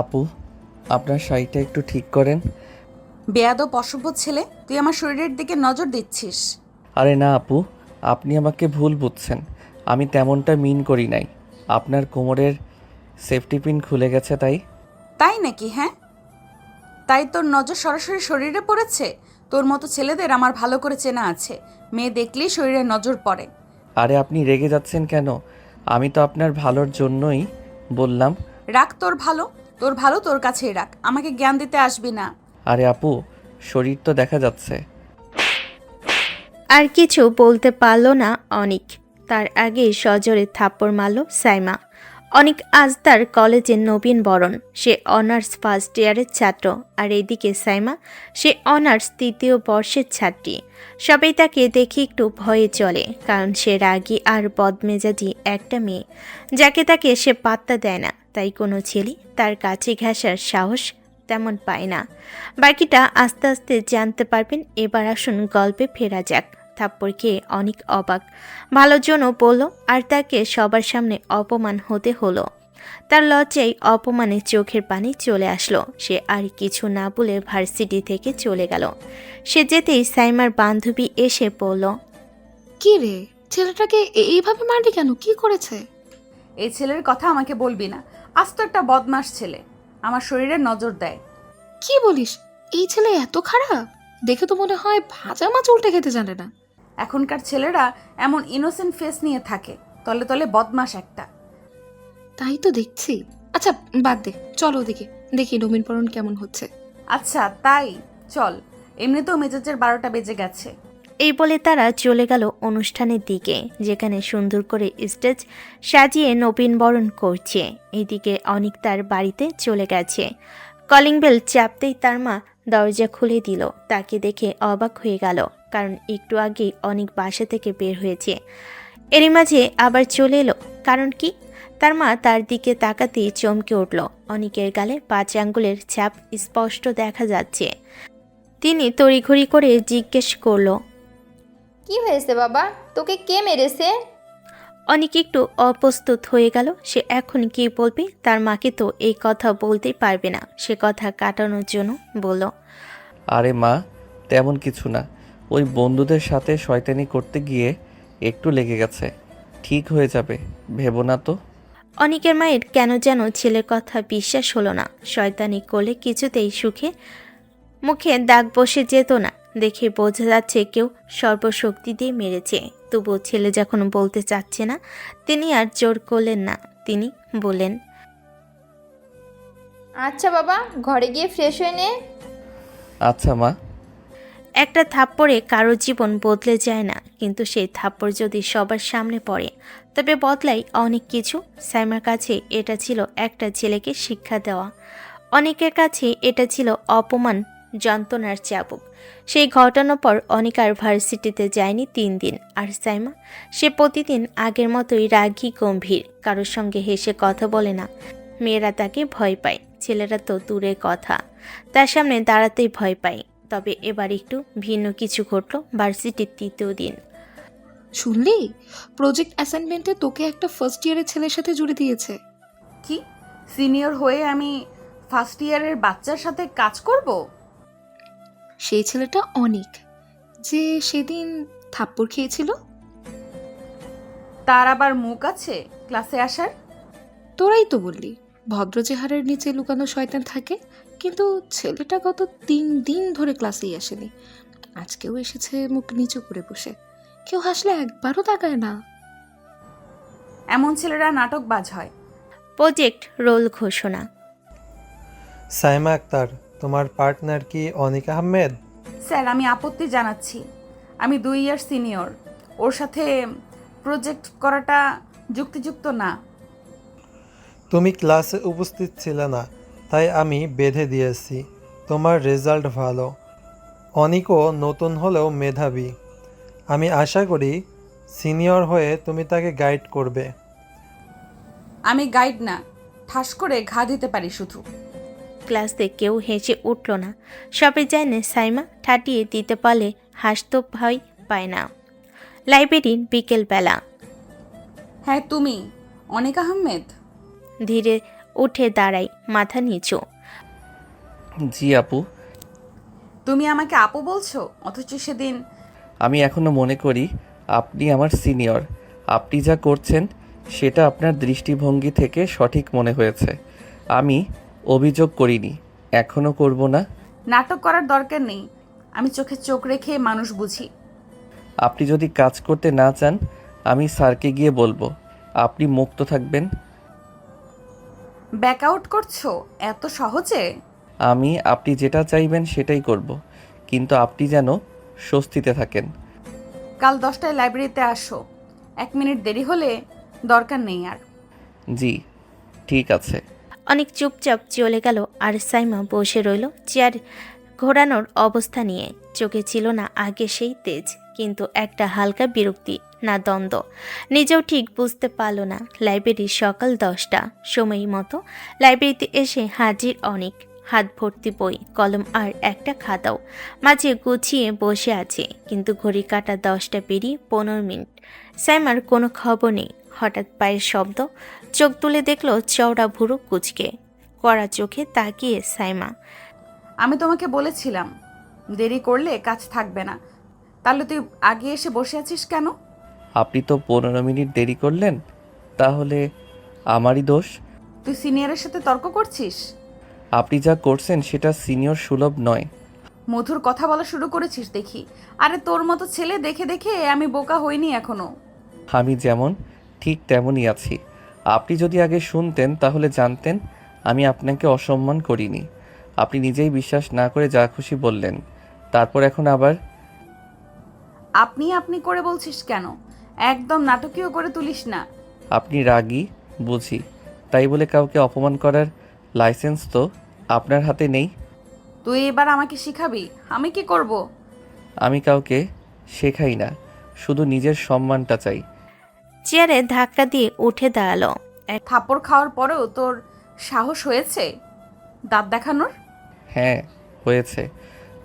আপু, আপনার শাড়িটা একটু ঠিক করেন। বেয়াদব অসভ্য ছেলে, তুই আমার শরীরের দিকে নজর দিচ্ছিস। আরে না আপু, আপনি আমাকে ভুল বুঝছেন। আমি তেমনটা মিন করি নাই। আপনার কোমরের সেফটি পিন খুলে গেছে তাই। তাই নাকি? হ্যাঁ, তাই তোর নজর সরাসরি শরীরে পড়েছে? তোর মতো ছেলেদের আমার ভালো করে চেনা আছে, মেয়ে দেখলেই শরীরে নজর পড়ে। আরে আপনি রেগে যাচ্ছেন কেন? আমি তো আপনার ভালোর জন্যই বললাম। রাখ তোর ভালো, তোর ভালো তোর কাছেই রাখ, আমাকে জ্ঞান দিতে আসবি না। আরে আপু, শরীর তো দেখা যাচ্ছে। আর কিছু বলতে পারল না অনিক। তার আগে সজোরে থাপ্পড় মারল সাইমা। অনিক আজ তার কলেজের নবীন বরণ। সে অনার্স ফার্স্ট ইয়ারের ছাত্র, আর এদিকে সাইমা, সে অনার্স তৃতীয় বর্ষের ছাত্রী। সবাই তাকে দেখে একটু ভয়ে চলে, কারণ সে রাগী আর বদমেজাজি একটা মেয়ে, যাকে তাকে সে পাত্তা দেয় না। তাই কোনো ছেলে তার কাছে ঘেঁষার সাহস তেমন পায় না। বাকিটা আস্তে আস্তে জানতে পারবেন। এবার আসুন গল্পে ফেরা যাক। থাপ্পড় খেয়ে অনেক অবাক, ভালোর জন্য বলল, আর তাকে সবার সামনে অপমান হতে হলো। তার লজ্জায় অপমানে চোখের পানি চলে আসলো। সে আর কিছু না বলে ভার্সিটি থেকে চলে গেল। সে যেতেই সাইমার বান্ধবী এসে বলল, কি রে, ছেলেটাকে এইভাবে মারলি কেন? কি করেছে? এই ছেলের কথা আমাকে বলবি না, আজ তো একটা বদমাস ছেলে, আমার শরীরে নজর দেয়। কি বলিস? এই ছেলে এত খারাপ? দেখে তো মনে হয় ভাজা মাছ উল্টে খেতে জানে না। এখনকার ছেলেরা এমন ইনোসেন্ট ফেস নিয়ে থাকে, তলে তলে বদমাস একটা। তাই তো দেখছি। আচ্ছা বাদ দে, চল ওদিকে দেখি নবীনবরণ কেমন হচ্ছে। আচ্ছা তাই, চল। এমনিতেও মেজাজের 12টা বেজে গেছে। এই বলে তারা চলে গেল অনুষ্ঠানের দিকে, যেখানে সুন্দর করে স্টেজ সাজিয়ে নবীনবরণ করছে। এইদিকে অনিক তার বাড়িতে চলে গেছে। কলিং বেল চাপতেই তার মা দরজা খুলে দিল। তাকে দেখে অবাক হয়ে গেল, কারণ একটু আগেই অনিক বাসা থেকে বের হয়েছে। এরই মাঝে আবার চলে এলো, কারণ কি? তার মা তার দিকে তাকাতেই চমকে উঠল। অনিকের গালে 5 আঙ্গুলের ছাপ স্পষ্ট দেখা যাচ্ছে। তিনি তড়িঘড়ি করে জিজ্ঞেস করলো, কি হয়েছে বাবা, তোকে কে মেরেছে? অনেক একটু অপ্রস্তুত হয়ে গেল। সে এখন কি বলবে? তার মাকে তো এই কথা বলতেই পারবে না। সে কথা কাটানোর জন্য বলল, আরে মা, তেমন কিছু না। ওই বন্ধুদের সাথে শয়তানি করতে গিয়ে একটু লেগে গেছে। ঠিক হয়ে যাবে, ভেবো না তো। অনিকের মায়ের কেন যেন ছেলের কথা বিশ্বাস হলো না। শয়তানি করলে কিছুতেই মুখে দাগ বসে যেত না। দেখে বোঝা যাচ্ছে কেউ সর্বশক্তি দিয়ে মেরেছে। তবুও ছেলে যখন বলতে চাচ্ছে না, তিনি আর জোর করলেন না। তিনি বললেন, আচ্ছা বাবা, ঘরে গিয়ে ফ্রেশ হয়ে নে। আচ্ছা মা। একটা থাপ্পড়ে কারো জীবন বদলে যায় না, কিন্তু সেই থাপ্পড় যদি সবার সামনে পড়ে তবে বদলাই অনেক কিছু। সাইমার কাছে এটা ছিল একটা ছেলেকে শিক্ষা দেওয়া, অনেকের কাছে এটা ছিল অপমান, যন্ত্রণার চাবুক। সেই ঘটনার পর অনেক আর ভার্সিটিতে যায়নি 3 দিন। আর সাইমা, সে প্রতিদিন আগের মতোই রাগী গম্ভীর, কারোর সঙ্গে হেসে কথা বলে না। মেয়েরা তাকে ভয় পায়, ছেলেরা তো দূরের কথা, তার সামনে দাঁড়াতেই ভয় পায়। তবে এবার একটু ভিন্ন কিছু ঘটল ভার্সিটির 3য় দিন। শুনলি, প্রজেক্ট অ্যাসাইনমেন্টে তোকে একটা ফার্স্ট ইয়ারের ছেলের সাথে জুড়ে দিয়েছে। কি? সিনিয়র হয়ে আমি ফার্স্ট ইয়ারের বাচ্চার সাথে কাজ করব? সেই ছেলেটা অনিক, যে সেদিন থাপ্পড় খেয়েছিল। তার আবার মুখ আছে ক্লাসে আসার? তোরাই তো বললি ভদ্র চেহারার নিচে লুকানো শয়তান থাকে, কিন্তু ছেলেটা গত 3 দিন ধরে ক্লাসেই আসেনি। আজকেও এসেছে মুখ নিচু করে বসে, কেউ হাসলে একবারও তাকায় না। এমন ছেলেরা নাটকবাজ হয়। প্রজেক্ট রোল ঘোষণা। সাইমা আক্তার, তোমার পার্টনার কি অনিক আহমেদ? স্যার, আমি আপত্তি জানাচ্ছি। আমি 2 ইয়ার সিনিয়র, ওর সাথে প্রজেক্ট করাটা যুক্তিযুক্ত না। তুমি ক্লাসে উপস্থিত ছিলে না, তাই আমি বেঁধে দিয়েছি। তোমার রেজাল্ট ভালো, অনিকও নতুন হলেও মেধাবী। আমি আশা করি সিনিয়র হয়ে তুমি তাকে গাইড করবে। আমি গাইড না, ঠাস করে ঘা দিতে পারি শুধু। ক্লাসে কেউ হেসে উঠল না। সবাই জানে সাইমা ঠাটিয়ে দিতে পারলে হাসতে ভয় পায় না। লাইব্রেরির বিকেলবেলা। হ্যাঁ তুমি, অনিক আহমেদ? ধীরে উঠে দাঁড়ায়, মাথা নিচু। জি আপু। তুমি আমাকে আপু বলছো, অথচ সেদিন আমি এখনো মনে করি আপনি আমার সিনিয়র। আপনি যা করছেন সেটা আপনার দৃষ্টিভঙ্গি থেকে সঠিক মনে হয়েছে। আমি অভিযোগ করিনি, এখনো করব না। নাটক করার দরকার নেই। আমি চোখে চোখ রেখে মানুষ বুঝি। আপনি যদি কাজ করতে না চান আমি স্যারকে গিয়ে বলবো, আপনি মুক্ত থাকবেন। ব্যাক আউট করছো এত সহজে? আমি আপনি যেটা চাইবেন সেটাই করব, কিন্তু আপনি যেন স্বস্তিতে থাকেন। কাল 10টায় লাইব্রেরিতে আসো। 1 মিনিট দেরি হলে দরকার নেই আর। জি ঠিক আছে। অনেক চুপচাপ চলে গেল আর সাইমা বসে রইল চেয়ার ঘোরানোর অবস্থা নিয়ে। চোখে ছিল না আগে সেই তেজ, কিন্তু একটা হালকা বিরক্তি, না দ্বন্দ্ব। নিজেও ঠিক বুঝতে পারল না। লাইব্রেরি সকাল 10টা, সময় মতো লাইব্রেরিতে এসে হাজির অনেক। হাত ভর্তি বই, কলম আর একটা খাতাও মাঝে গুছিয়ে বসে আছে, কিন্তু ঘড়ি কাটা 10টা পেরিয়ে 15 মিনিট। সাইমার কোনো খবর নেই। হঠাৎ পায়ের শব্দ, চোখ তুলে দেখল চওড়া ভুরু কুচকে। কড়া চোখে তাকিয়ে সাইমা। আমি তোমাকে বলেছিলাম দেরি করলে কাজ থাকবে না, তাহলে তুই আগে এসে বসে আছিস কেন? আপনি তো 15 মিনিট দেরি করলেন, তাহলে আমারই দোষ। তুই সিনিয়রের সাথে তর্ক করছিস? আপনি যা করছেন সেটা সিনিয়র সুলভ নয়। মধুর কথা বলা শুরু করেছিস দেখি। আরে তোর মতো ছেলে দেখে দেখে আমি বোকা হইনি এখনো। আমি যেমন ঠিক তেমনই আছি। আপনি যদি আগে শুনতেন তাহলে জানতেন আমি আপনাকে অসম্মান করিনি। আপনি নিজেই বিশ্বাস না করে যা খুশি বললেন, তারপর এখন আবার আপনি আপনি করে বলছিস কেন? একদম নাটকীয় করে তুলিস না। আপনি রাগী বুঝি, তাই বলে কাউকে অপমান করার লাইসেন্স তো আপনার হাতে নেই। তুই এবার আমাকে শিখাবি? আমি কি করব? আমি কাউকে শেখাই না, শুধু নিজের সম্মানটা চাই। চেয়ারে ধাক্কা দিয়ে উঠে দাঁড়ালো। থাপ্পড় খাওয়ার পরেও তোর সাহস হয়েছে দাঁত দেখানোর? হ্যাঁ হয়েছে,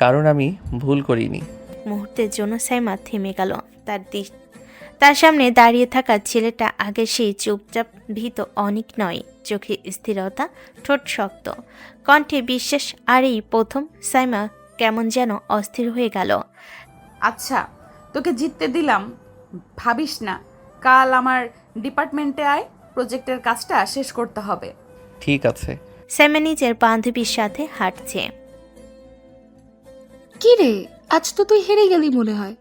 কারণ আমি ভুল করিনি। মুহূর্তের জন্য সাইমা থেমে গেল। তার সামনে দাঁড়িয়ে থাকা ছেলেটা আগে সেই চুপচাপ ভীত অনেক নয়। চোখে স্থিরতা, ঠোঁট শক্ত, কণ্ঠে বিশ্বাস। আর এই প্রথম সাইমা কেমন যেন অস্থির হয়ে গেল। আচ্ছা, তোকে জিততে দিলাম, ভাবিস না। কাল আমার ডিপার্টমেন্টে আয়, প্রজেক্টের কাজটা শেষ করতে হবে। ঠিক আছে। সাইমা নিজের বান্ধবীর সাথে হাঁটছে। কি রে, আজ তো তুই হেরে গেলি মনে হয়।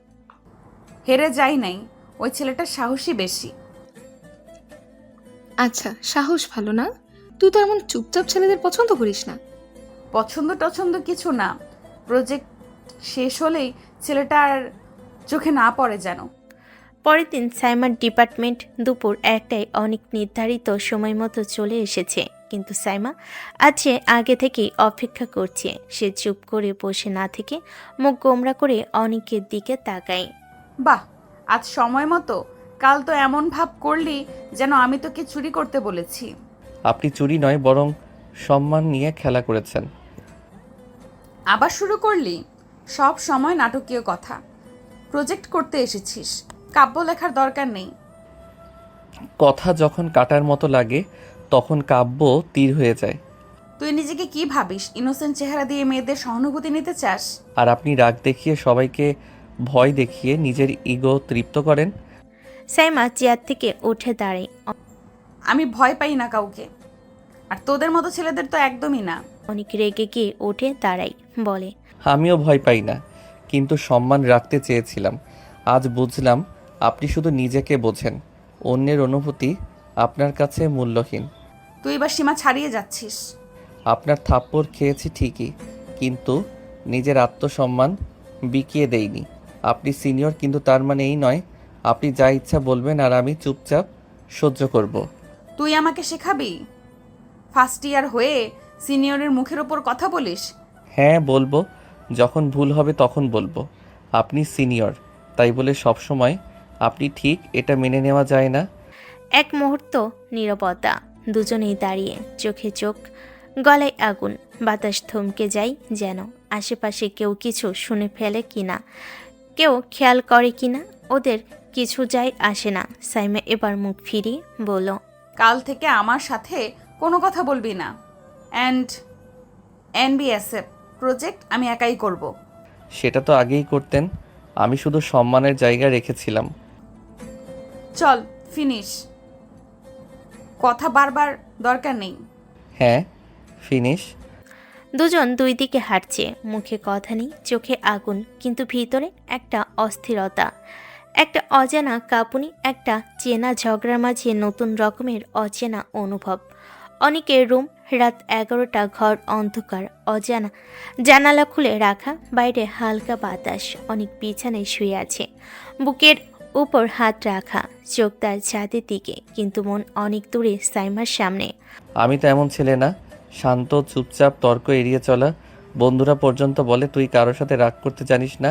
হেরে যাই নাই, ওই ছেলেটার সাহসী বেশি। আচ্ছা, সাহস ভালো না? তুই তো এমন চুপচাপ ছেলেদের পছন্দ করিস না। পছন্দ টছন্দ কিছু না, প্রজেক্ট শেষ হলেই ছেলেটার চোখে না পড়ে যেন। পরের দিন সাইমার ডিপার্টমেন্ট দুপুর 1টায় অনেক নির্ধারিত সময় মতো চলে এসেছে, কিন্তু সাইমা আজ সে আগে থেকেই অপেক্ষা করছে। সে চুপ করে বসে না থেকে মুখ গোমরা করে অনেকের দিকে তাকায়। বাহ, আজ সময় মতো। কাল তো এমন ভাব করলি যেন আমি তোকে চুরি করতে বলেছি। আপনি চুরি নয় বরং সম্মান নিয়ে খেলা করেছেন। আবার শুরু করলি? সব সময় নাটকীয় কথা। প্রজেক্ট করতে এসেছিস, কাব্য লেখার দরকার নেই। কথা যখন কাটার মতো লাগে তখন কাব্য তীর হয়ে যায়। তুই নিজেকে কি ভাবিস? ইনোসেন্ট চেহারা দিয়ে মেয়েদের সহানুভূতি নিতে চাস? আর আপনি রাগ দেখিয়ে সবাইকে ভয় দেখিয়ে নিজের ইগো তৃপ্ত করেন। সাইমা চেয়ার থেকে উঠে দাঁড়ায়। আমি ভয় পাই না কাউকে, আর তোদের মতো ছেলেদের তো একদমই না। অনেক রেগে গিয়ে উঠে দাঁড়ায়, বলে, আমিও ভয় পাই না, কিন্তু সম্মান রাখতে চেয়েছিলাম। আজ বুঝলাম আপনি শুধু নিজেকে বোঝেন, অন্যের অনুভূতি আপনার কাছে মূল্যহীন। তুই এবার সীমা ছাড়িয়ে যাচ্ছিস। আপনার থাপ্পড় খেয়েছি ঠিকই, কিন্তু নিজের আত্মসম্মান বিকিয়ে দেইনি। আপনি সিনিয়র, কিন্তু তার মানে এই নয় আপনি যা ইচ্ছা বলবেন আর আমি চুপচাপ সহ্য করব। তুই আমাকে শেখাবি? ফার্স্ট ইয়ার হয়ে সিনিয়রের মুখের ওপর কথা বলিস? হ্যাঁ বলবো, যখন ভুল হবে তখন বলবো। আপনি সিনিয়র, তাই বলে সব সময় আপনি ঠিক এটা মেনে নেওয়া যায় না। এক মুহূর্ত নীরবতা। দুজনেই দাঁড়িয়ে, চোখে চোখ, গলায় আগুন। বাতাস থমকে যায় যেন। আশেপাশে কেউ কিছু শুনে ফেলে কিনা, কেউ খেয়াল করে কিনা, ওদের কিছু যায় আসে না। সাইমা এবার মুখ ফিরিয়ে বলল, কাল থেকে আমার সাথে কোনো কথা বলবি না। অ্যান্ড NBSF প্রজেক্ট আমি একাই করব। সেটা তো আগেই করতেন, আমি শুধু সম্মানের জায়গা রেখেছিলাম। চল ফিনিশ, কথা বারবার দরকার নেই। হ্যাঁ, ফিনিশ। দুজন দুই দিকে হাঁটছে, মুখে কথা নেই, চোখে আগুন, কিন্তু ভিতরে একটা অস্থিরতা, একটা অজানা কাঁপুনি, একটা চেনা ঝগড়ার মাঝে নতুন রকমের অচেনা অনুভব। অনেকের রুম, রাত 11টা, ঘর অন্ধকার, অজানা জানালা খুলে রাখা, বাইরে হালকা বাতাস। অনেক বিছানায় শুয়ে আছে, বুকের উপর হাত রাখা, চোখ তার ছাদের দিকে, কিন্তু মন অনেক দূরে সাইমার সামনে। আমি তো এমন ছেলে না, শান্ত চুপচাপ, তর্ক এড়িয়ে চলা। বন্ধুরা পর্যন্ত বলে তুই কারোর সাথে রাগ করতে জানিস না,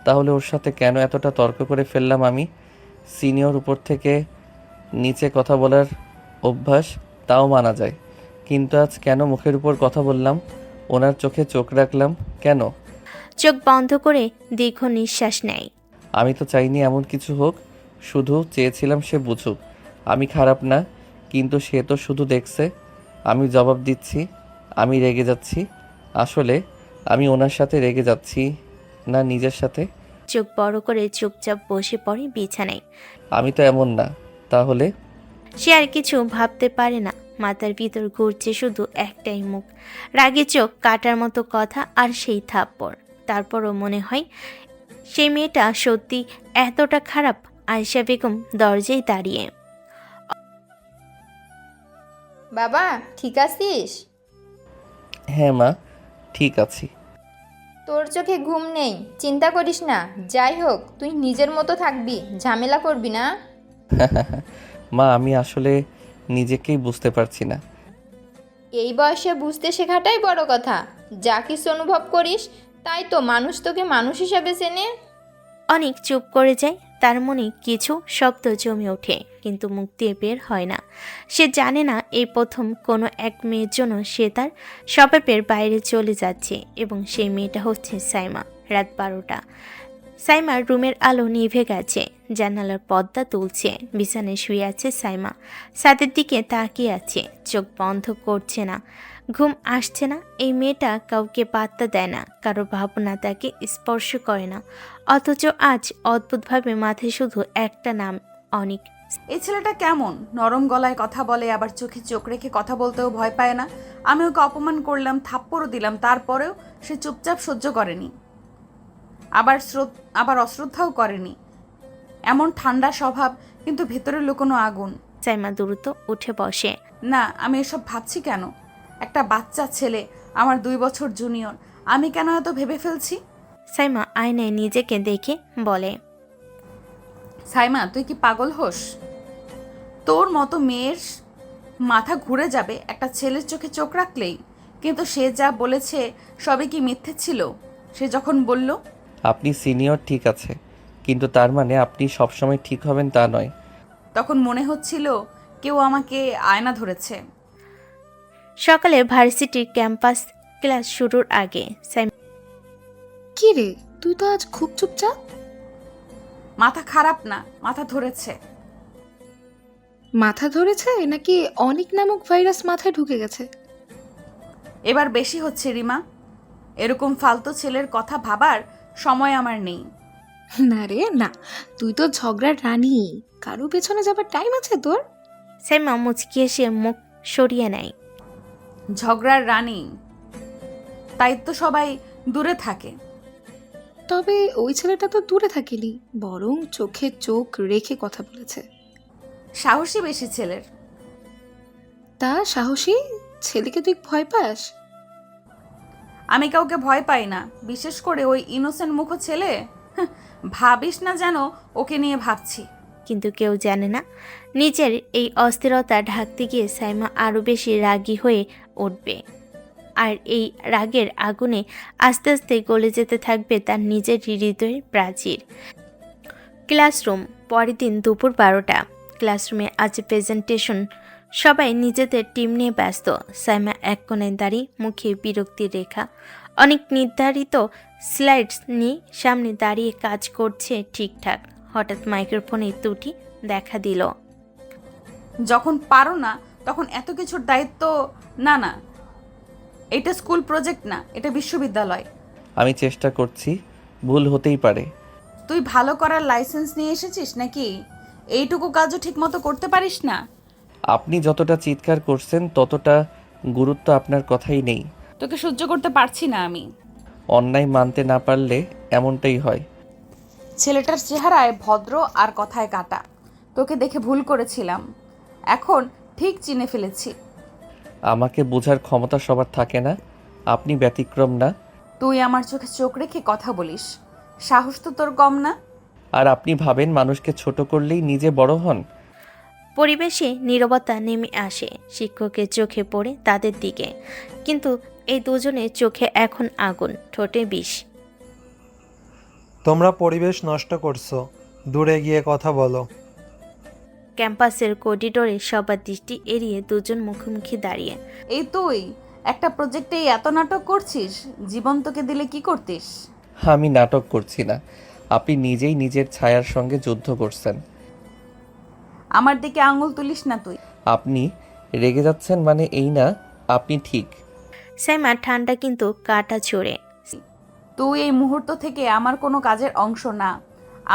তাহলে ওর সাথে কেন এতটা তর্ক করে ফেললাম আমি? সিনিয়র উপর থেকে নিচে কথা বলার অভ্যাস, তাও মানা যায়, কিন্তু আজ কেন মুখের উপর কথা বললাম? ওনার চোখে চোখ রাখলাম কেন? চোখ বন্ধ করে দীর্ঘ নিঃশ্বাস নেয়। আমি তো চাইনি এমন কিছু হোক, শুধু চেয়েছিলাম সে বুঝুক আমি খারাপ না, কিন্তু সে তো শুধু দেখছে। আমি জবাব দিচ্ছি, আমি রেগে যাচ্ছি। আসলে আমি ওনার সাথে রেগে যাচ্ছি না, নিজের সাথে। চোখ বড় করে চুপচাপ বসে পড়ে বিছানায়। আমি তো এমন না, তাহলে? সে আর কিছু ভাবতে পারে না, মাথার ভিতর ঘুরছে শুধু একটাই মুখ, রাগে চোখ, কাটার মতো কথা, আর সেই থাপ্পড়। তারপরও মনে হয় সেই মেয়েটা সত্যি এতটা খারাপ। আয়েশা বেগম দরজায় দাঁড়িয়ে। বাবা ঠিক আছিস? হ্যাঁ মা, ঠিক আছি। তোর চোখে ঘুম নেই, চিন্তা করিস না। যাই হোক, তুই নিজের মতো থাকবি, ঝামেলা করবি না। মা, আমি আসলে নিজেকেই বুঝতে পারছি না। এই বয়সে বুঝতে শেখাটাই বড় কথা। যা কিছু অনুভব করিস তাই তো মানুষ তোকে মানুষ হিসাবে চেনে। অনেক চুপ করে যায়, তার মনে কিছু শব্দ জমে ওঠে, কিন্তু মুখ দিয়ে বের হয় না। সে জানে না এই প্রথম কোনো এক মেয়ের জন্য সে তার স্বভাবের বাইরে চলে যাচ্ছে, এবং সেই মেয়েটা হচ্ছে সাইমা। রাত 12টা, সাইমার রুমের আলো নিভে গেছে, জানালার পর্দা তুলছে, বিছানায় শুয়ে আছে সাইমা, ছাদের দিকে তাকিয়ে আছে, চোখ বন্ধ করছে না, ঘুম আসছে না। এই মেয়েটা কাউকে পাত্তা দেয় না, কারো ভাবনা তাকে স্পর্শ করে না, অথচ আজ অদ্ভুতভাবে মাথায় শুধু একটা নাম, অনিক। এই ছেলেটা কেমন? নরম গলায় কথা বলে, আবার চোখে চোখ রেখে কথা বলতেও ভয় পায় না। আমি ওকে অপমান করলাম, থাপ্পড়ও দিলাম, তারপরেও সে চুপচাপ সহ্য করেনি, আবার অশ্রদ্ধাও করেনি। এমন ঠান্ডা স্বভাব, কিন্তু ভেতরে লুকোনো আগুন। সাইমা দ্রুত উঠে বসে। না, আমি এসব ভাবছি কেন? একটা বাচ্চা ছেলে, আমার 2 বছর জুনিয়র, আমি কেন এত ভেবে ফেলছি? সাইমা আয়নায় নিজেকে দেখে বলে, সাইমা, তুই কি পাগল হোস? তোর মতো মেয়ের মাথা ঘুরে যাবে একটা ছেলের চোখে চোখ রাখলেই। কিন্তু সে যা বলেছে সবই কি মিথ্যে ছিল? সে যখন বলল আপনি সিনিয়র ঠিক আছে, কিন্তু তার মানে আপনি সবসময় ঠিক হবেন তা নয়। তখন মনে হচ্ছিল কেউ আমাকে আয়না ধরেছে। সকালে ভার্সিটির ক্যাম্পাস ক্লাস শুরুর আগে সাইমা কি রে, তুই তো আজ খুব চুপচাপ। মাথা খারাপ না, মাথা ধরেছে। মাথা ধরেছে নাকি অনিক নামক ভাইরাস মাথায় ঢুকে গেছে? এবার বেশি হচ্ছে রিমা, এরকম ফালতু ছেলের কথা ভাবার সময় আমার নেই। না রে না, তুই তো ঝগড়ার রানী, কারো পেছনে যাবার টাইম আছে তোর? সাইমা মুচকি এসে মুখ সরিয়ে নেয়। ঝগড়ার রানী, তাই তো সবাই দূরে থাকে। তবে ওই ছেলেটা তো দূরে থাকেনি, বরং চোখে চোখ রেখে কথা বলেছে। সাহসী বেশি ছেলের। তা সাহসী ছেলেকে তুই ভয় পাস? আমি কাউকে ভয় পাই না, বিশেষ করে ওই ইনোসেন্ট মুখ ছেলে। হাহ, ভাবিস না যেন ওকে নিয়ে ভাবছি। কিন্তু কেউ জানে না নিজের এই অস্থিরতা ঢাকতে গিয়ে সাইমা আরও বেশি রাগী হয়ে উঠবে, আর এই রাগের আগুনে আস্তে আস্তে গলে যেতে থাকবে তার নিজের হৃদয়ের প্রাচীর। ক্লাসরুম, পরের দিন দুপুর 12টা। ক্লাসরুমে আজ প্রেজেন্টেশন, সবাই নিজেদের টিম নিয়ে ব্যস্ত। সাইমা এক কোণে দাঁড়িয়ে, মুখে বিরক্তির রেখা। অনেক নির্ধারিত স্লাইডস নিয়ে সামনে দাঁড়িয়ে কাজ করছে ঠিকঠাক। হঠাৎ মাইক্রোফোনে ত্রুটি দেখা দিল। যখন পারো না তখন এত কিছুর দায়িত্ব। না না, এটা স্কুল প্রজেক্ট না, এটা বিশ্ববিদ্যালয়। আমি চেষ্টা করছি, ভুল হতেই পারে। তুই ভালো করার লাইসেন্স নিয়ে এসেছিস নাকি? এইটুকু কাজও ঠিকমতো করতে পারিস না? আপনি যতটা চিৎকার করছেন ততটা গুরুত্ব আপনার কথাই নেই। তোকে সহ্য করতে পারছি না আমি। অন্যায় মানতে না পারলে এমনটাই হয়। ছেলেটার চেহারায় ভদ্র আর কথায় কাটা। তোকে দেখে ভুল করেছিলাম, এখন ঠিক চিনে ফেলেছি। আমাকে বোঝার ক্ষমতা সবার থাকে না, আপনি ব্যতিক্রম না। তুই আমার চোখে চোখ রেখে কথা বলিস, সাহস তো তোর কম না। আর আপনি ভাবেন মানুষকে ছোট করলেই নিজে বড় হন? পরিবেশে নীরবতা নেমে আসে শিক্ষকের চোখে পড়ে তাদের দিকে, কিন্তু এই দুজনের চোখে এখন আগুন, ঠোঁটে বিষ। তোমরা পরিবেশ নষ্ট করছো, দূরে গিয়ে কথা বলো। ক্যাম্পাসের করিডোরে সবার দৃষ্টি এড়িয়ে দুজন মুখোমুখি দাঁড়িয়ে। এই তুই একটা প্রজেক্টে এত নাটক করছিস, জীবন তোকে দিলে কি করতিস? আমি নাটক করছি না, আপনি নিজেই নিজের ছায়ার সঙ্গে যুদ্ধ করছেন। আমার দিকে আঙুল তুলিস না তুই। আপনি রেগে যাচ্ছেন মানে এই না আপনি ঠিক। সাইমা ঠান্ডা কিন্তু কাটা ছড়ে। তুই এই মুহূর্ত থেকে আমার কোনো কাজের অংশ না।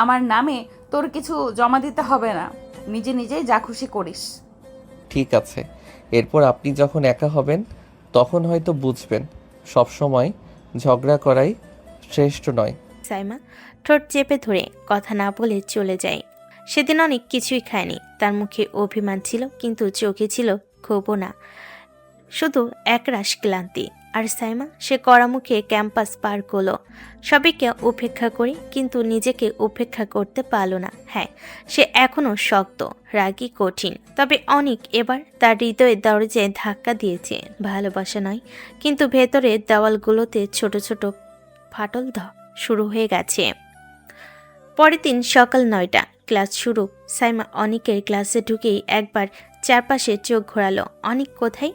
আমার নামে তোর কিছু জমা দিতে হবে না, নিজে নিজেই যা খুশি করিস। ঠিক আছে, এরপর আপনি যখন একা হবেন তখন হয়তো বুঝবেন সবসময় ঝগড়া করাই শ্রেষ্ঠ নয়। সাইমা ঠোঁট চেপে ধরে কথা না বলে চলে যায়। সেদিন অনেক কিছুই খায়নি, তার মুখে অভিমান ছিল কিন্তু চোখে ছিল ক্ষোভও না, শুধু একরাশ ক্লান্তি। আর সাইমা সে কড়া মুখে ক্যাম্পাস পার করলো, সবাইকে উপেক্ষা করে, কিন্তু নিজেকে উপেক্ষা করতে পারল না। হ্যাঁ, সে এখনো শক্ত, রাগী, কঠিন। তবে অনেক এবার তার হৃদয়ের দরজায় ধাক্কা দিয়েছে, ভালোবাসা নয়, কিন্তু ভেতরের দেওয়ালগুলোতে ছোট ছোট ফাটল শুরু হয়ে গেছে। পরের দিন সকাল 9টা, ক্লাস শুরু। সাইমা অনিকের ক্লাসে ঢুকেই একবার চারপাশে চোখ ঘোরালো। অনিক কোথায়?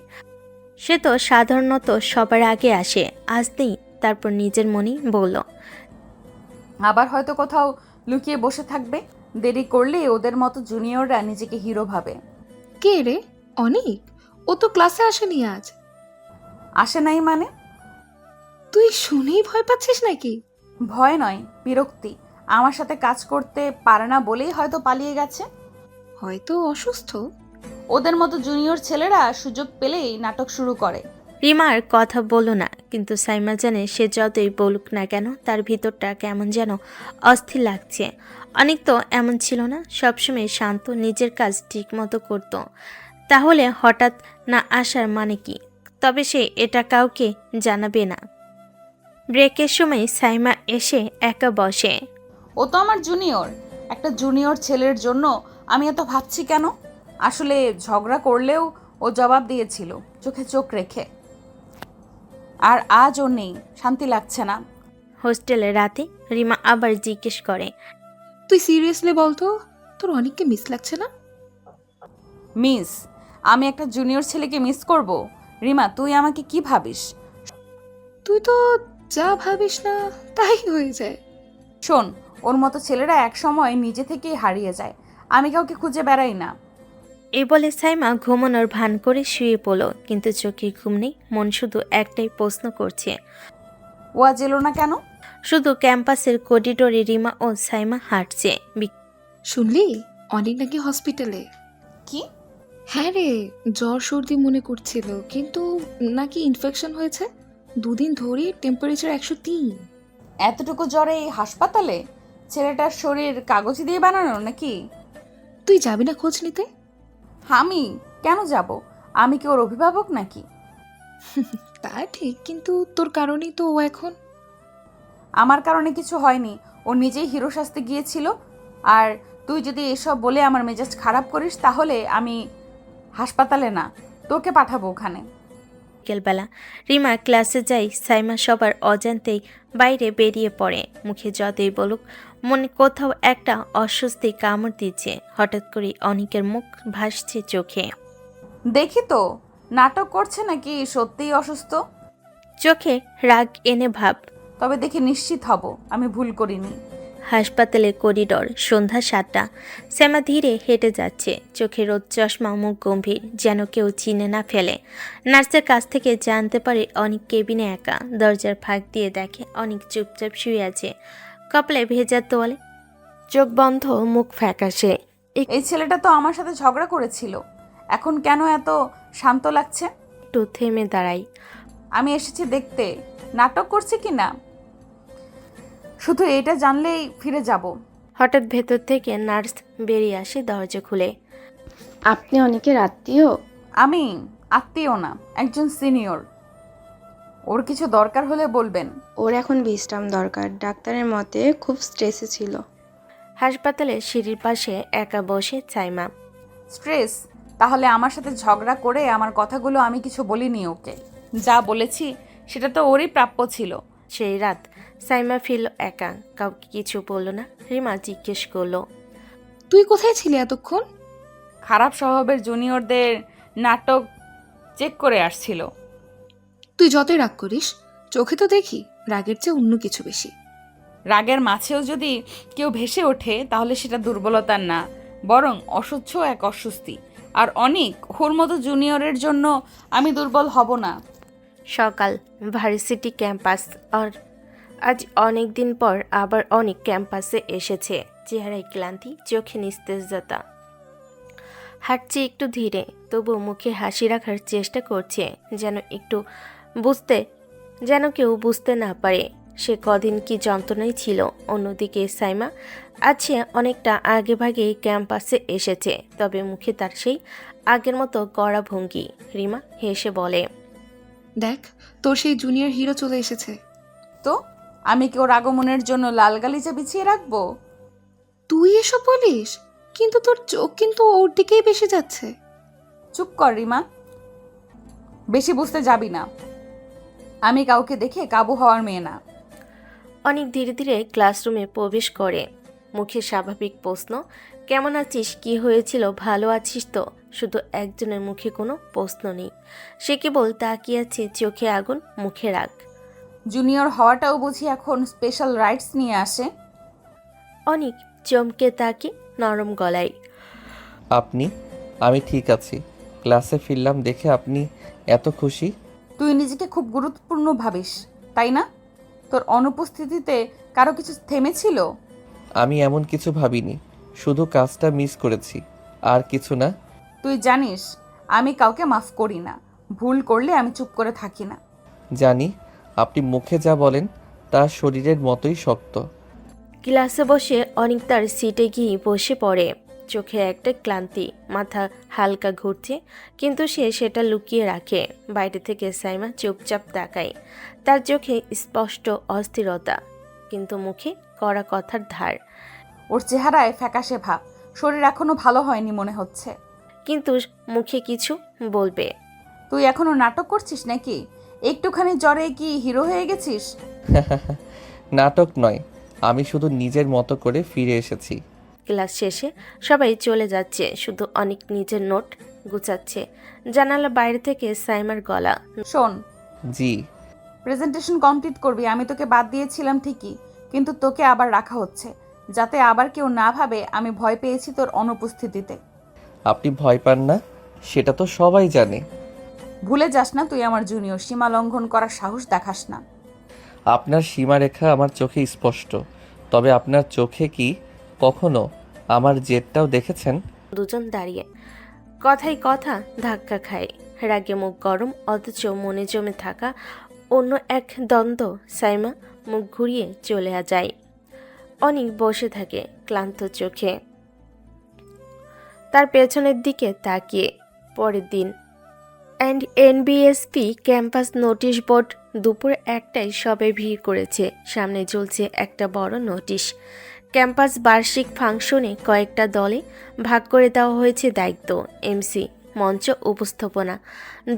সে তো সাধারণত সবার আগে আসে, আজ নেই। তারপর নিজের মনেই বলল, আবার হয়তো কোথাও লুকিয়ে বসে থাকবে। দেরি করলে ওদের মতো জুনিয়ররা নিজেকে হিরো ভাবে। কে রে? অনিক? ও তো ক্লাসে আসেনি আজ। আসে নাই মানে? তুই শুনেই ভয় পাচ্ছিস নাকি? ভয় নয়, বিরক্তি। আমার সাথে কাজ করতে পারে না বলেই হয়তো পালিয়ে গেছে। হয়তো অসুস্থ। ওদের মতো জুনিয়র ছেলেরা সুযোগ পেলেই নাটক শুরু করে। রিমার কথা বলো না, কিন্তু সাইমা জানে সে যতই বলুক না কেন তার ভিতরটা কেমন যেন অস্থির লাগছে। অনেক তো এমন ছিল না, সবসময় শান্ত, নিজের কাজ ঠিক মতো করত। তাহলে হঠাৎ না আসার মানে কি? তবে সে এটা কাউকে জানাবে না। ব্রেকের সময় সাইমা এসে একা বসে। ও তো আমার জুনিয়র। একটা জুনিয়র ছেলের জন্য আমি এত ভাবছি কেন? আসলে ঝগড়া করলেও ও জবাব দিয়েছিল, চোখে চোখ রেখে। আর আজ ও নেই, শান্তি লাগছে না। হোস্টেলে রাতে রিমা আবার জিজ্ঞেস করে, তুই সিরিয়াসলি বলতো, তোর অনেককে মিস লাগছে না? মিস? আমি একটা জুনিয়র ছেলেকে মিস করব? রিমা, তুই আমাকে কি ভাবিস? তুই তো যা ভাবিস না তাই হয়ে যায়। শোন, ওর মতো ছেলেরা এক সময় নিজে থেকেই হারিয়ে যায়। আমি কাউকে খুঁজে বেড়াই না। এই বলে সাইমা ঘুমানোর ভান করে শুয়ে পড়ল, কিন্তু চোখে ঘুম নেই, মন শুধু একটাই প্রশ্ন করছে। ও আজ এলো না কেন? শুধু ক্যাম্পাসের করিডোরে রিমা ও সাইমা হাঁটছে। শুনলি অনেক নাকি হসপিটালে? কি? হ্যাঁ রে, জ্বর সর্দি মনে করছিল, কিন্তু নাকি ইনফেকশন হয়েছে। 2 দিন ধরে টেম্পারেচার 103। এতটুকু জ্বরে এই হাসপাতালে? ছেলেটার শরীর কাগজ দিয়ে বানানো নাকি? তুই যাবি না খোঁজ নিতে? আমি কেন যাব? আমি কি ওর অভিভাবক নাকি? তা ঠিক, কিন্তু তোর কারণেই তো ও এখন। আমার কারণে কিছু হয়নি, ও নিজেই হিরো সাজতে গিয়েছিল। আর তুই যদি এসব বলে আমার মেজাজ খারাপ করিস তাহলে আমি হাসপাতালে না, তোকে পাঠাবো ওখানে। বিকেলবেলা রিমা ক্লাসে যায়, সাইমা সবার অজান্তেই বাইরে বেরিয়ে পড়ে। মুখে যতই বলুক, মনে কোথাও একটা অস্বস্তি কামড় দিচ্ছে। হঠাৎ করে অনিকের মুখ ভাসছে চোখে। দেখি তো, নাটক করছে নাকি সত্যিই অসুস্থ? চোখে রাগ এনে ভাব। তবে দেখে নিশ্চিত হব আমি ভুল করিনি। হাসপাতালের করিডোর, সন্ধ্যা 7টা। সাইমা ধীরে হেঁটে যাচ্ছে, চোখে রোদ চশমা, মুখ গম্ভীর, যেন কেউ চিনে না ফেলে। নার্সের কাছ থেকে জানতে পারে অনেক কেবিনে একা। দরজার ফাঁক দিয়ে দেখে অনেক চুপচাপ শুয়ে আছে, কপালে ভেজা তোয়ালে, চোখ বন্ধ, মুখ ফ্যাকাশে। এই ছেলেটা তো আমার সাথে ঝগড়া করেছিল, এখন কেন এত শান্ত লাগছে? একটু থেমে দাঁড়াই। আমি এসেছি দেখতে নাটক করছে কি না, শুধু এটা জানলেই ফিরে যাব। হঠাৎ ভেতর থেকে নার্স বেরিয়ে আসে দরজা খুলে। আপনি অনেকের আত্মীয়? আমি আত্মীয় না, একজন সিনিয়র। ওর কিছু দরকার হলে বলবেন। ওর এখন বিশ্রাম দরকার, ডাক্তারের মতে খুব স্ট্রেসে ছিল। হাসপাতালের সিঁড়ির পাশে একা বসে সাইমা। স্ট্রেস? তাহলে আমার সাথে ঝগড়া করে আমার কথাগুলো আমি কিছু বলিনি ওকে। যা বলেছি সেটা তো ওরই প্রাপ্য ছিল। সেই রাত সাইমা ফিরল একা, কাউকে কিছু বলল না। রিমা জিজ্ঞেস করলো, তুই কোথায় ছিলি এতক্ষণ? খারাপ স্বভাবের জুনিয়রদের নাটক চেক করে আসছিল। তুই যতই রাগ করিস, চোখে তো দেখি রাগের চেয়ে অন্য কিছু বেশি। রাগের মাঝেও যদি কেউ ভেসে ওঠে তাহলে সেটা দুর্বলতার না, বরং অসহ্য এক অস্বস্তি। আর অনেক ওর মতো জুনিয়রের জন্য আমি দুর্বল হব না। সকাল, ভার্সিটি ক্যাম্পাস। আর আজ অনেক দিন পর আবার অনেক ক্যাম্পাসে এসেছে। চেহারায় ক্লান্তি, চোখে নিস্তেজতা। হাঁটছে একটু ধীরে, তবু মুখে হাসি রাখার চেষ্টা করছে, যেন কেউ বুঝতে না পারে সে কদিন কি যন্ত্রণায় ছিল। অন্যদিকে সাইমা আছে অনেকটা আগে ভাগে ক্যাম্পাসে এসেছে, তবে মুখে তার সেই আগের মতো কড়া ভঙ্গি। রিমা হেসে বলে, দেখ, তোর সেই জুনিয়র হিরো চলে এসেছে। তো আমি কি ওর আগমনের জন্য লাল গালিচা বিছিয়ে রাখবো? তুই এসব বলিস, কিন্তু তোর চোখ কিন্তু ওর দিকেই বেশি যাচ্ছে। চুপ কর রিমা, বেশি বুঝতে যাবি না। আমি কাউকে দেখে কাবু হওয়ার মেয়ে না। অনেক ধীরে ধীরে ক্লাসরুমে প্রবেশ করে। মুখে স্বাভাবিক প্রশ্ন, কেমন আছিস, কি হয়েছিল, ভালো আছিস তো? শুধু একজনের মুখে কোনো প্রশ্ন নেই। সে কেবল তাকিয়ে আছে, চোখে আগুন, মুখে রাগ। জুনিয়র হওয়াটাও বুঝি এখন স্পেশাল রাইটস নিয়ে আসে? অনেক চমকে তাকে নরম গলায়, আমি ঠিক আছি। ক্লাসে ফিরলাম দেখে আপনি এত খুশি? তুই নিজেকে খুব গুরুত্বপূর্ণ ভাবিস, তাই না? তোর অনুপস্থিতিতে কারো কিছু থেমেছিল? আমি এমন কিছু ভাবিনি, শুধু কাজটা মিস করেছি, আর কিছু না। তুই জানিস আমি কাউকে মাফ করি না, ভুল করলে আমি চুপ করে থাকি না। জানি, আপনি মুখে যা বলেন তা শরীরের মতোই শক্ত। ক্লাসে বসে অনেক তার সিটে গিয়ে বসে পড়ে। চোখে একটা ক্লান্তি, মাথা হালকা ঘুরছে, কিন্তু সে সেটা লুকিয়ে রাখে। বাইরে থেকে সাইমা চুপচাপ তাকায়, তার চোখে স্পষ্ট অস্থিরতা, কিন্তু মুখে কড়া কথার ধার। ওর চেহারায় ফ্যাকাশে ভাব, শরীর এখনো ভালো হয়নি মনে হচ্ছে। কিন্তু মুখে কিছু বলবে। তুই এখনো নাটক করছিস নাকি? একটুখানি জ্বরে কি হিরো হয়ে গেছিস? নাটক নয়, আমি শুধু নিজের মতো করে ফিরে এসেছি। ক্লাস শেষে সবাই চলে যাচ্ছে, শুধু অনেক নিজের নোট গুছাচ্ছে। জানালা বাইরে থেকে সাইমার গলা, শোন, জি। প্রেজেন্টেশন কমপ্লিট করবি। আমি তোকে বাদ দিয়েছিলাম ঠিকই, কিন্তু তোকে আবার রাখা হচ্ছে, যাতে আবার কেউ না ভাবে আমি ভয় পেয়েছি তোর অনুপস্থিতিতে। আপনি ভয় পান না, সেটা তো সবাই জানে। ভুলে যাস না তুই আমার জুনিয়র, সীমা লঙ্ঘন করার সাহস দেখাস না। আপনার সীমারেখা আমার চোখে স্পষ্ট, তবে আপনার চোখে কি কখনো আমার জেদটাও দেখেছেন? দুজন দাঁড়িয়ে কথায় কথা ধাক্কা খায়। রাগে মুখ গরম, অথচ মনে জমে থাকা অন্য এক দ্বন্দ্ব। সাইমা মুখ ঘুরিয়ে চলে যায়। অনেক বসে থাকে ক্লান্ত চোখে, তার পেছনের দিকে তাকিয়ে। পরের দিন এনবিএসপি ক্যাম্পাস নোটিশ বোর্ড। দুপুর 1টায় সবাই ভিড় করেছে। সামনে ঝুলছে একটা বড় নোটিশ। ক্যাম্পাস বার্ষিক ফাংশনে কয়েকটা দলে ভাগ করে দেওয়া হয়েছে দায়িত্ব। এমসি, মঞ্চ উপস্থাপনা।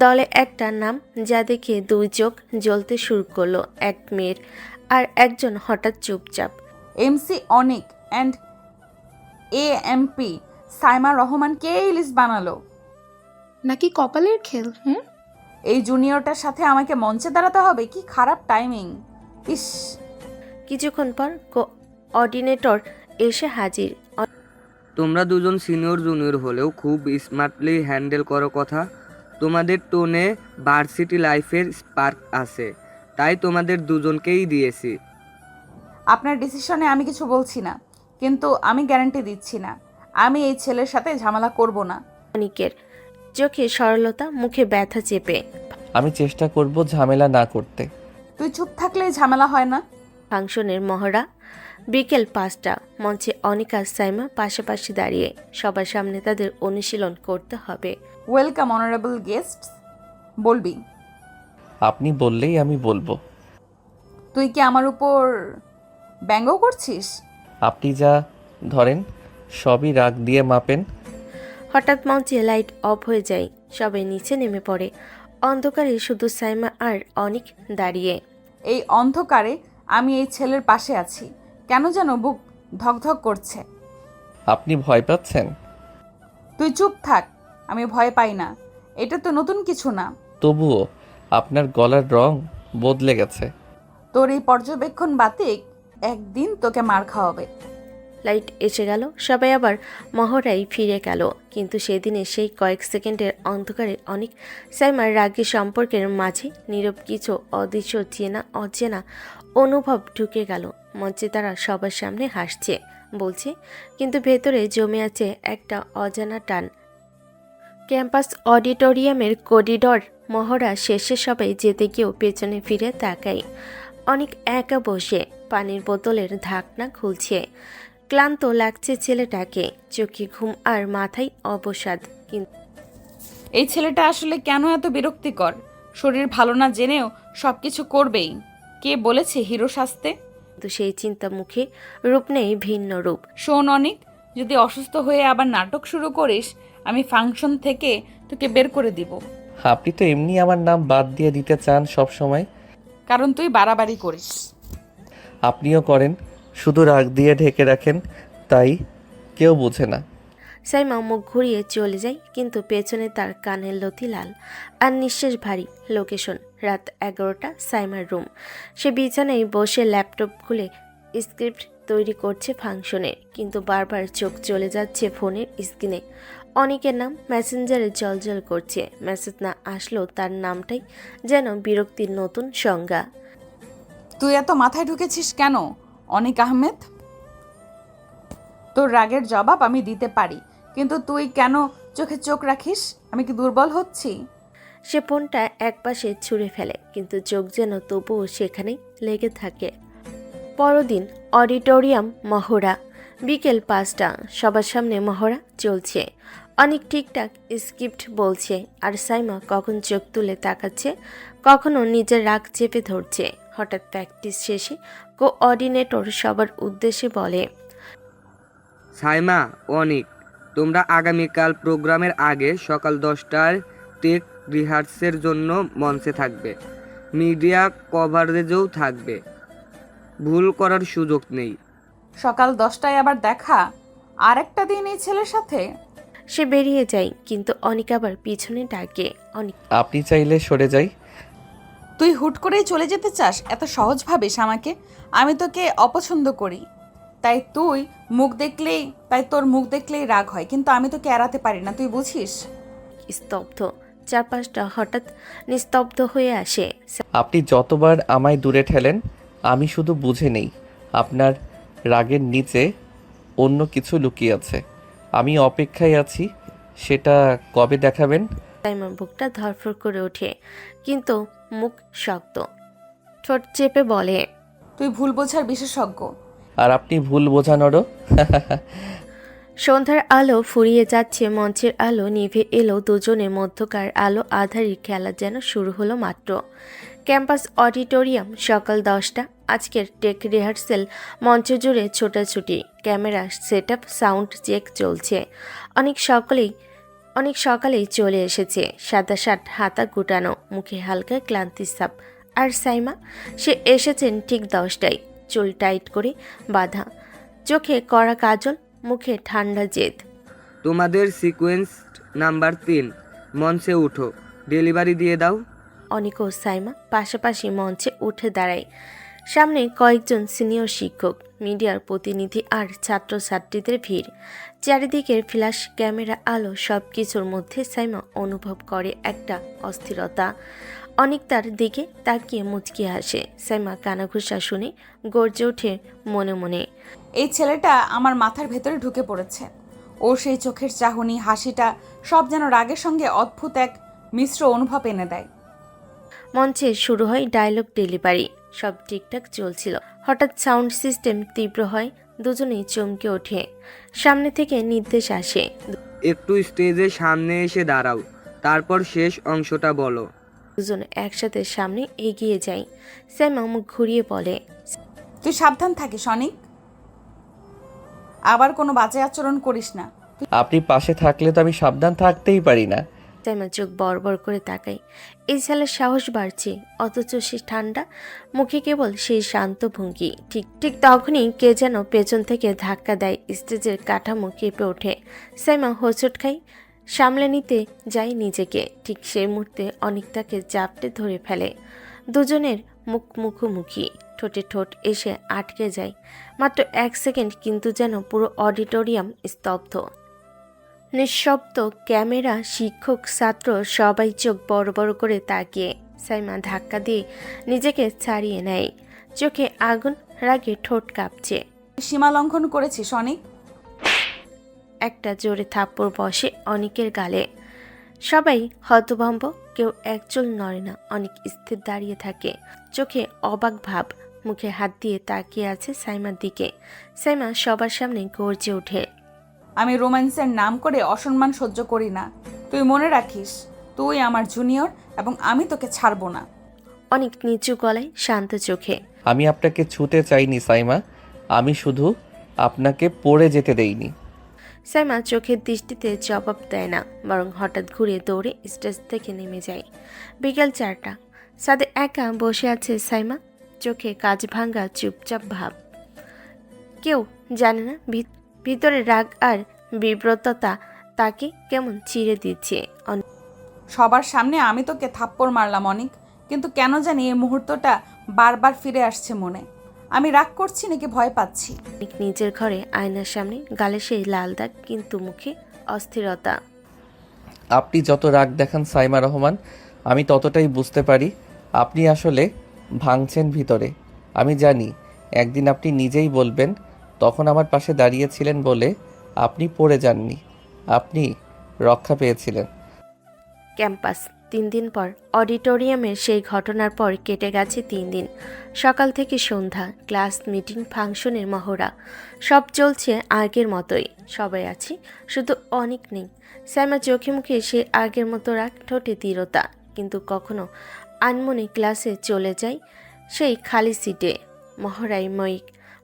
দলে একটা নাম যা দেখে দুই চোখ জ্বলতে শুরু করলো, এক মেয়ের, আর একজন হঠাৎ চুপচাপ। MC Anik and AMP Saima Rahman কে এই লিস্ট বানালো? নাকি কপালের খেল? এই জুনিয়রটার সাথে আমাকে মঞ্চে দাঁড়াতে হবে? কি খারাপ টাইমিং! ইস! কিছুক্ষণ পর কোঅর্ডিনেটর এসে হাজির। তোমরা দুজন সিনিয়র জুনিয়র হলেও খুব স্মার্টলি হ্যান্ডেল করো কথা। তোমাদের টোনে ভার্সিটি লাইফের স্পার্ক আছে, তাই তোমাদের দুজনকেই দিয়েছি। আপনার ডিসিশনে আমি কিছু বলছি না, কিন্তু আমি গ্যারান্টি দিচ্ছি না আমি এই ছেলের সাথে ঝামেলা করব না। অনিকের চোখে সরলতা, মুখে ব্যথা চেপে। আমি চেষ্টা করব ঝামেলা না করতে। তুই চুপ থাকলেই ঝামেলা হয় না। ফাংশনের মহড়া। বিকেল 5টা। মঞ্চে অনিক আর সাইমা পাশাপাশি দাঁড়িয়ে। সবার সামনে তাদের অনুশীলন করতে হবে। Welcome honourable guest. বলবি? আপনি বললেই আমি বলবো। তুই কি আমার উপর ব্যঙ্গ করছিস? আপনি যা ধরেন সবই রাগ দিয়ে মাপেন। হঠাৎ মঞ্চে লাইট অফ হয়ে যায়, সবাই নিচে নেমে পড়ে। অন্ধকারে শুধু সাইমা আর অনিক দাঁড়িয়ে। এই অন্ধকারে আমি এই ছেলের পাশে আছি, কেন যেন বুক ধকধক করছে। আপনি ভয় পাচ্ছেন? তুই চুপ থাক। আমি ভয় পাই না, এটা তো নতুন কিছু না। তবুও আপনার গলার রং বদলে গেছে। তোর এই পর্যবেক্ষণ বাতিক একদিন তোকে মার খাওয়াবে। লাইট এসে গেল, সবাই আবার মহড়ায় ফিরে গেল। কিন্তু সেদিনে সেই কয়েক সেকেন্ডের অন্ধকারে অনেক সাইমার রাগী সম্পর্কের মাঝে নীরব কিছু অদৃশ্য চেনা অচেনা অনুভব ঢুকে গেল। মঞ্চে তারা সবার সামনে হাসছে, বলছে, কিন্তু ভেতরে জমে আছে একটা অজানা টান। ক্যাম্পাস অডিটোরিয়ামের করিডর মহড়া শেষে সবাই যেতে গিয়েও পেছনে ফিরে তাকায়। অনেক একা বসে পানির বোতলের ঢাকনা খুলছে। ক্লান্ত লাগছে ছেলেটাকে, চোখে ঘুম আর মাথায় অবসাদ। কিন্তু এই ছেলেটা আসলে কেন এত বিরক্তিকর? শরীর ভালো না জেনেও সবকিছু করবেই। কে বলেছে হিরো সাজতে? সেই চিন্তা মুখে রূপ নেই ভিন্ন রূপ। শোন অনিক, যদি অসুস্থ হয়ে আবার নাটক শুরু করিস, আমি ফাংশন থেকে তোকে বের করে দিব। আপনি তো এমনি আমার নাম বাদ দিয়ে দিতে চান সব সময়। কারণ তুই বাড়াবাড়ি করিস। আপনিও করেন, শুধু রাগ দিয়ে ঢেকে রাখেন, তাই কেউ বোঝে না। সাইমা মুখ ঘুরিয়ে চলে যায়, কিন্তু পেছনে তার কানের লতি লাল আর নিঃশ্বাস ভারী। লোকেশন রাত 11টা, সাইমার রুম। সে বিছানায় বসে ল্যাপটপ খুলে স্ক্রিপ্ট তৈরি করছে ফাংশনের, কিন্তু বারবার চোখ চলে যাচ্ছে ফোনের স্ক্রিনে। অনেকের নাম মেসেঞ্জারে জলজল করছে। মেসেজ না আসলেও তার নামটাই যেন বিরক্তির নতুন সংজ্ঞা। তুই এত মাথায় ঢুকেছিস কেন অনিক আহমেদ? তোর রাগের জবাব আমি দিতে পারি, কিন্তু তুই কেন চোখে চোখ রাখিস? আমি কি দুর্বল হচ্ছি? সে ফোনটা একপাশে ছুঁড়ে ফেলে, কিন্তু চোখ যেন তবুও সেখানেই লেগে থাকে। পরদিন অডিটোরিয়াম মহড়া। বিকেল 5টা। সবার সামনে মহড়া চলছে। অনেক ঠিকঠাক স্ক্রিপ্ট বলছে, আর সাইমা কখন চোখ তুলে তাকাচ্ছে, কখনো নিজের রাগ চেপে ধরছে। হঠাৎ প্র্যাকটিস শেষে কোঅর্ডিনেটর সবার উদ্দেশ্যে বলে, সাইমা, অনিক, তোমরা আগামীকাল প্রোগ্রামের আগে সকাল 10টায় টেক রিহার্সের জন্য মঞ্চে থাকবে। মিডিয়া কভারেজও থাকবে, ভুল করার সুযোগ নেই। সকাল 10টায় আবার দেখা? আর একটা দিন এই ছেলের সাথে? সে বেরিয়ে যায়, কিন্তু অনিক আবার পিছনে ডাকে, অনিক। আপনি চাইলে সরে যাই। তুই হুট করেই চলে যেতে চাস এত সহজ ভাবিস আমাকে? আমি তোকে অপছন্দ করি, তাই তোর মুখ দেখলেই রাগ হয়, কিন্তু আমি তোকে এড়াতে পারি না, তুই বুঝিস? স্তব্ধ। চারপাশটা হঠাৎ নিস্তব্ধ হয়ে আসে। আপনি যতবার আমায় দূরে ঠেলেন, আমি শুধু বুঝে নেই আপনার রাগের নিচে অন্য কিছু লুকিয়ে আছে। আমি অপেক্ষায় আছি, সেটা কবে দেখাবেন? সাইমার বুকটা ধরফর করে ওঠে, কিন্তু মুখ শক্ত। ঠোঁট চেপে বলে, তুই ভুল বোঝার বিশেষজ্ঞ। আর আপনি ভুল বোঝানোরও। সন্ধ্যার আলো ফুরিয়ে যাচ্ছে, মঞ্চের আলো নিভে এলো, দুজনের মধ্যকার আলো আধারি খেলা যেন শুরু হলো মাত্র। ক্যাম্পাস অডিটোরিয়াম, সকাল 10টা। আজকের টেক রিহার্সেল। মঞ্চ জুড়ে ছোটাছুটি, ক্যামেরা সেটআপ, সাউন্ড চেক চলছে। অনেক সকালেই চলে এসেছে, সাদা শার্ট হাতা গুটানো, মুখে হালকা ক্লান্তির ছাপ। আর সাইমা, সে এসেছেন ঠিক 10টায়, চুল টাইট করে বাঁধা, চোখে কড়া কাজল, মুখে ঠান্ডা জেদ। তোমাদের সিকোয়েন্স নাম্বার 3, মঞ্চে উঠো, ডেলিভারি দিয়ে দাও। অনিক ও সাইমা পাশাপাশি মঞ্চে উঠে দাঁড়ায়। সামনে কয়েকজন সিনিয়র শিক্ষক, মিডিয়ার প্রতিনিধি আর ছাত্রছাত্রীদের ভিড়। চারিদিকের ফ্ল্যাশ ক্যামেরা আলো সব কিছুর মধ্যে সাইমা অনুভব করে একটা অস্থিরতা। অনেক তার দিকে তাকিয়ে মুচকি হাসে। সাইমা কানাঘুষা শুনে গর্জে ওঠে মনে মনে। এই ছেলেটা আমার মাথার ভেতরে ঢুকে পড়েছে। ওর সেই চোখের চাহনি, হাসিটা সব যেন রাগের সঙ্গে অদ্ভুত এক মিশ্র অনুভব এনে দেয়। মঞ্চে শুরু হয় ডায়লগ ডেলিভারি। সব ঠিকঠাক চলছিল, হঠাৎ সাউন্ড সিস্টেম তীব্র হয়। দুজনেই চমকে ওঠে। সামনে থেকে নির্দেশ আসে, একটু স্টেজের সামনে এসে দাঁড়াও, তারপর শেষ অংশটা বলো। দুজন একসাথে সামনে এগিয়ে যায়। সাইমা মুখ ঘুরিয়ে বলে, তুই সাবধান থাকিস অনিক, আবার কোনো বাজে আচরণ করিস না। আপনি পাশে থাকলে তো আমি সাবধান থাকতেই পারি না। সাইমা চোখ বড় করে তাকায়। এই ছেলের সাহস বাড়ছে, অথচ সে ঠান্ডা, মুখে কেবল সেই শান্ত ভঙ্গি। ঠিক ঠিক তখনই কে যেন পেছন থেকে ধাক্কা দেয়। স্টেজের কাঠামো কেঁপে ওঠে। সাইমা হোঁচট খায়, সামলে নিতে যায় নিজেকে। ঠিক সেই মুহূর্তে অনেক তাকে জাপটে ধরে ফেলে। দুজনের মুখ মুখোমুখি, ঠোঁটে ঠোঁট এসে আটকে যায়। মাত্র 1 সেকেন্ড, কিন্তু যেন পুরো অডিটোরিয়াম স্তব্ধ। নিঃশব্দ। ক্যামেরা, শিক্ষক, ছাত্র সবাই চোখ বড় করে তাকিয়ে। সাইমা ধাক্কা দিয়ে নিজেকে ছাড়িয়ে নেয়। চোখে আগুন, রাগে ঠোঁট কাঁপছে। তুই সীমা লঙ্ঘন করেছিস অনিক। একটা জোরে থাপ্পড় বসে অনিকের গালে। সবাই হতভম্ব, কেউ একচুল নড়ে না। অনেক স্থির দাঁড়িয়ে থাকে, চোখে অবাক ভাব, মুখে হাত দিয়ে তাকিয়ে আছে সাইমার দিকে। সাইমা সবার সামনে গর্জে ওঠে, আমি রোম্যান্সের নাম করে অসম্মান সহ্য করি না। তুই মনে রাখিস, তুই আমার জুনিয়র এবং আমি তোকে ছাড়বো না। অনেক নিচু গলায়, শান্ত চোখে। আমি আপনাকে ছুতে চাইনি সাইমা, আমি শুধু আপনাকে পড়ে যেতে দেইনি। সাইমা চোখের দৃষ্টিতে জবাব দেয় না, বরং হঠাৎ ঘুরে দৌড়ে স্টেজ থেকে নেমে যায়। বিকেল 4টা, সাদে একা বসে আছে সাইমা, চোখে কাজ ভাঙ্গা চুপচাপ ভাব। কেউ জানে না ভিতরে রাগ আর বিব্রততা তাকে কেমন চিড়ে দিচ্ছে। সবার সামনে আমি তোকে থাপ্পড় মারলাম অনিক, কিন্তু কেন জানি এই মুহূর্তটা বারবার ফিরে আসছে মনে। আমি রাগ করছি নাকি ভয় পাচ্ছি? অনেক নিজের ঘরে আয়নার সামনে, গালে সেই লাল দাগ, কিন্তু মুখে অস্থিরতা। আপনি যত রাগ দেখান সাইমা রহমান, আমি ততটাই বুঝতে পারি আপনি আসলে ভাঙছেন ভিতরে। আমি জানি একদিন আপনি নিজেই বলবেন, তখন আমার পাশে দাঁড়িয়েছিলেন বলে আপনি পড়ে যাননি, আপনি রক্ষা পেয়েছিলেন। ক্যাম্পাস। 3 দিন পর। অডিটোরিয়ামের সেই ঘটনার পর কেটে গেছে 3 দিন। সকাল থেকে সন্ধ্যা, ক্লাস, মিটিং, ফাংশনের মহড়া, সব চলছে আগের মতোই। সবাই আছি, শুধু অনেক নেই। সাইমা চোখে মুখে সে আগের মতো রাগ, ঠোঁটে দৃঢ়তা, কিন্তু কখনো আনমনে ক্লাসে চলে যায় সেই খালি সিটে।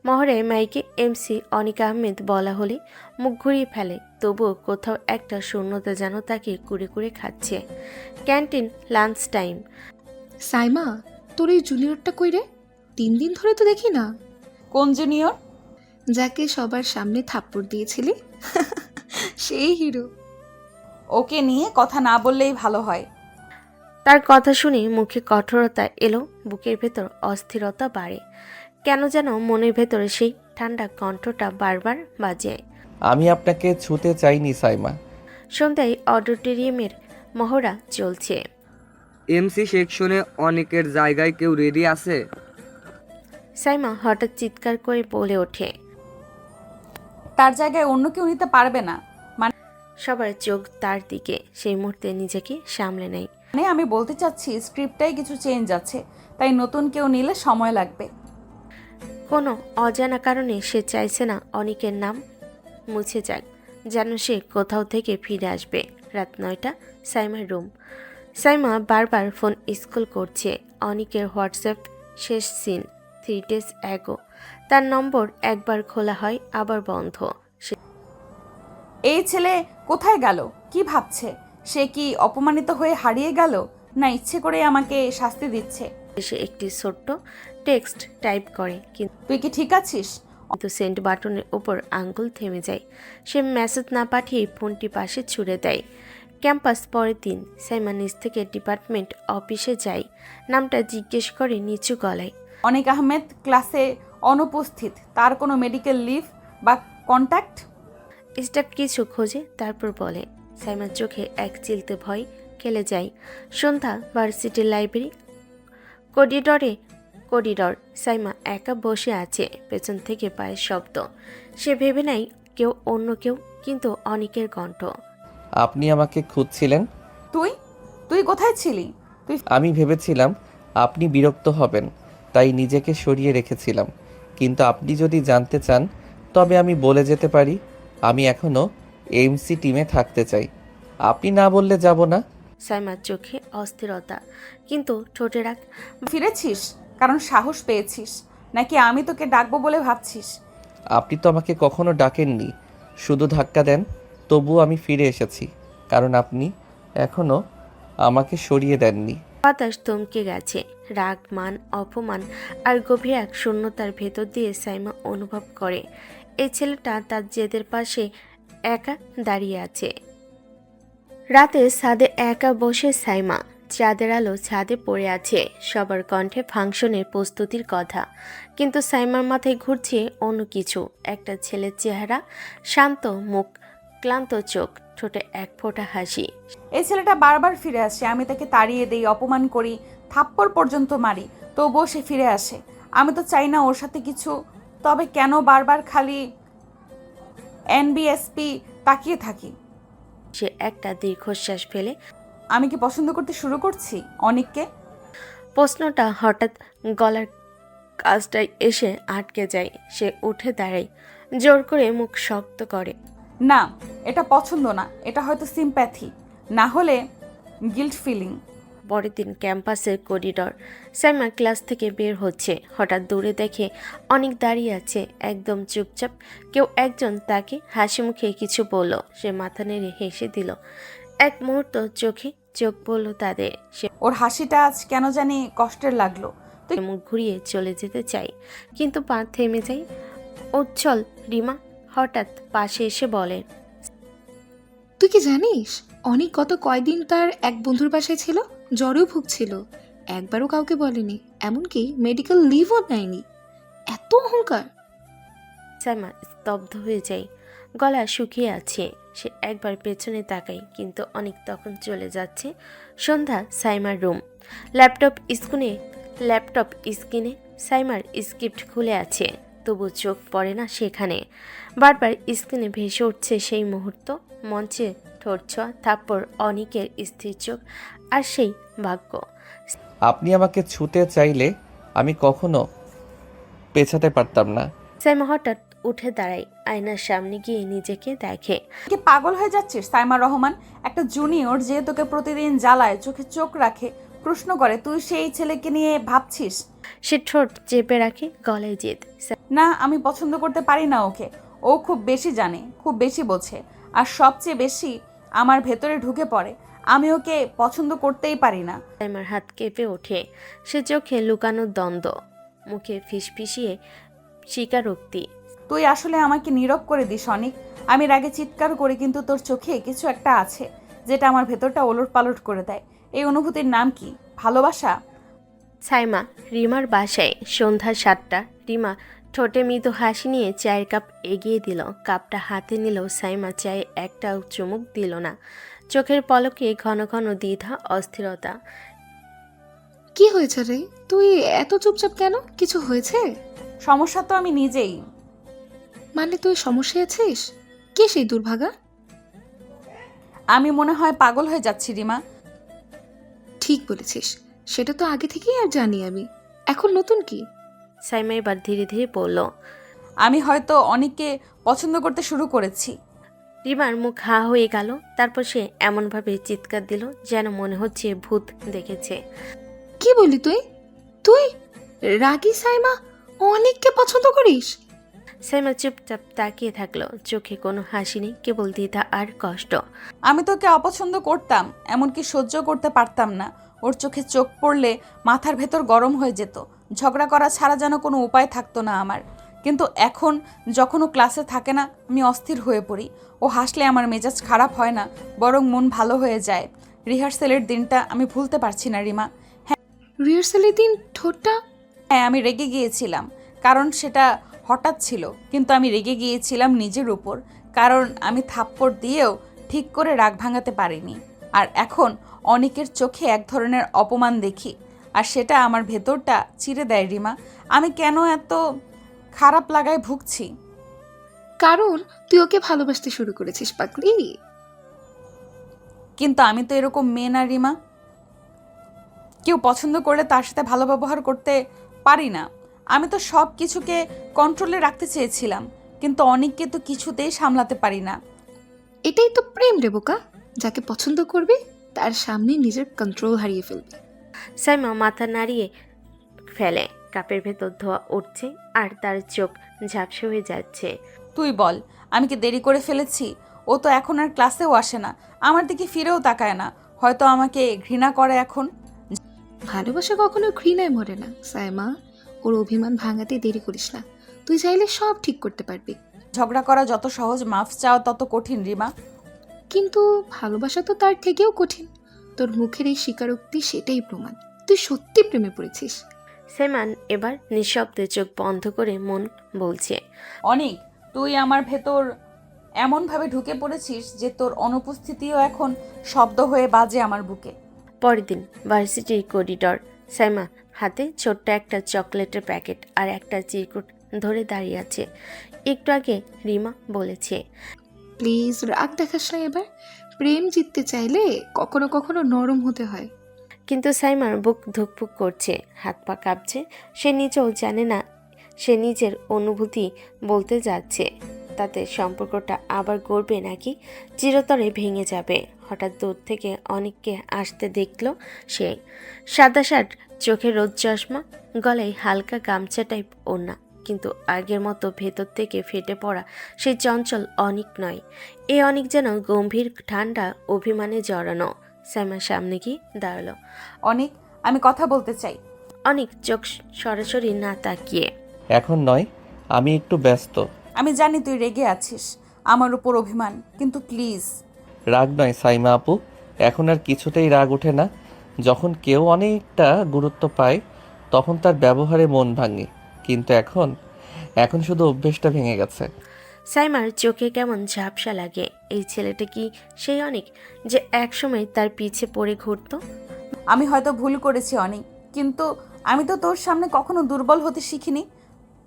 মহড়ায় মাইকে এমসি অনিক আহমেদ বলা হলে মুখ ঘুরিয়ে ফেলে। তবুও কোথাও একটা শূন্যতা যেন তাকে কুড়ে কুড়ে খাচ্ছে। Canteen, lunch time. সাইমা, তোর এই জুনিয়রটা কই রে? 3 দিন ধরে তো দেখি না। কোন জুনিয়র? যাকে সবার সামনে থাপ্পড় দিয়েছিলি সেই হিরো। ওকে নিয়ে কথা না বললেই ভালো হয়। তার কথা শুনে মুখে কঠোরতা এলো, বুকের ভেতর অস্থিরতা বাড়ে। কেন যেন মনের ভেতরে সেই ঠান্ডা কণ্ঠটা বারবার বাজে। আমি আপনাকে ছুতে চাইনি সাইমা। সন্ধ্যায় অডিটোরিয়ামের মহড়া চলছে। এমসি সেকশনে অনেকের জায়গায় কেউ রেডি আছে? সাইমা হঠাৎ চিৎকার করে বলে ওঠে, তার জায়গায় অন্য কেউ নিতে পারবে না। সবার চোখ তার দিকে। সেই মুহূর্তে নিজেকে সামলে নেয়। মানে আমি বলতে চাচ্ছি, স্ক্রিপ্টটাই কিছু চেঞ্জ আছে, তাই নতুন কেউ নিলে সময় লাগবে। কোনো অজানা কারণে সে চাইছে না অনিকের নাম মুছে যাক, যেন সে কোথাও থেকে ফিরে আসবে। রাত 9টা, সাইমার রুম। সাইমা বারবার ফোন স্ক্রল করছে। অনিকের হোয়াটসঅ্যাপ শেষ সিন 3 days ago। তার নম্বর একবার খোলা হয়, আবার বন্ধ। এই ছেলে কোথায় গেল? কি ভাবছে? সে কি অপমানিত হয়ে হারিয়ে গেল, না ইচ্ছে করে আমাকে শাস্তি দিচ্ছে? সে একটি ছোট্ট টেক্সট টাইপ করে, তুই কি ঠিক আছিস? কিন্তু সেন্ড বাটনের উপর আঙ্গুল থেমে যায়। সে মেসেজ না পাঠিয়ে ফোনটি পাশে ছুঁড়ে দেয়। ক্যাম্পাস। পরের দিন সাইমা নিজ থেকে ডিপার্টমেন্ট অফিসে যায়। নামটা জিজ্ঞেস করে নিচু গলায়। অনিক আহমেদ ক্লাসে অনুপস্থিত, তার কোনো মেডিকেল লিভ বা কন্ট্যাক্ট? স্টাফ কিছু খোঁজে, তারপর বলে। সাইমার চোখে এক চিলতে ভয় খেলে যায়। সন্ধ্যা, ভার্সিটির লাইব্রেরি, করিডর। সাইমা একা বসে আছে, পেছন থেকে পায়ের শব্দ। সে ভেবে নেয় কেউ, অন্য কেউ, কিন্তু অনিকের কণ্ঠ। আপনি আমাকে খুঁজছিলেন? তুই তুই কোথায় ছিলি? আমি ভেবেছিলাম আপনি বিরক্ত হবেন, তাই নিজেকে সরিয়ে রেখেছিলাম। কিন্তু আপনি যদি জানতে চান তবে আমি বলে যেতে পারি, আমি এখনও এমসি টিমে থাকতে চাই। আপনি না বললে যাব না। সাইমার চোখে অস্থিরতা, কিন্তু ঠোঁটে রাখ। ফিরেছিস কারণ সাহস পেয়েছিস, নাকি আমি তোকে ডাকবো বলে ভাবছিস? আপনি তো আমাকে কখনো ডাকেননি, শুধু ধাক্কা দেন। তবুও আমি ফিরে এসেছি, কারণ আপনি এখনও আমাকে সরিয়ে দেননি। বাতাস থমকে গেছে। রাগ, মান, অপমান আর গভীর এক শূন্যতার ভেতর দিয়ে সাইমা অনুভব করে এই ছেলেটা তার জেদের পাশে একা দাঁড়িয়ে আছে। রাতে ছাদে একা বসে সাইমা, চাঁদের আলো ছাদে পড়ে আছে, সবার কণ্ঠে ফাংশনের প্রস্তুতির কথা। কিন্তু সাইমার মাথায় ঘুরছে অন্য কিছু। একটা ছেলের চেহারা, শান্ত মুখ, ক্লান্ত চোখ, ঠোঁটে এক ফোঁটা হাসি। এই ছেলেটা বারবার ফিরে আসে, আমি তাকে তাড়িয়ে দেই, অপমান করি, থাপ্পড় পর্যন্ত মারি, তবুও সে ফিরে আসে। আমি তো চাই না ওর সাথে কিছু, তবে কেন বারবার খালি এনবিএসপি তাকিয়ে থাকি? সে একটা দীর্ঘশ্বাস ফেলে। আমি কি পছন্দ করতে শুরু করছি অনিককে? প্রশ্নটা হঠাৎ গলার কাজটায় এসে আটকে যায়। সে উঠে দাঁড়ায়, জোর করে মুখ শক্ত করে। না, এটা পছন্দ না, এটা হয়তো সিম্প্যাথি, না হলে গিল্ট ফিলিং। পরের দিন ক্যাম্পাসের করিডর। সাইমা ক্লাস থেকে বের হচ্ছে, হঠাৎ দূরে দেখে অনেক দাঁড়িয়ে আছে, একদম চুপচাপ। কেউ একজন তাকে হাসি মুখে কিছু বলল, সে মাথা নেড়ে হেসে দিল। এক মুহূর্ত চোখে চোখ পড়ল তাদের। সে ওর হাসিটা আজ কেন জানি কষ্টের লাগলো। মুখ ঘুরিয়ে চলে যেতে চাই, কিন্তু পা থেমে যায়। উজ্জ্বল রিমা হঠাৎ পাশে এসে বলে, তুই কি জানিস অনেক গত কয়দিন তার এক বন্ধুর বাসায় ছিল, জ্বরেও ভুগছিল, একবারও কাউকে বলেনি, এমনকি মেডিকেল লিভও নেয়নি। এত অহংকার! সাইমা স্তব্ধ হয়ে যায়, গলা শুকিয়ে আছে। সে একবার পেছনে তাকায়, কিন্তু অনেক তখন চলে যাচ্ছে। সন্ধ্যা, সাইমার রুম। ল্যাপটপ স্ক্রিনে সাইমার স্ক্রিপ্ট খুলে আছে, তবু চোখ পড়ে না সেখানে। বারবার স্ক্রিনে ভেসে উঠছে সেই মুহূর্ত, মঞ্চে ঠোঁট ছোঁয়া, থাপ্পড়, অনিকের স্থির চোখ, আর সেই ভাগ্য। আপনি আমাকে ছুতে চাইলে আমি কখনো পেছাতে পারতাম না। সাইমা হঠাৎ উঠে দাঁড়ায়, আয়নার সামনে গিয়ে নিজেকে দেখে। কি পাগল হয়ে যাচ্ছিস সাইমা রহমান? একটা জুনিয়র যে তোকে প্রতিদিন জ্বালায়, চোখে চোখ রাখে, প্রশ্ন করে, তুই সেই ছেলেকে নিয়ে ভাবছিস? সে ঠোঁট চেপে রাখে, গলায় জেদ। না, আমি পছন্দ করতে পারি না ওকে। ও খুব বেশি জানে, খুব বেশি বোঝে, আর সবচেয়ে বেশি আমার ভেতরে ঢুকে পড়ে। আমি ওকে পছন্দ করতেই পারি না। সাইমার হাত কেঁপে ওঠে, সে চোখে লুকানো দ্বন্দ্ব, মুখে ফিসফিসিয়ে স্বীকারোক্তি। তুই আসলে আমাকে নীরব করে দিস অনিক। আমি রাগে চিৎকার করি, কিন্তু তোর চোখে কিছু একটা আছে যেটা আমার ভেতরটা ওলট পালট করে দেয়। এই অনুভূতির নাম কি? ভালোবাসা? সাইমা রিমার বাসায়, সন্ধ্যা 7টা। রিমা ঠোঁটে মৃদু হাসি নিয়ে চায়ের কাপ এগিয়ে দিল। কাপটা হাতে নিলেও সাইমা চায়ে একটাও চুমুক দিল না। চোখের পলকে ঘন ঘন দ্বিধা, অস্থিরতা। কি হয়েছে রে, তুই এত চুপচাপ কেন? কিছু হয়েছে? সমস্যা তো আমি নিজেই। মানে তুই সমস্যায় আছিস? কে সেই দুর্ভাগা? আমি মনে হয় পাগল হয়ে যাচ্ছি রিমা। ঠিক বলেছিস, সেটা তো আগে থেকেই আর জানি আমি। এখন নতুন কি? সাইমা এবার ধীরে ধীরে বলল, আমি হয়তো অনেককে পছন্দ করতে শুরু করেছি। রিমার মুখ হা হয়ে গেল। তারপর সে এমনভাবে চিৎকার দিল যেন মনে হচ্ছে ভূত দেখেছে। কি বলি তুই? তুই রাগী সাইমা অনেককে পছন্দ করিস? সাইমা চুপচাপ তাকিয়ে থাকলো, চোখে কোনো হাসি নেই, কেবল দ্বিধা আর কষ্ট। আমি তোকে অপছন্দ করতাম, এমনকি সহ্য করতে পারতাম না। ওর চোখে চোখ পড়লে মাথার ভেতর গরম হয়ে যেত, ঝগড়া করা ছাড়া যেন কোনো উপায় থাকতো না আমার। কিন্তু এখন যখন ও ক্লাসে থাকে না, আমি অস্থির হয়ে পড়ি। ও হাসলে আমার মেজাজ খারাপ হয় না, বরং মন ভালো হয়ে যায়। রিহার্সেলের দিনটা আমি ভুলতে পারছি না রিমা। রিহার্সালের দিন ঠোঁটটা? হ্যাঁ, আমি রেগে গিয়েছিলাম। কারণ সেটা হঠাৎ ছিল, কিন্তু আমি রেগে গিয়েছিলাম নিজের উপর, কারণ আমি থাপ্পড় দিয়েও ঠিক করে রাগ ভাঙাতে পারিনি। আর এখন অনেকের চোখে এক ধরনের অপমান দেখি, আর সেটা আমার ভেতরটা চিরে দেয় রিমা। আমি কেন এত খারাপ লাগায় ভুগছি? কারণ তুই ওকে ভালোবাসতে শুরু করেছিস পাগলি। কিন্তু আমি তো এরকম মেয়ে না রিমা। কেউ পছন্দ করলে তার সাথে ভালো ব্যবহার করতে পারি না। আমি তো সব কিছুকে কন্ট্রোলে রাখতে চেয়েছিলাম, কিন্তু অনেককে তো কিছুতেই সামলাতে পারি না। এটাই তো প্রেম রে বোকা, যাকে পছন্দ করবি তার সামনে নিজের কন্ট্রোল হারিয়ে ফেলবি। সাইমা মাথা নাড়িয়ে ফেলে, কাপের ভেতর ধোয়া উঠছে আর তার চোখ ঝাপসা হয়ে যাচ্ছে। তুই বল, আমি কি দেরি করে ফেলেছি? ও তো এখন আর ক্লাসেও আসে না, আমার দিকে ফিরেও তাকায় না। হয়তো আমাকে ঘৃণা করে এখন। ভালোবাসা কখনো ঘৃণায় মরে না সাইমা। ওর অভিমান ভাঙাতে দেরি করিস না, তুই চাইলে সব ঠিক করতে পারবি। ঝগড়া করা যত সহজ, মাফ চাওয়া তত কঠিন রিমা। কিন্তু ভালোবাসা তো তার থেকেও কঠিন। তোর মুখের এই স্বীকারোক্তি সেটাই প্রমাণ তুই সত্যি প্রেমে পড়েছিস। সাইমান এবার নিঃশব্দে চোখ বন্ধ করে মন বলছে। অনেক, তুই আমার ভেতর এমনভাবে ঢুকে পড়েছিস যে তোর অনুপস্থিতিও এখন শব্দ হয়ে বাজে আমার বুকে। পরের দিন ভার্সিটির করিডর, সাইমা হাতে ছোট্ট একটা চকলেটের প্যাকেট আর একটা চিরকুট ধরে দাঁড়িয়ে আছে। একটু আগে রিমা বলেছে, প্লিজ রাগ দেখাস না এবার। প্রেম জিততে চাইলে কখনো কখনো নরম হতে হয়। কিন্তু সাইমার বুক ধুকপুক করছে, হাত পা কাঁপছে। সে নিজেও জানে না সে নিজের অনুভূতি বলতে যাচ্ছে, তাতে সম্পর্কটা আবার গড়বে নাকি চিরতরে ভেঙে যাবে। হঠাৎ দূর থেকে অনেককে আসতে দেখল সে। সাদা শার্ট, চোখে রোদ চশমা, গলায় হালকা গামছা টাইপ ওড়না, কিন্তু আগের মতো ভেতর থেকে ফেটে পড়া সেই চঞ্চল অনেক নয়। এ অনেক যেন গম্ভীর ঠান্ডা অভিমানে জড়ানো। সাইমার সামনে গিয়ে দাঁড়ালো। অনেক, আমি কথা বলতে চাই। অনেক চোখ সরাসরি না তাকিয়ে, এখন নয়, আমি একটু ব্যস্ত। আমি জানি তুই রেগে আছিস, আমার উপর অভিমান, কিন্তু প্লিজ। রাগ নয় সাইমা আপু, এখন আর কিছুতেই রাগ ওঠে না। যখন কেউ অনেকটা গুরুত্ব পায় তখন তার ব্যবহারে মন ভাঙে, কিন্তু এখন এখন শুধু অভ্যেসটা ভেঙে গেছে। সাইমার চোখে কেমন ঝাপসা লাগে। এই ছেলেটা কি সেই অনেক যে একসময় তার পিছে পড়ে ঘুরতো? আমি হয়তো ভুল করেছি অনেক, কিন্তু আমি তো তোর সামনে কখনো দুর্বল হতে শিখিনি।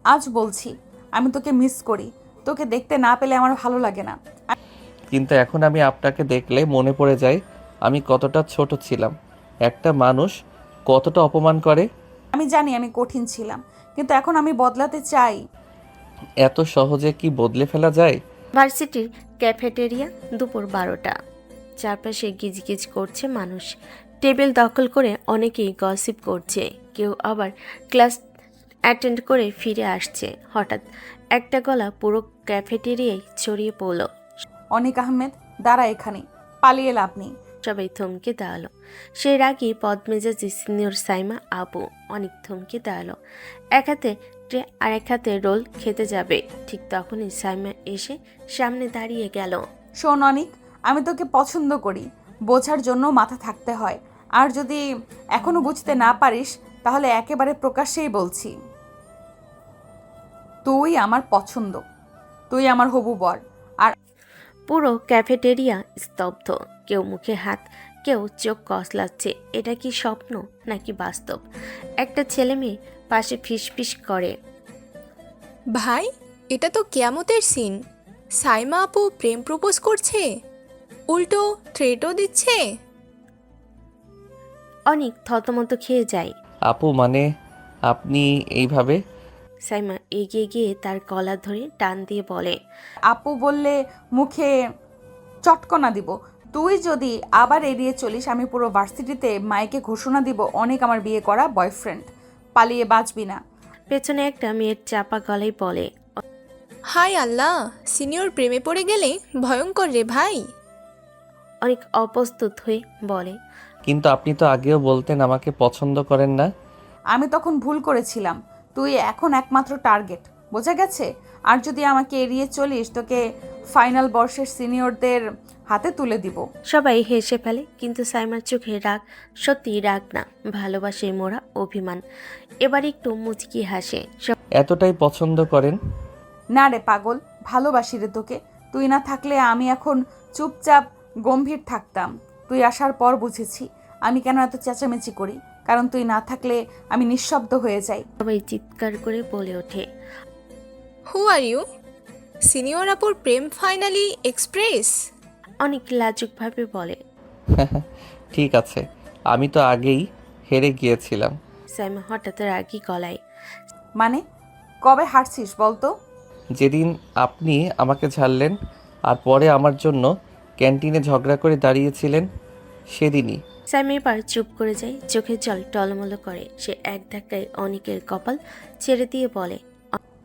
আজ বলছি, আমি তোকে মিস করি। তোকে দেখতে না পেলে আমার ভালো লাগে না। কিন্তু এখন আমি আপনাকে দেখলে মনে পড়ে যায় আমি কতটা ছোট ছিলাম, একটা মানুষ কতটা অপমান করে। আমি জানি আমি কঠিন ছিলাম, কিন্তু এখন আমি বদলাতে চাই। এত সহজে কি বদলে ফেলা যায়? ভার্সিটির ক্যাফেটেরিয়া, দুপুর 12টা। চারপাশে গিজগিজ করছে মানুষ। টেবিল দখল করে অনেকেই গসিপ করছে, কেউ আবার ক্লাস অ্যাটেন্ড করে ফিরে আসছে। হঠাৎ একটা গলা পুরো ক্যাফেটেরিয়ায় ছড়িয়ে পড়ল। অনিক আহমেদ, দাঁড়া এখানে, পালিয়ে লাভ নেই। সবাই থমকে দাঁড়ালো। সেই রাগী পদমেজাজি সিনিয়র সাইমা আপু অনেক থমকে দাঁড়ালো। এক হাতে ট্রে আর এক হাতে রোল খেতে যাবে, ঠিক তখনই সাইমা এসে সামনে দাঁড়িয়ে গেল। শোন অনিক, আমি তোকে পছন্দ করি, বোঝার জন্য মাথা থাকতে হয়। আর যদি এখনো বুঝতে না পারিস তাহলে একেবারে প্রকাশ্যেই বলছি, তুই আমার পছন্দ, তুই আমার হবু বর। আর পুরো ক্যাফেটেরিয়া স্তব্ধ, কেউ মুখে হাত, কেউ চোখ কসলাচ্ছে। এটা কি স্বপ্ন নাকি বাস্তব? একটা ছেলে মেয়ে পাশে ফিসফিস করে, ভাই, এটা তো কিয়ামতের সিন। সাইমা আপু প্রেম প্রপোজ করছে, উল্টো থ্রেটও দিচ্ছে। অনেক থতমত খেয়ে যায়। আপু মানে আপনি এইভাবে? সাইমা এগিয়ে গিয়ে তার গলা ধরে টান দিয়ে বলে, আপু বললে মুখে চটকনা দিব। তুই যদি আবার এড়িয়ে চলিস, আমি পুরো ভার্সিটিতে মাইকে ঘোষণা দিব অনেক আমার বিয়ে করা বয়ফ্রেন্ড। পালিয়ে বাঁচবি না। পেছনে একটা মেয়ের চাপা গলায় বলে, হাই আল্লাহ, সিনিয়র প্রেমে পড়ে গেলে ভয়ঙ্কর রে ভাই। অনেক অপ্রস্তুত হয়ে বলে, কিন্তু আপনি তো আগেও বলতেন আমাকে পছন্দ করেন না। আমি তখন ভুল করেছিলাম। তুই এখন একমাত্র টার্গেট, বোঝা গেছে? আর যদি আমাকে এড়িয়ে চলিস তোকে ফাইনাল বর্ষের সিনিয়রদের হাতে তুলে দিব। সবাই হেসে ফেলে, কিন্তু সাইমার চোখে রাগ সত্যিই রাগ না, ভালোবাসে মোরা অভিমান। এবার একটু মুচকি হাসে। এতটাই পছন্দ করেন? না রে পাগল, ভালোবাসি রে তোকে। তুই না থাকলে আমি এখন চুপচাপ গম্ভীর থাকতাম। তুই আসার পর বুঝেছি আমি কেন এত চেঁচামেচি করি, কারণ তুই না থাকলে আমি নিঃশব্দ হয়ে যাই। সবাই চিৎকার করে বলে ওঠে। হু আর ইউ? সিনিয়র আপুর প্রেম ফাইনালি এক্সপ্রেস? অনেক লাজুকভাবে বলে। ঠিক আছে, আমি তো আগেই হেরে গিয়েছিলাম। সাইমা হঠাৎ রাগী গলায়। মানে কবে হারছিস বলতো? যেদিন আপনি আমাকে ছাড়লেন আর পরে আমার জন্য ক্যান্টিনে ঝগড়া করে দাঁড়িয়েছিলেন, সেদিনই। সাইমা এবার চুপ করে যায়, চোখে জল টলমলো করে। সে এক ধাক্কায় অনিকের কপাল ছেড়ে দিয়ে বলে।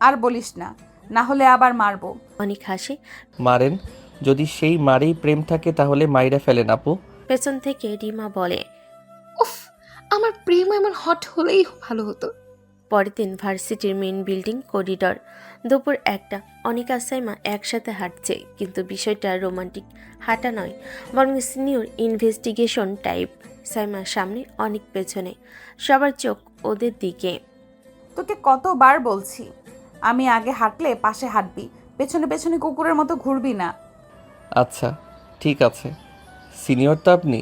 আর বলিস না, না হলে আবার মারবো। অনিক হাসে। মারেন, যদি সেই মারেই প্রেম থাকে তাহলে মাইরা ফেলেন আপু। পেছন থেকে রিমা বলে। উফ, আমার প্রেম এমন হট হলেই ভালো হতো। পরের দিন ভার্সিটির মেইন বিল্ডিং করিডর। দুপুর 1টা। অনিক আর সাইমা একসাথে হাঁটছে, কিন্তু বিষয়টা রোমান্টিক হাঁটা নয়, বরং সিনিয়র ইনভেস্টিগেশন টাইপ। সাইমা সামনে, অনিক পেছনে, সবার চোখ ওদের দিকে। তোকে কতবার বলছি আমি আগে হাঁটলে পাশে হাঁটবি, পেছনে পেছনে কুকুরের মতো ঘুরবি না। আচ্ছা ঠিক আছে, সিনিয়র তো আপনি।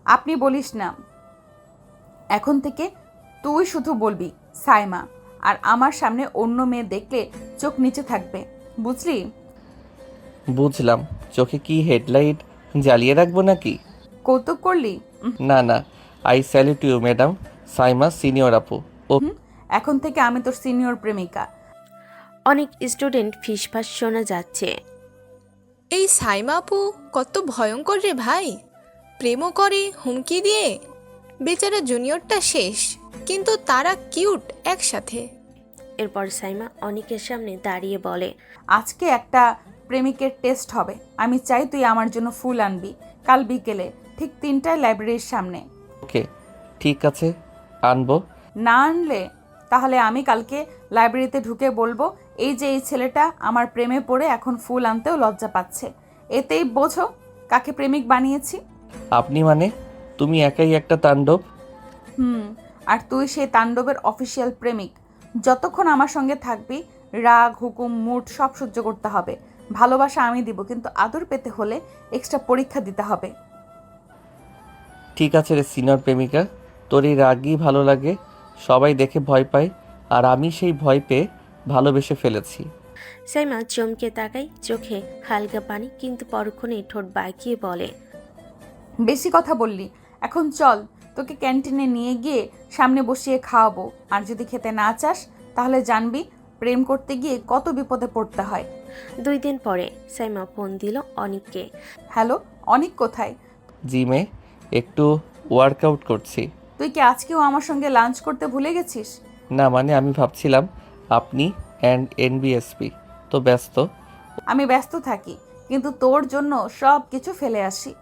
আপনি বলিস না, এখন থেকে তুই শুধু বলবি সাইমা। আর আমার সামনে অন্য মেয়ে দেখলে চোখ নিচে থাকবে, বুঝলি? বুঝলাম। চোখে কি হেডলাইট জ্বালিয়ে রাখবো নাকি? কৌতুক করলি? না না, I salute you madam Saima senior আপু। ও এখন থেকে আমি তোর সিনিয়র প্রেমিকা। অনেক স্টুডেন্ট ফিসফাস শোনা যাচ্ছে। এই সাইমা আপু কত ভয়ঙ্কর রে ভাই, প্রেমও করে হুমকি দিয়ে। বেচারা জুনিয়রটা শেষ, কিন্তু তারা কিউট একসাথে। এরপর সাইমা অনিকের সামনে দাঁড়িয়ে বলে। আজকে একটা প্রেমিকের টেস্ট হবে, আমি চাই তুই আমার জন্য ফুল আনবি কাল বিকেলে ঠিক 3টায় লাইব্রেরির সামনে। ওকে ঠিক আছে, আনবো। না আনলে তাহলে আমি কালকে লাইব্রেরিতে ঢুকে বলবো এই যে এই ছেলেটা আমার প্রেমে পড়ে এখন ফুল আনতেও লজ্জা পাচ্ছে। এতেই বোঝো কাকে প্রেমিক বানিয়েছি। আপনি মানে? তুমি একাই একটা তাণ্ডব। আর তুই সেই তাণ্ডবের অফিসিয়াল প্রেমিক। যতক্ষণ আমার সঙ্গে থাকবি রাগ হুকুম মুড সব সহ্য করতে হবে। ভালোবাসা আমি দিব, কিন্তু আদর পেতে হলে এক্সট্রা পরীক্ষা দিতে হবে। ঠিক আছে রে সিনিয়র প্রেমিকা, তোর এই রাগই ভালো লাগে, সবাই দেখে ভয় পায়, আর আমি সেই ভয় পেয়ে ভালোবেসে ফেলেছি। সাইমা চমকে তাকায়, চোখে হালকা পানি, কিন্তু পরক্ষণেই ঠোঁট বাঁকিয়ে বলে। বেশি কথা বললি, এখন চল তোকে ক্যান্টিনে নিয়ে গিয়ে সামনে বসিয়ে খাওয়াবো। আর যদি খেতে না চাস তাহলে জানবি প্রেম করতে গিয়ে কত বিপদে পড়তে হয়। 2 দিন পরে সাইমা ফোন দিল অনিককে। হ্যালো, অনিক কোথায়? জিমে একটু ওয়ার্কআউট করছি। তুই কি আজকেও আমার সঙ্গে লাঞ্চ করতে ভুলে গেছিস? না মানে আমি ভাবছিলাম আপনি অ্যান্ড এনবিএসপি তো ব্যস্ত। আমি ব্যস্ত থাকি, কিন্তু তোর জন্য সব কিছু ফেলে আসি।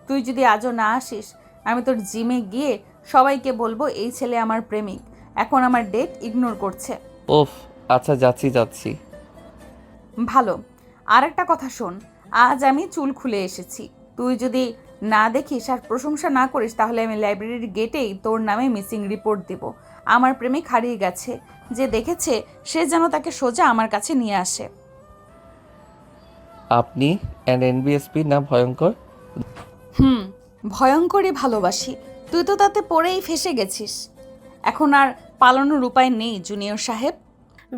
তুই যদি আজও না আসিস আমি তোর জিমে গিয়ে সবাইকে বলবো এই ছেলে আমার প্রেমিক, এখন আমার ডেট ইগনোর করছে। ওফ আচ্ছা যাচ্ছি। ভালো। আর একটা কথা শোন, আজ আমি চুল খুলে এসেছি। তুই যদি না দেখিস আর প্রশংসা না করিস তাহলে আমি লাইব্রেরির গেটেই তোর নামে মিসিং রিপোর্ট দেব। আমার প্রেমিক হারিয়ে গেছে, যে দেখেছে সে যেন তাকে সোজা আমার কাছে নিয়ে আসে। আপনি অ্যান্ড এনবিএসপি না ভয়ঙ্কর? ভয়ঙ্করই ভালোবাসি। তুই তো তাতে পড়েই ফেসে গেছিস। এখন আর পালানোর উপায় নেই জুনিয়র সাহেব।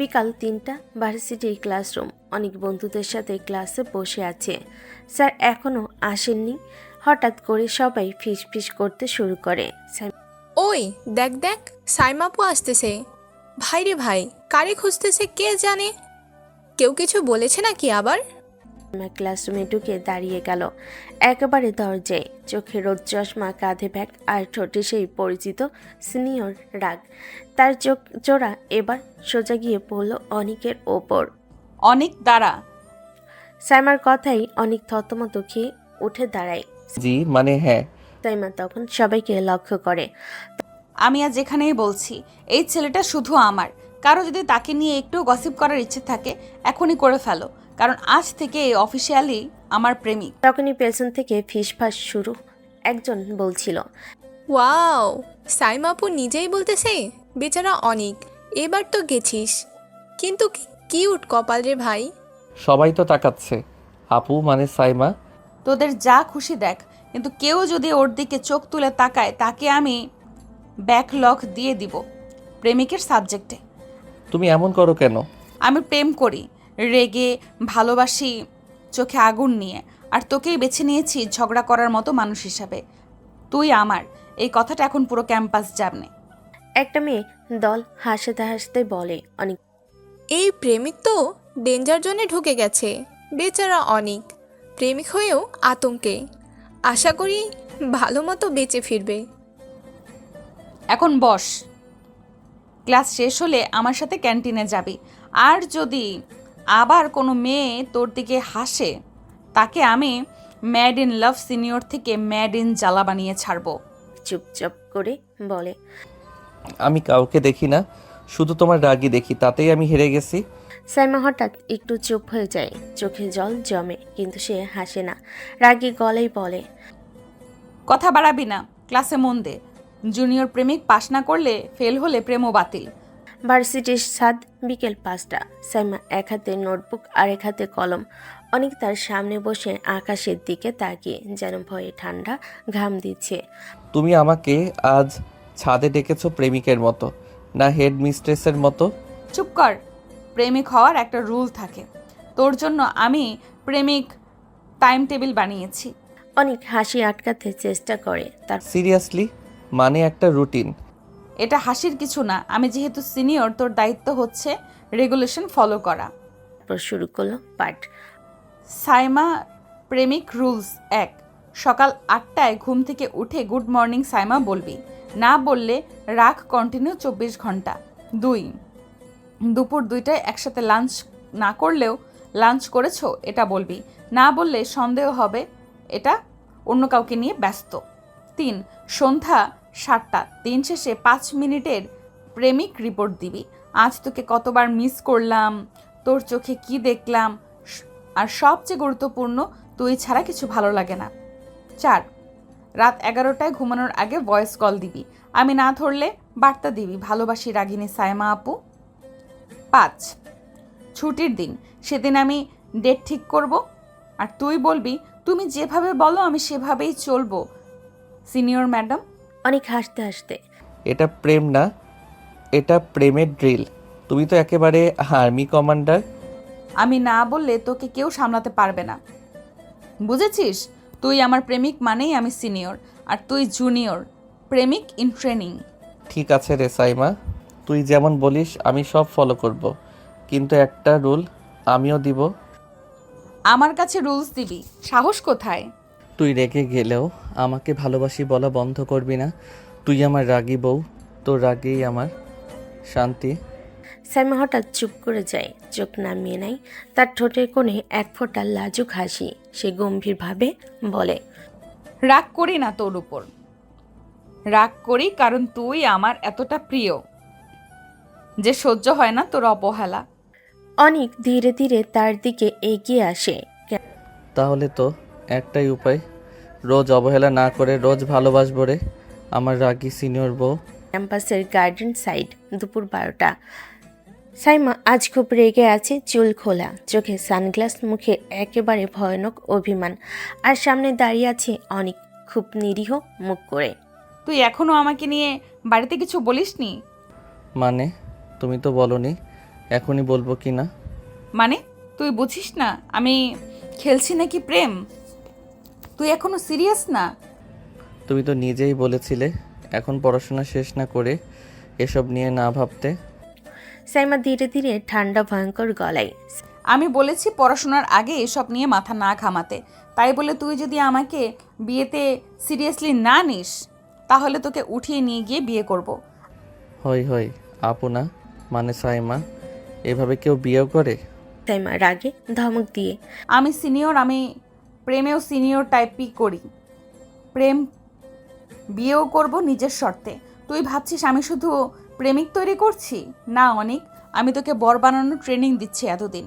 বিকাল 3টা। ভার্সিটির ক্লাসরুম। অনেক বন্ধুদের সাথে ক্লাসে বসে আছে। স্যার এখনো আসেননি। হঠাৎ করে সবাই ফিসফিস করতে শুরু করে। ওই দেখ দেখ, সাইমা আপু আসতেছে। ভাই রে ভাই, কারে খুঁজতেছে কে জানে। কেউ কিছু বলেছে নাকি আবার? ক্লাসরুমে ঢুকে দাঁড়িয়ে গেল একেবারে দরজায়, চোখে রোদ চশমা, কাঁধে ব্যাগ, আর ঠোঁটে সেই পরিচিত সিনিয়র রাগ। তার চোখ জোড়া এবার সোজা গিয়ে পড়ল অনিকের ওপর। অনেক দাঁড়া। সাইমার কথাই অনেক থতমত খেয়ে উঠে দাঁড়ায়। জি মানে হ্যাঁ। সাইমা তখন সবাইকে লক্ষ্য করে। আমি আজ এখানেই বলছি এই ছেলেটা শুধু আমার, কারো যদি তাকে নিয়ে একটু গসিপ করার ইচ্ছে থাকে এখনই করে ফেলো, কারণ আজ থেকে অফিসিয়ালি আমার প্রেমিক। তখনই পেছন থেকে ফিসফাস শুরু। একজন বলছিল, ওয়াও, সাইমা আপু নিজেই বলতেছে, বেচারা অনিক, এবার তো গেছিস। কিন্তু কি কিউট কপাল রে ভাই। সবাই তো তাকাচ্ছে। আপু মানে সাইমা। তোদের যা খুশি দেখ, কিন্তু কেউ যদি ওর দিকে চোখ তুলে তাকায় তাকে আমি ব্যাকলগ দিয়ে দিব প্রেমিকের সাবজেক্টে। তুমি এমন করো কেন? আমি প্রেম করি, রেগে ভালোবাসি, চোখে আগুন নিয়ে, আর তোকেই বেছে নিয়েছি ঝগড়া করার মতো মানুষ হিসাবে। তুই আমার, এই কথাটা এখন পুরো ক্যাম্পাস জানে। একটা মেয়ে দল হাসতে হাসতে বলে, অনেক এই প্রেমিক তো ডেঞ্জার জোনে ঢুকে গেছে, বেচারা অনিক। প্রেমিক হয়েও আতঙ্কে, আশা করি ভালো মতো বেঁচে ফিরবে। এখন বস, ক্লাস শেষ হলে আমার সাথে ক্যান্টিনে যাবি। আর যদি আবার কোনো মেয়ে তোর দিকে হাসে তাকে আমি ম্যাড ইন লাভ সিনিয়র থেকে ম্যাড ইন জ্বালা বানিয়ে ছাড়বো। চুপচাপ করে বলে, আমি কাউকে দেখি না, শুধু তোমার রাগই দেখি, তাতেই আমি হেরে গেছি। সাইমা হঠাৎ একটু চুপ হয়ে যায়, চোখে জল জমে, কিন্তু সে হাসে না। রাগী গলেই বলে, কথা বাড়াবি না, ক্লাসে মন দে। জুনিয়র প্রেমিক পাশ না করলে, ফেল হলে প্রেমও বাতিল। ভার্সিটির ছাদ, বিকেল 5টা। সাইমা এক হাতে নোটবুক আর এক হাতে কলম। অনেক তার সামনে বসে আকাশের দিকে তাকিয়ে, যেন ভয়ে ঠান্ডা ঘাম দিচ্ছে। তুমি আমাকে আজ ছাদে ডেকেছো প্রেমিকের মতো, না হেড মিস্ট্রেসের মতো? চুপ কর, প্রেমিক হওয়ার একটা রুল থাকে। তোর জন্য আমি প্রেমিক টাইম টেবিল বানিয়েছি। অনেক হাসি আটকাতে চেষ্টা করে, সিরিয়াসলি? মানে একটা রুটিন? এটা হাসির কিছু না, আমি যেহেতু সিনিয়র তোর দায়িত্ব হচ্ছে রেগুলেশন ফলো করা। তারপর শুরু করলো পাঠ। সাইমা প্রেমিক রুলস 1, সকাল 8টায় ঘুম থেকে উঠে গুড মর্নিং সাইমা বলবি, না বললে রাখ কন্টিনিউ 24 ঘন্টা। 2, দুপুর 2টায় একসাথে লাঞ্চ না করলেও লাঞ্চ করেছো এটা বলবি, না বললে সন্দেহ হবে এটা অন্য কাউকে নিয়ে ব্যস্ত। 3, সন্ধ্যা 7টা, দিন শেষে 5 মিনিটের প্রেমিক রিপোর্ট দিবি। আজ তোকে কতবার মিস করলাম, তোর চোখে কি দেখলাম, আর সবচেয়ে গুরুত্বপূর্ণ, তুই ছাড়া কিছু ভালো লাগে না। 4, রাত 11টায় ঘুমানোর আগে ভয়েস কল দিবি, আমি না ধরলে বার্তা দিবি, ভালোবাসি রাগিনী সাইমা আপু। 5, ছুটির দিন, সেদিন আমি ডেট ঠিক করব, আর তুই বলবি তুমি যেভাবে বলো আমি সেভাবেই চলবো সিনিয়র ম্যাডাম। অনেক হাসতে হাসতে, এটা প্রেম না, এটা প্রেমের ড্রিল। তুমি তো একেবারে আর্মি কমান্ডার। আমি না বললে তোকে কেউ সামলাতে পারবে না, বুঝেছিস? তুই আমার প্রেমিক মানেই আমি সিনিয়র, আর তুই জুনিয়র প্রেমিক ইন ট্রেনিং। ঠিক আছে রে সাইমা, তুই যেমন বলিস আমি সব ফলো করব, কিন্তু একটা রুল আমিও দিব। আমার কাছে রুলস দিবি, সাহস কোথায়? তুই রেগে গেলেও আমাকে ভালোবাসি বলা বন্ধ করবি না। তুই আমার রাগী বউ, তোর রাগেই আমার শান্তি। সাইমা হঠাৎ চুপ করে যায়, চোখ নামিয়ে নেয়। তার ঠোঁটের কোণে এক ফোঁটা লাজুক হাসি। সে গম্ভীরভাবে বলে, রাগ করি না তোর উপর, রাগ করি কারণ তুই আমার এতটা প্রিয় যে সহ্য হয় না তোর অবহেলা। অনেক ধীরে ধীরে তার দিকে এগিয়ে আসে। তাহলে তো একটাই উপায়, রোজ অবহেলা না করে রোজ ভালোবাসবো রে আমার রাগী সিনিয়র বউ। ক্যাম্পাসের গার্ডেন সাইড, দুপুর 12টা। সাইমা আজ খুব রেগে আছে, চুল খোলা, চোখে সানগ্লাস, মুখে একেবারে ভয়ানক অভিমান। আর সামনে দাঁড়িয়ে আছে অনেক, খুব নিরীহ মুখ করে। তুই এখনো আমাকে নিয়ে বাড়িতে কিছু বলিসনি? মানে তুমি তো বলনি, এখনই বলবো কি না? মানে তুই বুঝিস না আমি খেলছি নাকি প্রেম? তুই এখনো সিরিয়াস না? তুমি তো নিজেই বলেছিলে এখন পড়াশোনা শেষ না করে এসব নিয়ে না ভাবতে। সাইমা ধীরে ধীরে ঠান্ডা ভয়ঙ্কর গলায়, আমি বলেছি পড়াশোনার আগে এসব নিয়ে মাথা না ঘামাতে। তাই বলে তুই যদি আমাকে বিয়েতে সিরিয়াসলি না নিস তাহলে তোকে উঠিয়ে নিয়ে গিয়ে বিয়ে করব। হই হই আপু না, মানে সাইমা, এভাবে কেউ বিয়েও করে? সাইমা রাগে ধমক দিয়ে, আমি সিনিয়র, আমি প্রেমেও সিনিয়র টাইপই করি। প্রেম বিয়েও করব নিজের শর্তে। তুই ভাবছিস আমি শুধু প্রেমিক তৈরি করছি না অনেক, আমি তোকে বর বানানোর ট্রেনিং দিচ্ছি এতদিন।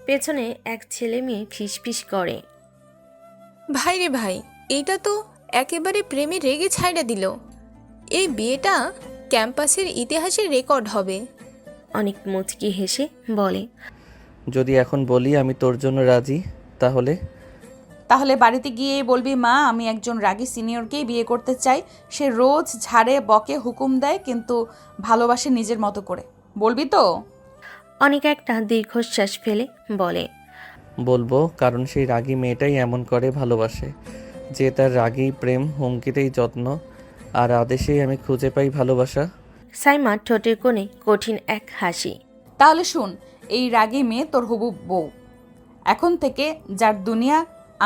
পেছনে এক ছেলে মেয়ে ফিসফিস করে। ভাই রে ভাই, এইটা তো একেবারে প্রেমে রেগে ছাইড়া দিল। এই বিয়েটা ক্যাম্পাসের ইতিহাসের রেকর্ড হবে। অনেক মুচকি হেসে বলে। যদি এখন বলি আমি তোর জন্য রাজি, তাহলে? তাহলে বাড়িতে গিয়ে বলবি, মা আমি একজন রাগী সিনিয়রকেই বিয়ে করতে চাই, সে রোজ ঝাড়ে বকে হুকুম দেয় কিন্তু ভালোবাসে নিজের মতো করে, বলবি তো? অনেক একটা দীর্ঘশ্বাস ফেলে বলে। বলবো, কারণ সেই রাগী মেয়েটাই এমন করে ভালোবাসে যে তার রাগী প্রেম, হুমকিতেই যত্ন, আর আদেশেই আমি খুঁজে পাই ভালোবাসা। সাইমা ঠোঁটের কোণে কঠিন এক হাসি। তাহলে শুন, এই রাগী মেয়ে তোর হবু বউ। এখন থেকে যার দুনিয়া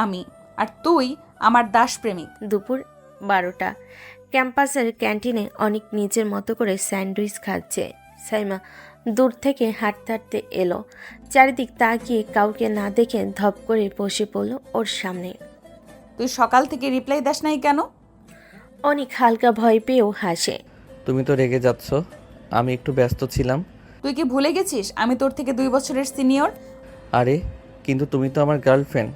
আমি, আর তুই আমার দাস প্রেমিক। দুপুর 12টা। ক্যাম্পাসের ক্যান্টিনে অনেক নিজের মতো করে স্যান্ডউইচ খাচ্ছে। সাইমা দূর থেকে হাঁটতে হাঁটতে এলো। চারিদিক তাকিয়ে কাউকে না দেখে ধপ করে বসে পড়ল ওর সামনে। তুই সকাল থেকে রিপ্লাই দাস নাই কেন? অনেক হালকা ভয় পেয়েও হাসে। তুমি তো রেগে যাচ্ছ, আমি একটু ব্যস্ত ছিলাম। তুই কি ভুলে গেছিস আমি তোর থেকে 2 বছরের সিনিয়র? আরে কিন্তু তুমি তো আমার গার্লফ্রেন্ড।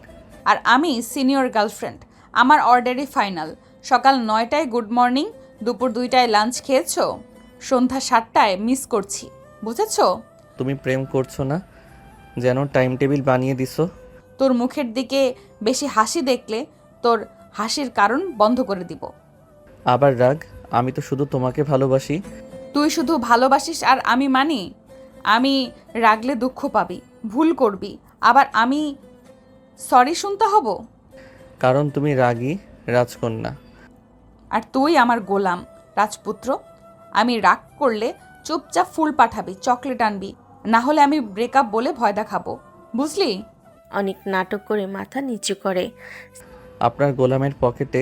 আর আমি সিনিয়র গার্লফ্রেন্ড। আমার অর্ডারই ফাইনাল। সকাল 9টায় গুড মর্নিং, দুপুর 2টায় লাঞ্চ খেয়েছো, সন্ধ্যা 7টায় মিস করছি, বুঝেছো? তুমি প্রেম করছো না, যেন টাইম টেবিল বানিয়ে দিছো। তোর মুখের দিকে বেশি হাসি দেখলে তোর হাসির কারণ বন্ধ করে দিব। আবার রাগ? আমি তো শুধু তোমাকে ভালোবাসি। তুই শুধু ভালোবাসিস আর আমি মানি? আমি রাগলে দুঃখ পাবি, ভুল করবি, আবার আমি সরি শুনতে হব? কারণ তুমি রাগী রাজকন্যা। আর তুই আমার গোলাম রাজপুত্র। আমি রাগ করলে চুপচাপ ফুল পাঠাবি, চকলেট আনবি, না হলে আমি ব্রেকআপ বলে ভয় দেখাবো, বুঝলি? অনেক নাটক করে মাথা নিচু করে। আপনার গোলামের পকেটে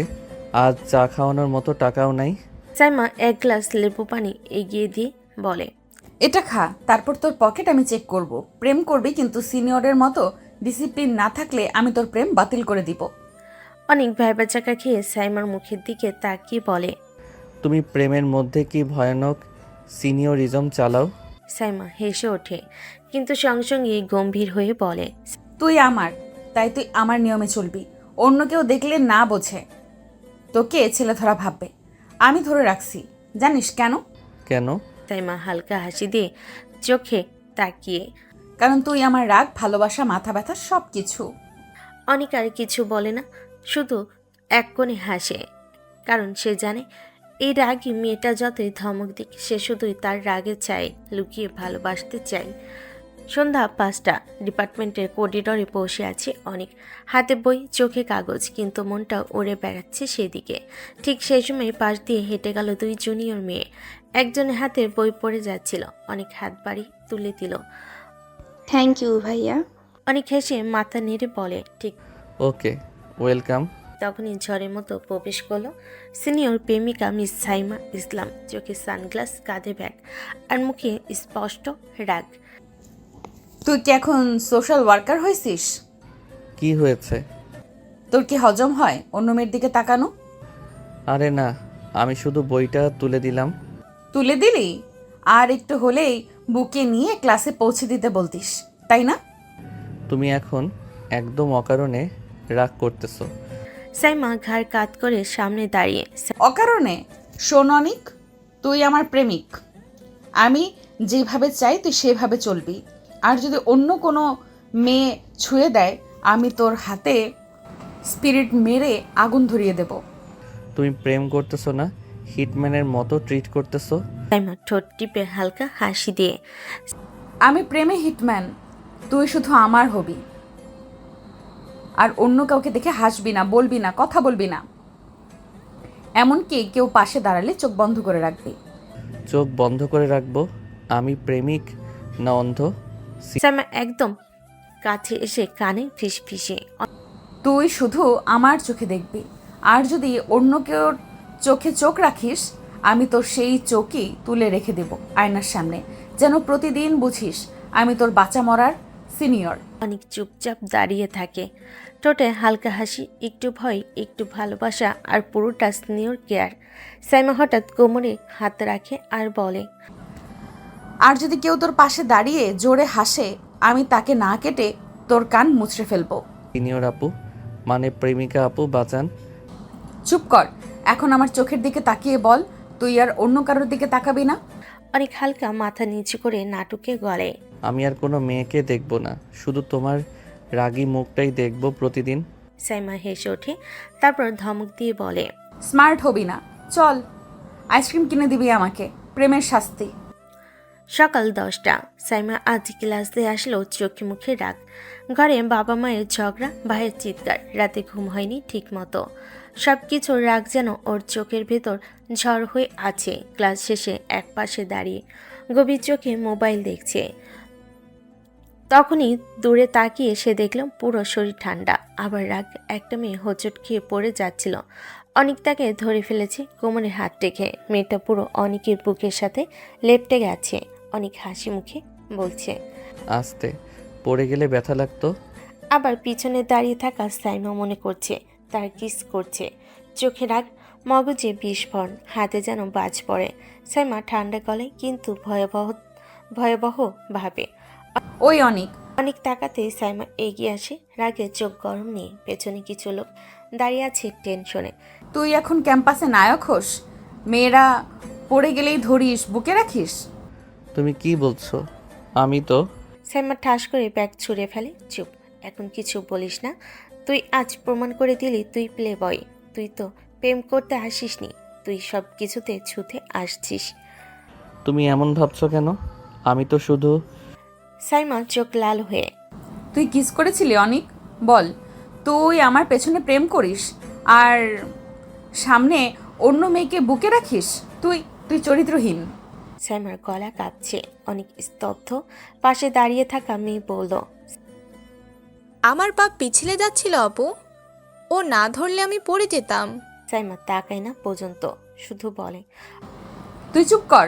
আজ চা খাওয়ানোর মতো টাকাও নাই। সাইমা এক গ্লাস লেবু পানি এগিয়ে দিয়ে বলে। এটা খা, তারপর তোর পকেট আমি চেক করব। প্রেম করবি কিন্তু সিনিয়রের মতো ডিসিপ্লিন না থাকলে আমি তোর প্রেম বাতিল করে দিব। অনেক ভ্যাবাচাকা খেয়ে সাইমার মুখের দিকে তাকিয়ে বলে। তুমি প্রেমের মধ্যে কি ভয়ানক সিনিয়রিজম চালাও? সাইমা হেসে ওঠে, কিন্তু সঙ্গে সঙ্গে গম্ভীর হয়ে বলে। তুই আমার, তাই তুই আমার নিয়মে চলবি। অন্য কেউ দেখলে না বোঝে, তোকে ছেলে ধরা ভাববে। আমি ধরে রাখছি, জানিস কেন? কেন? সাইমা হালকা হাসি দিয়ে চোখে তাকিয়ে। কারণ তুই আমার রাগ, ভালোবাসা, মাথা ব্যথা সব কিছু। অনেক আর কিছু বলে না, শুধু এক কোণে হাসে। কারণ সে জানে এই রাগী মেয়েটা যতই ধমক দিক, সে শুধুই তার রাগে চায় লুকিয়ে ভালোবাসতে চায়। সন্ধ্যা 5টা। ডিপার্টমেন্টের করিডোরে বসে আছে অনেক, হাতে বই, চোখে কাগজ, কিন্তু মনটা উড়ে বেড়াচ্ছে সেদিকে। ঠিক সেই সময় পাশ দিয়ে হেঁটে গেল 2 জুনিয়র মেয়ে। একজনের হাতে বই পড়ে যাচ্ছিল, অনেক হাত বাড়ি তুলে দিল। থ্যাংক ইউ ভাইয়া। অনেক হেসে মাথা নেড়ে বলে, ঠিক। ওকে, ওয়েলকাম। তখনই ঝড়ের মতো প্রবেশ করলো সিনিয়র প্রেমিকা মিস সাইমা ইসলাম। চোখে সানগ্লাস, কাঁধে ব্যাগ, আর মুখে স্পষ্ট রাগ। তুই কি এখন সোশ্যাল ওয়ার্কার হয়েছিস? কি হয়েছে? তোর কি হজম হয় অন্য মেয়ের দিকে তাকানো? আরে না, আমি শুধু বইটা তুলে দিলাম। তুলে দিলি? আর একটু হলেই বুকে নিয়ে ক্লাসে পৌঁছে দিতে বলতিস, তাই না? তুমি এখন একদম অকারণে রাগ করতেছো। সাইমা ঘাড় কাত করে সামনে দাঁড়িয়ে। অকারণে? শোন অনিক, তুই আমার প্রেমিক। আমি যেভাবে চাই তুই সেভাবে চলবি। আর যদি অন্য কোনো মেয়ে ছুঁয়ে দেয়, আমি তোর হাতে স্পিরিট মেরে আগুন ধরিয়ে দেব। তুমি প্রেম করতেছো না, হিটম্যানের মতো ট্রিট করতেছো। সাইমা ঠোঁট টিপে হালকা হাসি দিয়ে। আমি প্রেমে হিটম্যান, তুই শুধু আমার হবি। আর অন্য কাউকে দেখে হাসবি না, বলবি না, কথা বলবি না। এমনকি কেউ পাশে দাঁড়ালে চোখ বন্ধ করে রাখবি। চোখ বন্ধ করে রাখবো? আমি প্রেমিক না অন্ধ? সাইমা একদম কাছে এসে কানে ফিসফিসে। তুই শুধু আমার চোখে দেখবি, আর যদি অন্য কেউ চোখে চোখ রাখিস, আমি তোর সেই চোখই তুলে রেখে দেব আয়নার সামনে, যেন প্রতিদিন বুঝিস আমি তোর বাঁচা মরার সিনিয়র। অনেক চুপচাপ দাঁড়িয়ে থাকে, ঠোঁটে হালকা হাসি, একটু ভয়, একটু ভালোবাসা, আর পুরোটা সিনিয়র কেয়ার। সাইমা হঠাৎ কোমরে হাত রাখে আর বলে, আর যদি কেউ তোর পাশে দাঁড়িয়ে জোরে হাসে, আমি তাকে না কেটে তোর কান মুচড়ে ফেলবো। সিনিয়র আপু মানে প্রেমিকা আপু বাঁচান। চুপ কর। এখন আমার চোখের দিকে তাকিয়ে বল, তুই আর অন্য কারোর দিকে তাকাবি না? অনেক হালকা মাথা নিচু করে নাটকে গলে। আমি আর কোনো মেয়েকে দেখব না, শুধু তোমার রাগী মুখটাই দেখব প্রতিদিন। সাইমা হেসে ওঠে, তারপর ধমক দিয়ে বলে, স্মার্ট হবি না, চল আইসক্রিম কিনে দিবি আমাকে, প্রেমের শাস্তি। সকাল 10টা। সাইমা আজ ক্লাস দিয়ে আসলো চোখে মুখে রাগ। ঘরে বাবা মায়ের ঝগড়া, ভাইয়ের চিৎকার, রাতে ঘুম হয়নি ঠিক মতো। সব কিছুর রাগ যেন ওর চোখের ভেতর ঝড় হয়ে আছে। ক্লাস শেষে এক পাশে দাঁড়িয়ে গভীর চোখে মোবাইল দেখছে। তখনই দূরে তাকিয়ে সে দেখল পুরো শরীর ঠান্ডা, আবার রাগ। একটা মেয়ে হোঁচট খেয়ে পড়ে যাচ্ছিল। অনিক তাকে ধরে ফেলেছে কোমরে হাত রেখে। মেয়েটা পুরো অনিকের বুকের সাথে লেপটে গেছে। অনিক হাসি মুখে বলছে, আস্তে, পড়ে গেলে ব্যথা লাগতো। আবার পিছনে দাঁড়িয়ে থাকা সাইমা মনে করছে তার কিস করছে। চোখে রাগ, মগজে বিস্ফোরণ, হাতে যেন বাজ পড়ে। সাইমা ঠান্ডা গলায় কিন্তু ভয়াবহ ভাবে। ওই অনিক। অনেক তাকাতে সাইমা এগিয়ে আসে, রাগে চোখ গরম নিয়ে। পেছনে কিছু লোক দাঁড়িয়ে আছে টেনশনে। তুই এখন ক্যাম্পাসে নায়ক হোস, মেয়েরা পড়ে গেলেই ধরিস, বুকে রাখিস। তুমি কি বলছো? আমি তো সাইমা ঠাস করে ব্যাগ ছুঁড়ে ফেলে। চুপ, এখন কিছু বলিস না। তুই আজ প্রমাণ করে দিলি তুই প্লে বয়। তুই তো প্রেম করতে আসিসনি, তুই সব কিছুতে ছুতে আসছিস। তুমি এমন ভাবছো কেন? আমি তো শুধু সাইমা চোখ লাল হয়ে, তুই কিস করেছিলি অনিক? বল, তুই আমার পেছনে প্রেম করিস আর সামনে অন্য মেয়েকে বুকে রাখিস? তুই তুই চরিত্রহীন। সাইমার গলা কাঁপছে। অনেক স্তব্ধ। পাশে দাঁড়িয়ে থাকা মেয়ে বলল, আমার পা পিছলে যাচ্ছিল আপু, ও না ধরলে আমি পড়ে যেতাম। সাইমা তাকায় না পর্যন্ত, শুধু বলে, তুই চুপ কর।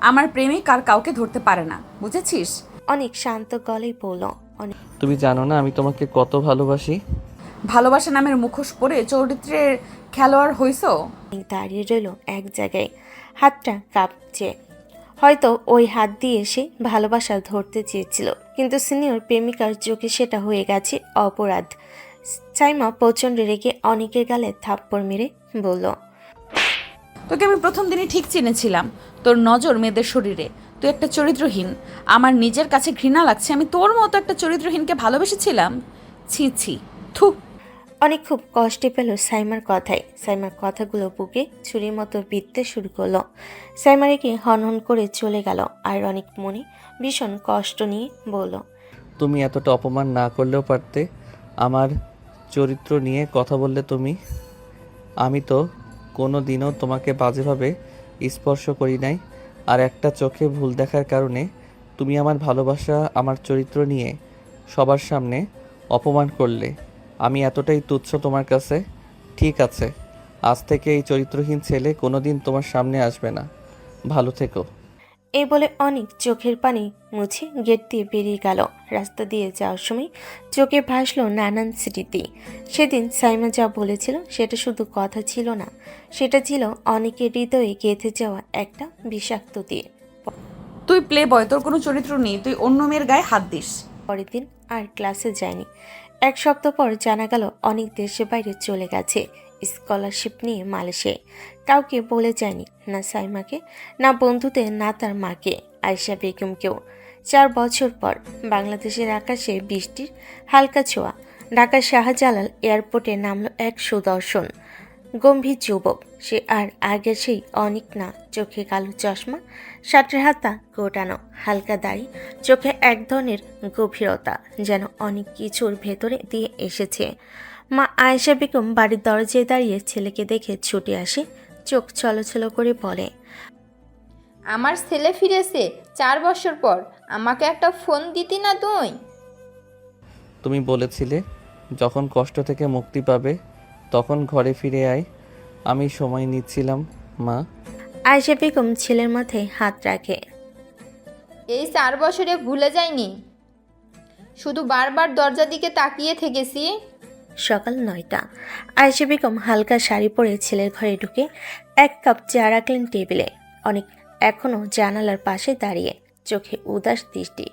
আমার প্রেমিক আর কাউকে ধরতে পারে না, বুঝেছিস? অনেক শান্ত গলায় বলল, অনেক তুমি জানো না আমি তোমাকে কত ভালোবাসি। ভালোবাসা নামের মুখোশ পরে চরিত্রের খেলোয়াড় হইছো। দাঁড়িয়ে রইল এক জায়গায়, হাতটা কাঁপছে। হয়তো ওই হাত দিয়ে সে ভালোবাসা ধরতে চেয়েছিল, কিন্তু সিনিয়র প্রেমিকার চোখে সেটা হয়ে গেছে অপরাধ। সাইমা প্রচণ্ড রেগে অনেকের গালে থাপ্পড় মেরে বলল, তোকে আমি প্রথম দিনই ঠিক চিনেছিলাম। তোর নজর মেয়েদের শরীরে, তুই একটা চরিত্রহীন। আমার নিজের কাছে ঘৃণা লাগছে, আমি তোর মতো একটা চরিত্রহীনকে ভালোবেসেছিলাম। ছি ছি, থু। অনেক খুব কষ্টে পেল সাইমার কথায়। সাইমার কথাগুলো বুকে ছুরির মতো বিঁধতে শুরু করলো। সাইমারেকে হনহন করে চলে গেল। আর অনেক মনে ভীষণ কষ্ট নিয়ে বলল, তুমি এতটা অপমান না করলেও পারতে। আমার চরিত্র নিয়ে কথা বললে তুমি। আমি তো কোনো দিনও তোমাকে বাজেভাবে স্পর্শ করি নাই। আর একটা চোখে ভুল দেখার কারণে তুমি আমার ভালোবাসা, আমার চরিত্র নিয়ে সবার সামনে অপমান করলে। আমি এতটাই তুচ্ছ তোমার কাছে? ঠিক আছে, আজ থেকে এই চরিত্রহীন ছেলে কোনোদিন তোমার সামনে আসবে না। ভালো থেকো। এই বলে অনেক চোখের পানি মুছে গেট দিয়ে বেরিয়ে গেল। রাস্তা দিয়ে যাওয়ার সময় চোখে ভাসলো নানান স্মৃতি। সেদিন সাইমা যা বলেছিল সেটা শুধু কথা ছিল না, সেটা ছিল অনেকের হৃদয়ে গেঁথে যাওয়া একটা বিষাক্ত তীর। তুই প্লে বয়, তোর কোনো চরিত্র নেই, তুই অন্য মেয়ের গায়ে হাত দিস। পরের দিন আর ক্লাসে যায়নি। এক সপ্তাহ পর জানা গেল অনেক দেশের বাইরে চলে গেছে স্কলারশিপ নিয়ে মালয়েশিয়ায়। কাউকে বলে যায়নি, না সাইমাকে, না বন্ধুদের, না তার মাকে, আয়েশা বেগমকেও। 4 বছর পর বাংলাদেশের আকাশে বৃষ্টির হালকা ছোঁয়া। ঢাকার শাহজালাল এয়ারপোর্টে নামলো এক সুদর্শন গম্ভীর যুবক। সে আর আগের সেই অনেক না। চোখে কালো চশমা, শার্টের হাতা গোটানো, হালকা দাড়ি, চোখে এক ধরনের গভীরতা, যেন অনেক কিছুর ভেতরে দিয়ে এসেছে। মা আয়েশা বেগম বাড়ির দরজায় দাঁড়িয়ে ছেলেকে দেখে ছুটে আসে, চোখ ছলছল করে বলে, আমার ছেলে ফিরেছে 4 বছর পর, আমাকে একটা ফোন দিতি না তুই? তুমি বলেছিলে যখন কষ্ট থেকে মুক্তি পাবে তখন ঘরে ফিরে আয়। আমি সময় নিচ্ছিলাম মা। আয়েশা বেগম ছেলের মাথায় হাত রাখে। এই 4 বছরে ভুলে যায়নি, শুধু বারবার দরজার দিকে তাকিয়ে থেকেছি। সকাল 9টা। আয়েশা বেগম হালকা শাড়ি পরে ছেলের ঘরে ঢুকে 1 কাপ চা রাখলেন টেবিলে। অনেক এখনও জানালার পাশে দাঁড়িয়ে। চোখে উদাস দৃষ্টি।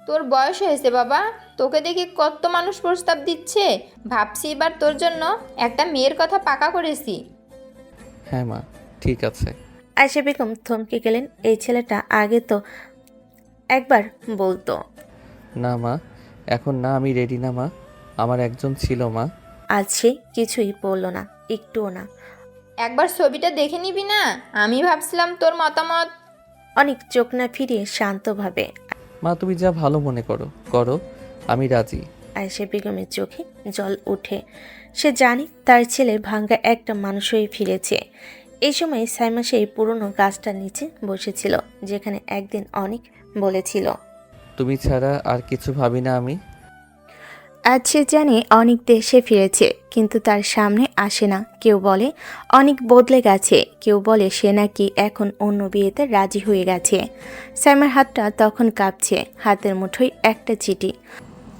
তোর বয়স হয়েছে বাবা, তোকে দেখে কত মানুষ প্রস্তাব দিচ্ছে। ভাবছি এবার তোর জন্য একটা মেয়ের কথা পাকা করেছি। হ্যাঁ মা, ঠিক আছে। আয়েশা বেগম থমকে গেলেন। এই ছেলেটা আগে তো একবার বলতো। না মা, এখন না, আমি রেডি না মা। আমার একজন ছিল মা। আজ সে কিছুই বলল না, একটুও না। একবার ছবিটা দেখে নিবি না? আমি ভাবছিলাম তোর মতামত। অনেক চোখ না ফিরিয়ে শান্তভাবে মা, তুমি যা ভালো মনে করো করো, আমি রাজি। আয়েশা বেগমের চোখে জল ওঠে। সে জানে তার ছেলে ভাঙ্গা একটা মানুষ হয়ে ফিরেছে। এই সময় সাইমা সেই পুরনো গাছটার নিচে বসেছিল, যেখানে একদিন অনেক বলেছিল, তুমি ছাড়া আর কিছু ভাবি না আমি। আজ সে জানে অনেক দেশে ফিরেছে, কিন্তু তার সামনে আসে না। কেউ বলে অনেক বদলে গেছে, কেউ বলে সে নাকি এখন অন্য বিয়েতে রাজি হয়ে গেছে। সাইমার হাতটা তখন কাঁপছে, হাতের মুঠোয় একটা চিঠি।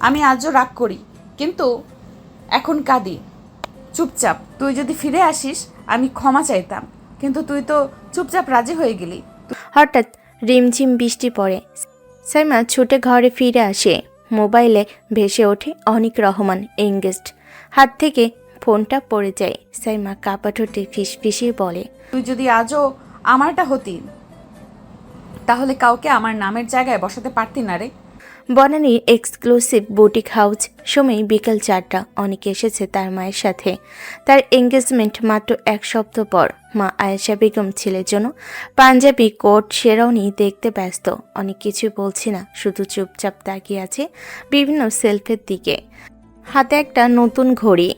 আমি আজও রাগ করি, কিন্তু এখন কাঁদি। চুপচাপ তুই যদি ফিরে আসিস আমি ক্ষমা চাইতাম, কিন্তু তুই তো চুপচাপ রাজি হয়ে গেলি। হঠাৎ রিমঝিম বৃষ্টি পড়ে। সাইমা ছুটে ঘরে ফিরে আসে। মোবাইলে ভেসে ওঠে অনিক রহমান এঙ্গেজড। হাত থেকে ফোনটা পড়ে যায়। সাইমা কাপা ঠোঁটে ফিসফিসিয়ে বলে, তুই যদি আজও আমারটা হতি, তাহলে কাউকে আমার নামের জায়গায় বসাতে পারতি না রে। বনানীর এক্সক্লুসিভ বুটিক হাউস। সময় বিকাল 4টা। অনেক এসেছে তার মায়ের সাথে। তার এঙ্গেজমেন্ট মাত্র 1 সপ্তাহ পর। মা আয়েশা বেগম ছেলের জন্য পাঞ্জাবি কোট শেরওয়ানি দেখতে ব্যস্ত। অনেক কিছু বলছি না, শুধু চুপচাপ তাকিয়ে আছে বিভিন্ন সেলফের দিকে। হাতে একটা নতুন ঘড়ি,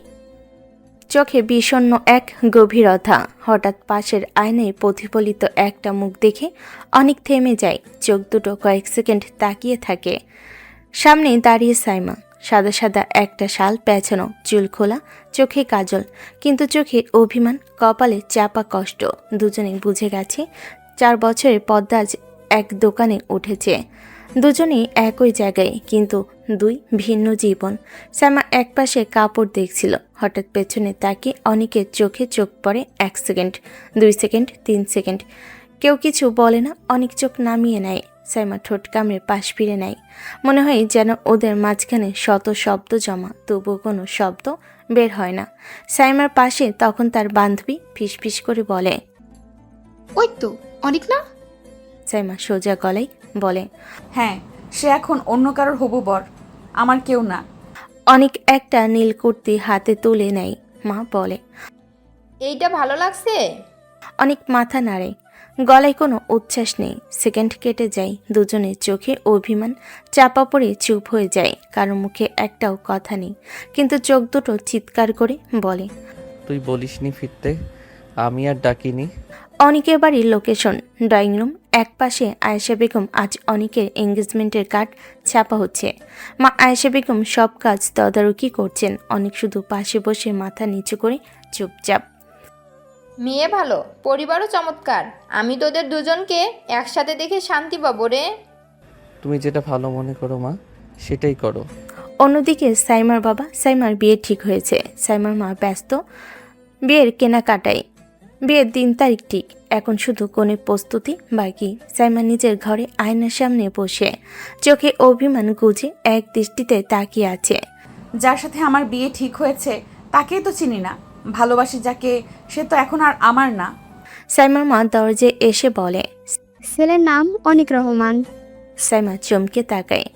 চোখে বিষণ্ণ এক গভীরতা। হঠাৎ পাশের আয়নায় প্রতিফলিত একটা মুখ দেখে অনেক থেমে যায়। চোখ দুটো কয়েক সেকেন্ড তাকিয়ে থাকে। সামনে দাঁড়িয়ে সাইমা, সাদা সাদা একটা শাল পেঁচানো, চুল খোলা, চোখে কাজল, কিন্তু চোখে অভিমান, কপালে চাপা কষ্ট। দুজনেই বুঝে গেছে 4 বছরের পদ্মা আজ এক দোকানে উঠেছে। দুজনেই একই জায়গায়, কিন্তু 2 ভিন্ন জীবন। সাইমা একপাশে কাপড় দেখছিল, হঠাৎ পেছনে তাকিয়ে অনেকের চোখে চোখ পড়ে। 1 সেকেন্ড, 2 সেকেন্ড, 3 সেকেন্ড, কেউ কিছু বলে না। অনেক চোখ নামিয়ে নেয়। সাইমা ঠোঁট কামড়ে পাশ ফিরে নেয়। মনে হয় যেন ওদের মাঝখানে শত শব্দ জমা, তবুও কোনো শব্দ বের হয় না। সাইমার পাশে তখন তার বান্ধবী ফিসফিস করে বলে, ওই তো অনেক না। সাইমা সোজা গলায় বলে, হ্যাঁ, সে এখন অন্য কারোর হবু বর, আমার কেউ না। অনেক একটা নীল কুর্তি হাতে তুলে নেয়। মা বলে, এইটা ভালো লাগছে। অনেক মাথা নাড়ে, গলায় কোনো উচ্ছ্বাস নেই। সেকেন্ড কেটে যায়। দুজনের চোখে অভিমান চাপা পড়ে চুপ হয়ে যায়। কারো মুখে একটাও কথা নেই, কিন্তু চোখ দুটো চিৎকার করে বলে, তুই বলিসনি ফিরতে, আমি আর ডাকিনি। অনেকের বাড়ির লোকেশন ড্রয়িং রুম। এক পাশে আয়েশা বেগম। আজ অনেকের এঙ্গেজমেন্টের কার্ড ছাপা হচ্ছে। মা আয়েশা বেগম সব কাজ তদারকি করছেন। অনেক শুধু পাশে বসে মাথা নিচু করে চুপচাপ। মেয়ে ভালো, পরিবারও চমৎকার। আমি তোদের দুজনকে একসাথে দেখে শান্তি পাবো রে। তুমি যেটা ভালো মনে করো মা, সেটাই করো। অন্যদিকে সাইমার বাবা, সাইমার বিয়ে ঠিক হয়েছে। সাইমার মা ব্যস্ত বিয়ের কেনাকাটায়। বিয়ের দিন তারিখ ঠিক, এখন শুধু কনের প্রস্তুতি বাকি। সাইমা নিজের ঘরে আয়নার সামনে বসে চোখে অভিমান গুজে এক দৃষ্টিতে তাকিয়ে আছে। যার সাথে আমার বিয়ে ঠিক হয়েছে তাকেই তো চিনি না, ভালোবাসি যাকে, সে তো এখন আর আমার না। সাইমার মা দরজে এসে বলে, ছেলের নাম অনিক রহমান। সাইমা চমকে তাকায়।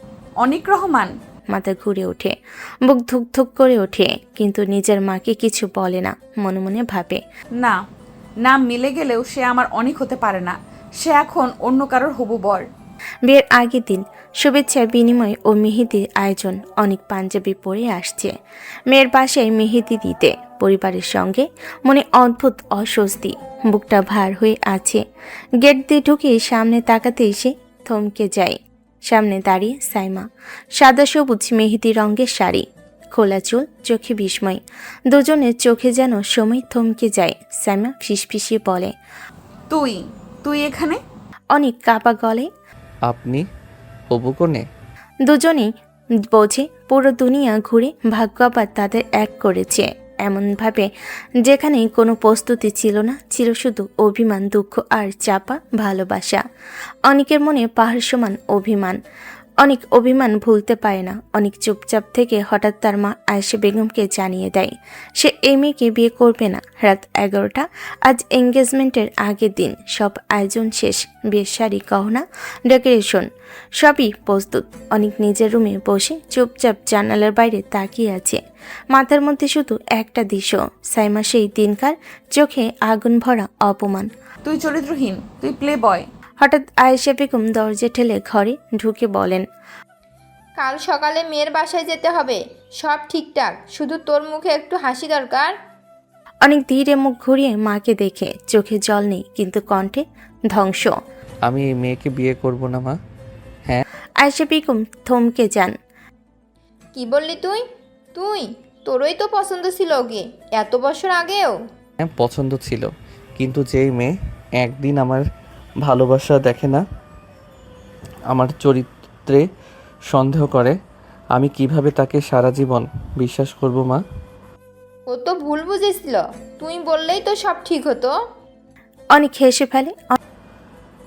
অনিক রহমান? মাথা ঘুরে ওঠে, বুক ধুক ধুক করে ওঠে, কিন্তু নিজের মাকে কিছু বলে না। মনে মনে ভাবে, না, নাম মিলে গেলেও সে আমার অনেক হতে পারে না। সে এখন অন্য কারোর হবু বর। বিয়ের আগের দিন শুভেচ্ছা বিনিময় ও মেহেদির আয়োজন। অনেক পাঞ্জাবি পরে আসছে মেয়ের বাসায় মেহেদি দিতে। পরিবারের সঙ্গে মনে অদ্ভুত অস্বস্তি, বুকটা ভার হয়ে আছে। গেট দিয়ে ঢুকে সামনে তাকাতে এসে থমকে যায়। সামনে দাঁড়িয়ে সাইমা, সাদা সবুজ মেহেদি রঙের শাড়ি, খোলা চুল, চোখে বিস্ময়। দুজনের চোখে যেন সময় থমকে যায়। সাইমা ফিসফিসিয়ে বলে, তুই তুই এখানে? অনেক কাপা গলে, আপনি হবু কনে? দুজনেই বোঝে পুরো দুনিয়া ঘুরে ভাগ্য আবার তাদের এক করেছে। এমনভাবে যেখানে কোনো প্রস্তুতি ছিল না, ছিল শুধু অভিমান, দুঃখ আর চাপা ভালোবাসা। অনেকের মনে পাহাড় সমান অভিমান। অনেক অভিমান ভুলতে পারে না। অনেক চুপচাপ থেকে হঠাৎ তার মা আয়েশা বেগমকে জানিয়ে দেয় সে এই মেয়েকে বিয়ে করবে না। রাত 11টা, আজ এঙ্গেজমেন্টের আগের দিন। সব আয়োজন শেষ, বিয়ের শাড়ি, গহনা, ডেকোরেশন সবই প্রস্তুত। অনেক নিজের রুমে বসে চুপচাপ জানালার বাইরে তাকিয়ে আছে। মাথার মধ্যে শুধু একটা দৃশ্য, সাইমা সেই দিনকার চোখে আগুন ভরা অপমান। তুই চরিত্রহীন, তুই প্লে বয়। হঠাৎ আয়েশা বেগম দরজা ঠেলে ঘরে ঢুকে বলেন, কাল সকালে মেয়ের বাসায় যেতে হবে। সব ঠিকঠাক, শুধু তোর মুখে একটু হাসি দরকার। অনেক ধীরে মুখ ঘুরিয়ে মাকে দেখে, চোখে জল নেই কিন্তু কণ্ঠে ধ্বংস। আমি এই মেয়েকে বিয়ে করব না মা। হ্যাঁ, আয়েশা বেগম থমকে যান। কি বললি তুই? তুই তোরই তো পছন্দ ছিল ওকে, এত বছর আগেও। হ্যাঁ পছন্দ ছিল, কিন্তু যেই মেয়ে একদিন আমার ভালোবাসা দেখে না, আমার চরিত্রে সন্দেহ করে, আমি কিভাবে তাকে সারা জীবন বিশ্বাস করব মা? ও তো ভুল বুঝেছিল, তুই বললেই তো সব ঠিক হতো। অনেক হেসে ফেলে।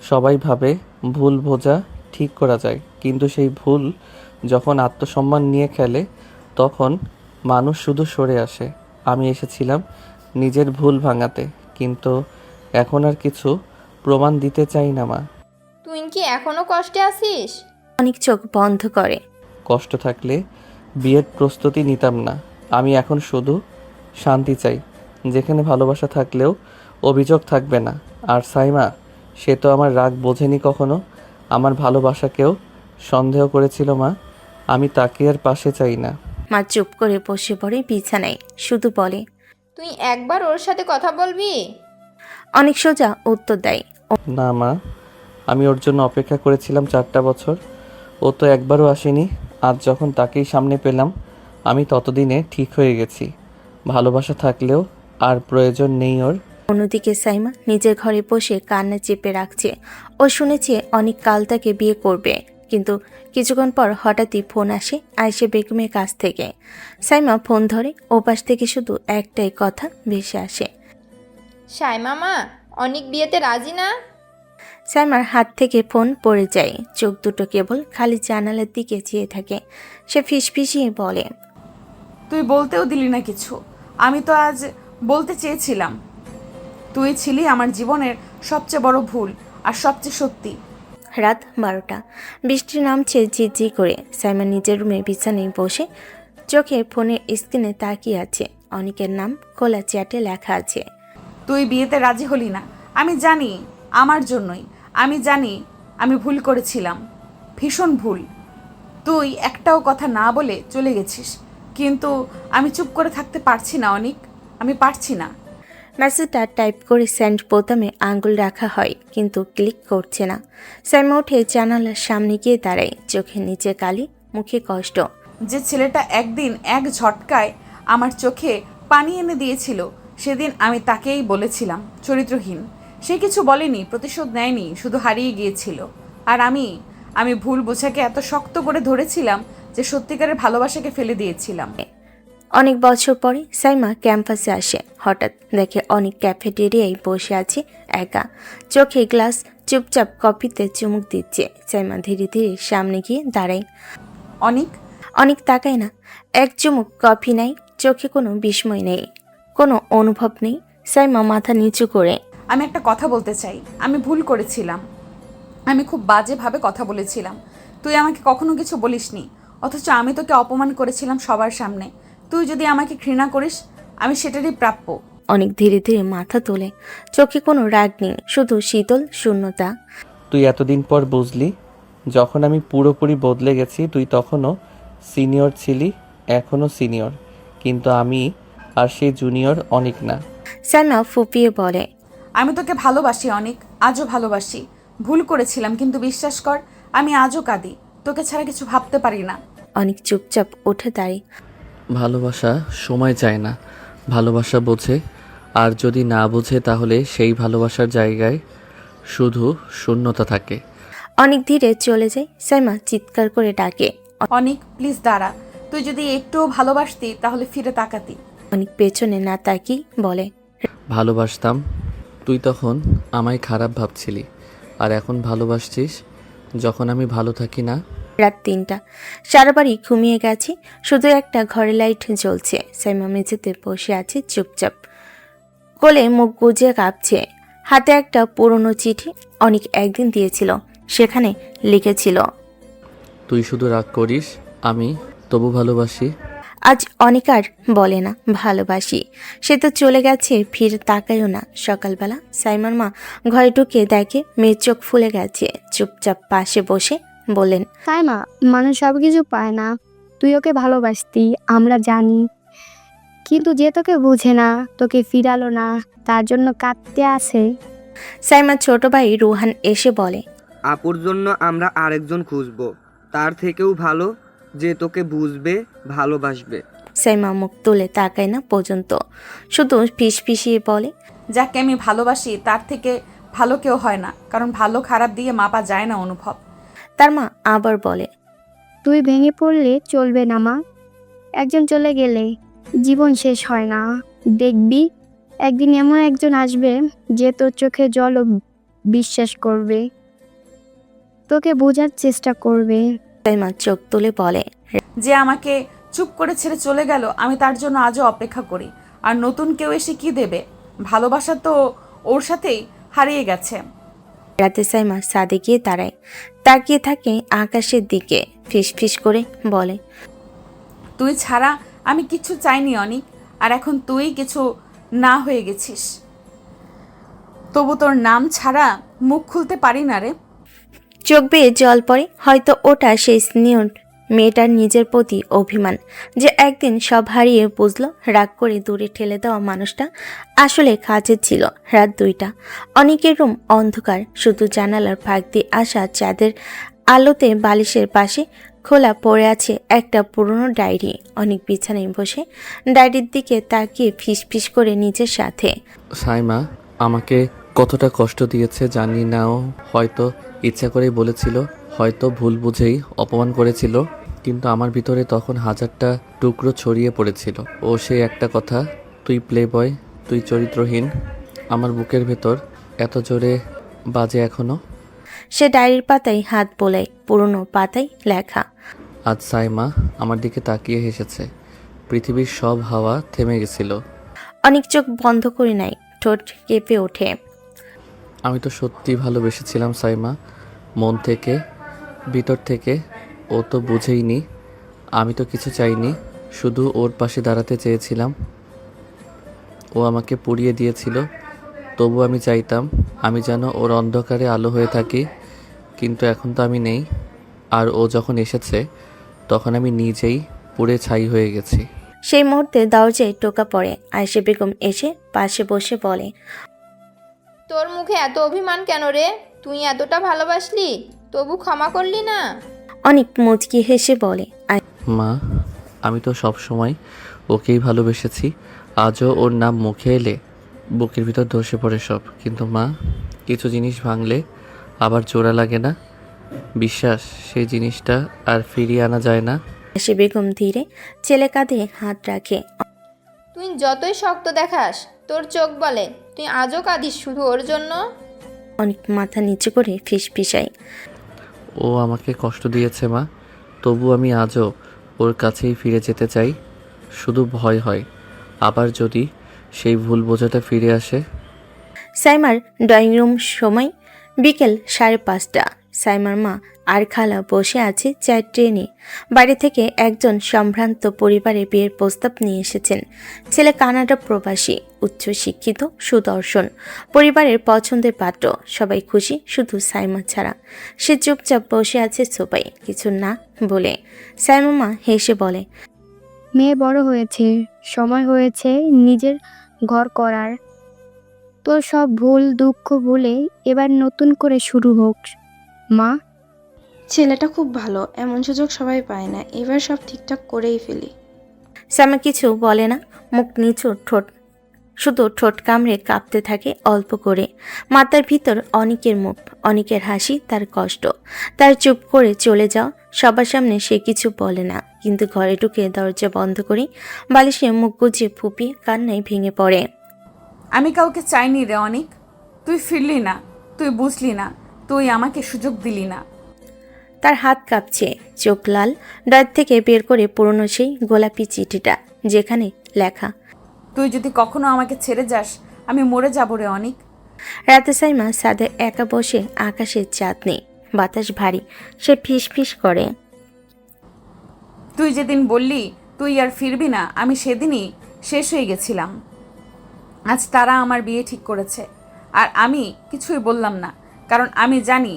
সবাই ভাবে ভুল বোঝা ঠিক করা যায়, কিন্তু সেই ভুল যখন আত্মসম্মান নিয়ে খেলে তখন মানুষ শুধু সরে আসে। আমি এসেছিলাম নিজের ভুল ভাঙাতে, কিন্তু এখন আর কিছু প্রমাণ দিতে চাই না মা। তুই কি এখনো কষ্টে আছিস? অনেক চোখ বন্ধ করে। কষ্ট থাকলে বিয়ের প্রস্তুতি নিতাম না। আমি এখন শুধু শান্তি চাই, যেখানে ভালোবাসা থাকলেও অভিযোগ থাকবে না। আর সাইমা, সে তো আমার রাগ বোঝেনি কখনো, আমার ভালোবাসাকেও সন্দেহ করেছিল মা। আমি তাকে আর পাশে চাই না। মা চুপ করে বসে পড়ে বিছানায়, শুধু বলে, তুই একবার ওর সাথে কথা বলবি? অনেক সোজা উত্তর দেয়। না মা, আমি ওর জন্য অপেক্ষা করেছিলাম 4টা বছর, ও তো একবারও আসেনি। আজ যখন তাকেই সামনে পেলাম, আমি ততদিনে ঠিক হয়ে গেছি। ভালোবাসা থাকলেও আর প্রয়োজন নেই ওর। অন্যদিকে সাইমা নিজের ঘরে বসে কান্না চেপে রাখছে। ও শুনেছে অনেক কাল তাকে বিয়ে করবে, কিন্তু কিছুক্ষণ পর হঠাৎই ফোন আসে আয়েশা বেগমের কাছ থেকে। সাইমা ফোন ধরে, ওপাশ থেকে শুধু একটাই কথা ভেসে আসে, সাইমা মা, অনেক বিয়েতে রাজি না? সাইমার হাত থেকে ফোন পড়ে যায়। চোখ দুটো কেবল খালি জানালার দিকে চেয়ে থাকে। সে ফিসফিসিয়ে বলে, তুই বলতেও দিলি না কিছু। আমি তো আজ বলতে চেয়েছিলাম। তুই ছিলি আমার জীবনের সবচেয়ে বড় ভুল আর সবচেয়ে সত্যি। রাত 12টা, বৃষ্টি নামছে ঝিরঝি করে। সাইমা নিজের রুমে বিছানায় বসে চোখে ফোনের স্ক্রিনে তাকিয়ে আছে। অনেকের নাম খোলা চ্যাটে লেখা আছে। তুই বিয়েতে রাজি হলি না, আমি জানি, আমার জন্যই। আমি জানি আমি ভুল করেছিলাম, ভীষণ ভুল। তুই একটাও কথা না বলে চলে গেছিস, কিন্তু আমি চুপ করে থাকতে পারছি না অনিক, আমি পারছি না। মেসেজটা টাইপ করে সেন্ড বোতামে আঙ্গুল রাখা হয়, কিন্তু ক্লিক করছে না। সাইমা উঠে জানালার সামনে গিয়ে দাঁড়ায়, চোখের নিচে কালি, মুখে কষ্ট। যে ছেলেটা একদিন এক ঝটকায় আমার চোখে পানি এনে দিয়েছিল, সেদিন আমি তাকেই বলেছিলাম চরিত্রহীন। সে কিছু বলেনি, প্রতিশোধ নেয়নি, শুধু হারিয়ে গিয়েছিল। আর আমি ভুল বোঝাকে এত শক্ত করে ধরেছিলাম যে সত্যিকারের ভালোবাসাকে ফেলে দিয়েছিলাম। অনেক বছর পরে সাইমা ক্যাম্পাসে আসে। হঠাৎ দেখে অনেক ক্যাফেটেরিয়ায় বসে আছে একা, চোখে গ্লাস, চুপচাপ কফিতে চুমুক দিচ্ছে। সাইমা ধীরে ধীরে সামনে গিয়ে দাঁড়ায়। অনেক তাকায় না, এক চুমুক কফি নাই, চোখে কোনো বিস্ময় নেই, কোনো অনুভব নেই। সাইমা মাথা নিচু করে, আমি একটা কথা বলতে চাই। আমি ভুল করেছিলাম, আমি খুব বাজেভাবে কথা বলেছিলাম। তুই আমাকে কখনো কিছু বলিসনি, অথচ আমি তোকে অপমান করেছিলাম সবার সামনে। তুই যদি আমাকে ঘৃণা করিস, আমি সেটারই প্রাপ্য। অনেক ধীরে ধীরে মাথা তোলে, চোখে কোনো রাগ নেই, শুধু শীতল শূন্যতা। তুই এতদিন পর বুঝলি, যখন আমি পুরোপুরি বদলে গেছি। তুই তখনও সিনিয়র ছিলি, এখনও সিনিয়র, কিন্তু আমি আর সেই জুনিয়র অনেক না। সাইমা ফুপিয়ে বলে, আমি তোকে ভালোবাসি অনেক, আজও ভালোবাসি। ভুল করেছিলাম, কিন্তু বিশ্বাস কর, আমি আজও কাঁদি। তোকে ছাড়া কিছু ভাবতে পারি না। অনেক চুপচাপ উঠে দাঁড়িয়ে। ভালোবাসা সময় চায় না, ভালোবাসা বোঝে। আর যদি না বোঝে, তাহলে সেই ভালোবাসার জায়গায় শুধু শূন্যতা থাকে। অনেক ধীরে চলে যায়। সাইমা চিৎকার করে ডাকে, অনেক, প্লিজ দাঁড়া। তুই যদি একটুও ভালোবাসতি তাহলে ফিরে তাকাতি। অনেক পেছনে না তাকিয়ে বলে, ভালোবাসতাম, তুই তখন আমায় খারাপ ভাবছিলি, আর এখন ভালোবাসছিস যখন আমি ভালো থাকি না। রাত 3টা, সারা বাড়ি ঘুমিয়ে গেছে, শুধু একটা ঘরে লাইট জ্বলছে। সাইমা মেঝেতে বসে আছে চুপচাপ, কোলে মুখ গুজে কাঁপছে। হাতে একটা পুরনো চিঠি অনেক একদিন দিয়েছিল, সেখানে লিখেছিল, তুই শুধু রাগ করিস, আমি তবু ভালোবাসি। আজ অনেক আর বলে না ভালোবাসি, সে তো চলে গেছে, ফিরে তাকায়ও না। সকালবেলা সাইমার মা ঘরে ঢুকে দেখে মেয়ের চোখ ফুলে গেছে। চুপচাপ পাশে বসে বললেন, সাইমা, মানুষ সব কিছু পায় না। তুই ওকে ভালোবাসতি, আমরা জানি, কিন্তু যে তোকে বুঝে না, তোকে ফিরালো না, তার জন্য কাঁদতে আসে। সাইমার ছোট ভাই রুহান এসে বলে, আপুর জন্য আমরা আরেকজন খুঁজবো, তার থেকেও ভালো, যে তোকে বুঝবে, ভালোবাসবে। সাইমা মুখ তুলে তাকায় না পর্যন্ত, শুধু ফিসফিসিয়ে বলে, যাকে আমি ভালোবাসি তার থেকে ভালো কেউ হয় না, কারণ ভালো খারাপ দিয়ে মাপা যায় না অনুভব। তার মা আবার বলে, তুই ভেঙে পড়লে চলবে না মা। একজন চলে গেলে জীবন শেষ হয় না। দেখবি একদিন এমন একজন আসবে যে তোর চোখে জলও বিশ্বাস করবে, তোকে বোঝার চেষ্টা করবে। সাইমা চোখ তুলে বলে, যে আমাকে চুপ করে ছেড়ে চলে গেল, আমি তার জন্য আজও অপেক্ষা করি। আর নতুন কেউ এসে কি দেবে? ভালোবাসা তো ওর সাথেই হারিয়ে গেছে। রাতে সাইমা ছাদে গিয়ে দাঁড়ায়, তাকিয়ে থাকে আকাশের দিকে, ফিসফিস করে বলে, তুই ছাড়া আমি কিছু চাইনি অনিক, আর এখন তুই কিছু না হয়ে গেছিস। তবু তোর নাম ছাড়া মুখ খুলতে পারি না রে। চোখ বেয়ে জল পড়ে। হয়তো ওটা সেই স্নেহ মেয়েটার নিজের প্রতি অভিমান, যে একদিন সব হারিয়ে বুঝলো রাগ করে দূরে ঠেলে দেওয়া মানুষটা আসলে কাছে ছিল। রাত 2টা, অনেকের রুম অন্ধকার, শুধু জানালার ফাঁক দিয়ে আসা চাঁদের আলোতে বালিশের পাশে খোলা পড়ে আছে একটা পুরনো ডায়েরি। অনেক বিছানায় বসে ডায়েরির দিকে তাকিয়ে ফিসফিস করে নিজের সাথে, সাইমা আমাকে কতটা কষ্ট দিয়েছে জানি না, ও হয়তো ইচ্ছা করেই বলেছিল, হয়তো ভুল বুঝেই অপমান করেছিল, কিন্তু আমার ভিতরে তখন হাজারটা টুকরো ছড়িয়ে পড়েছিল। ও সেই একটা কথা, তুই প্লে বয়, তুই চরিত্রহীন, আমার বুকের ভেতর এত জোরে বাজে এখনো। সে ডায়েরির পাতায় হাত বোলায়, পুরনো পাতায় লেখা, আজ সাইমা আমার দিকে তাকিয়ে হেসেছে, পৃথিবীর সব হাওয়া থেমে গেছিল। অনেক চোখ বন্ধ করে নাই, ঠোঁট কেঁপে ওঠে। আমি তো সত্যি ভালোবেসেছিলাম সাইমা, মন থেকে, ভিতর থেকে। ও তো বুঝেইনি, আমি তো কিছু চাইনি, শুধু ওর পাশে দাঁড়াতে চেয়েছিলাম। ও আমাকে পুড়িয়ে দিয়েছিল, তবু আমি চাইতাম আমি যেন ওর অন্ধকারে আলো হয়ে থাকি, কিন্তু এখন তো আমি নেই। আর ও যখন এসেছে তখন আমি নিজেই পুড়ে ছাই হয়ে গেছি। সেই মুহূর্তে দরজায় টোকা পড়ে। আয়েশা বেগম এসে পাশে বসে বলে, তোর মুখে এত অভিমান কেন রে? তুই এতটা ভালোবাসলি, তবু ক্ষমা করলি না? অনেক মুচকি হেসে বলে, মা, আমি তো সব সময় ওকেই ভালোবেসেছি, আজও ওর নাম মুখে এলে বুকের ভিতর ধসে পড়ে সব। কিন্তু মা, কিছু জিনিস ভাঙলে আবার জোড়া লাগে না, বিশ্বাস সেই জিনিসটা আর ফিরিয়ে আনা যায় না। আয়েশা বেগম ধীরে ছেলে কাঁধে হাত রাখে। তুই যতই শক্ত দেখাস, তোর চোখ বলে তুই আজও কাঁদিস শুধু ওর জন্য। অনেক মাথা নিচু করে ফিসফিসায়, ও আমাকে কষ্ট দিয়েছে মা, তবু আমি আজও ওর কাছেই ফিরে যেতে চাই। শুধু ভয় হয় আবার যদি সেই ভুল বোঝাটা ফিরে আসে। সাইমার ড্রয়িং রুম, সময় বিকেল 5:30। সাইমার মা আর খালা বসে আছে চায়ের ট্রেনে। বাড়ি থেকে একজন সম্ভ্রান্ত পরিবারে বিয়ের প্রস্তাব নিয়ে এসেছেন। ছেলে কানাডা প্রবাসী, উচ্চশিক্ষিত, সুদর্শন, পরিবারের পছন্দের পাত্র। সবাই খুশি, শুধু সাইমা ছাড়া। সে চুপচাপ বসে আছে সোফায়, কিছু না বলে। সাইমার মা হেসে বলে, মেয়ে বড় হয়েছে, সময় হয়েছে নিজের ঘর করার। তোর সব ভুল দুঃখ ভুলে এবার নতুন করে শুরু হোক মা। ছেলেটা খুব ভালো, এমন সুযোগ সবাই পায় না। এবার সব ঠিকঠাক করেই ফেলি। সাইমা কিছু বলে না, মুখ নিচু, ঠোঁট শুধু ঠোঁট কামড়ে কাঁপতে থাকে অল্প করে। মাথার ভিতর অনেকের মুখ, অনেকের হাসি, তার কষ্ট, তার চুপ করে চলে যাওয়া সবার সামনে সে কিছু বলে না, কিন্তু ঘরে ঢুকে দরজা বন্ধ করে বালিশে মুখ গুজে ফুপিয়ে কান্নায় ভেঙে পড়ে। আমি কাউকে চাইনি রে অনিক, তুই ফিরলি না, তুই বুঝলি না, তুই আমাকে সুযোগ দিলি না। তার হাত কাঁপছে, চোখ লাল। ড্রয়ার থেকে বের করে পুরনো সেই গোলাপি চিঠিটা, যেখানে লেখা, তুই যদি কখনো আমাকে ছেড়ে যাস আমি মরে যাবো রে অনিক। রাতে সাইমা ছাদে একা বসে, আকাশের চাঁদ নেই, বাতাস ভারী। সে ফিস ফিস করে। তুই যেদিন বললি তুই আর ফিরবি না, আমি সেদিনই শেষ হয়ে গেছিলাম। আজ তারা আমার বিয়ে ঠিক করেছে, আর আমি কিছুই বললাম না, কারণ আমি জানি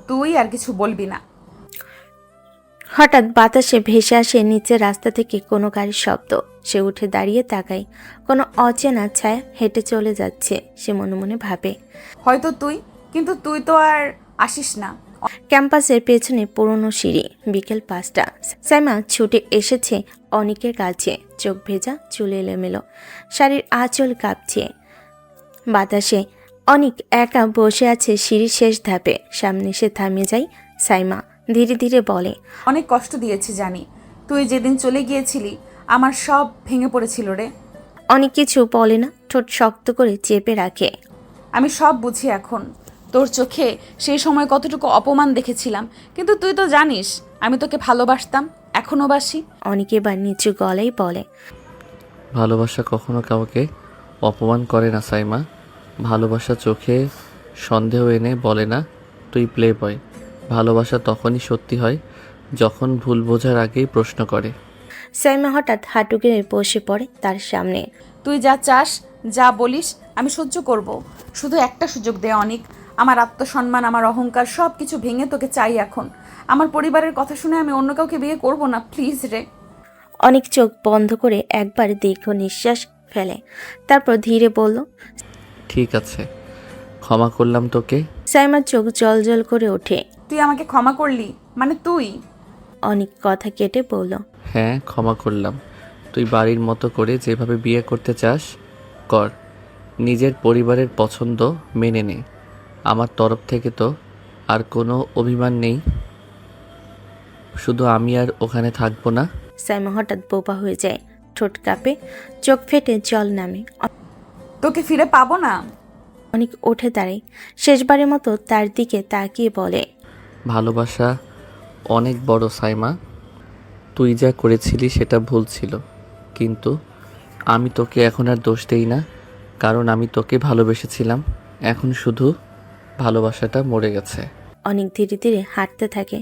তুই আর কিছু বলবি না। হঠাৎ বাতাসে ভেসে আসে নিচের রাস্তা থেকে কোনো গাড়ির শব্দ। সে উঠে দাঁড়িয়ে তাকায়। কোনো অচেনা ছায়া হেঁটে চলে যাচ্ছে। সে মনে মনে ভাবে, হয়তো তুই, কিন্তু তুই তো আর আসিস না। ক্যাম্পাসের পেছনে পুরনো সিঁড়ি। বিকেল 5টা। সাইমা ছুটে এসেছে অনিকের কাছে। চোখ ভেজা, চুল এলোমেলো, শাড়ির আঁচল কাঁপছে বাতাসে। অনিক একা বসে আছে সিঁড়ির শেষ ধাপে। সামনে সে থামে যায়। সাইমা ধীরে ধীরে বলে, অনেক কষ্ট দিয়েছি জানি, তুই যেদিন চলে গিয়েছিলি আমার সব ভেঙে পড়েছিল রে। অনেক কিছু বলে না, ঠোঁট শক্ত করে চেপে রাখে। আমি সব বুঝি এখন। তোর চোখে সেই সময় কতটুকু অপমান দেখেছিলাম, কিন্তু তুই তো জানিস আমি তোকে ভালোবাসতাম, এখনো বাসি। অনেকে এবার নিচু গলায় বলে, ভালোবাসা কখনো কাউকে অপমান করে না সাইমা। ভালোবাসা চোখে সন্দেহ এনে বলে না তুই প্লে বয়। ভালোবাসা তখনই সত্যি হয় যখন ভুল বোঝার আগেই প্রশ্ন করে। সাইমা হঠাৎ হাঁটু গেড়ে বসে পড়ে তার সামনে। তুই যা চাস, যা বলিস আমি সহ্য করব, শুধু একটা সুযোগ দে অনিক। আমার আত্মসম্মান, আমার অহংকার সব কিছু ভেঙে তোকে চাই এখন। আমার পরিবারের কথা শুনে আমি অন্য কাউকে বিয়ে করব না, প্লিজ রে। অনেক চোখ বন্ধ করে একবার দীর্ঘ নিঃশ্বাস ফেলে, তারপর ধীরে বলল, ঠিক আছে, ক্ষমা করলাম তোকে। সাইমার চোখ জল জল করে ওঠে। তুই আমাকে ক্ষমা করলি মানে তুই? অনেক কথা কেটে বলল, হ্যাঁ, ক্ষমা করলাম। তুই বাড়ির মতো করে যেভাবে বিয়ে করতে চাস কর। নিজের পরিবারের পছন্দ মেনে নে। আমার তরফ থেকে তো আর কোনো অভিমান নেই, শুধু আমি আর ওখানে থাকবো না। সাইমা হঠাৎ বোবা হয়ে যায়, ঠোঁট কাঁপে, চোখ ফেটে জল নামে। তোকে ফিরে পাবো না। অনেক উঠে দাঁড়ায়, শেষবারের মতো তার দিকে তাকিয়ে বলে, ভালোবাসা অনেক বড় সাইমা। তুই যা করেছিলি সেটা ভুল ছিল, কিন্তু আমি তোকে এখন আর দোষ দেই না, কারণ আমি তোকে ভালোবেসেছিলাম। এখন শুধু ভালোবাসাটা মরে গেছে। অনেক ধীরে ধীরে হাঁটতে থাকে।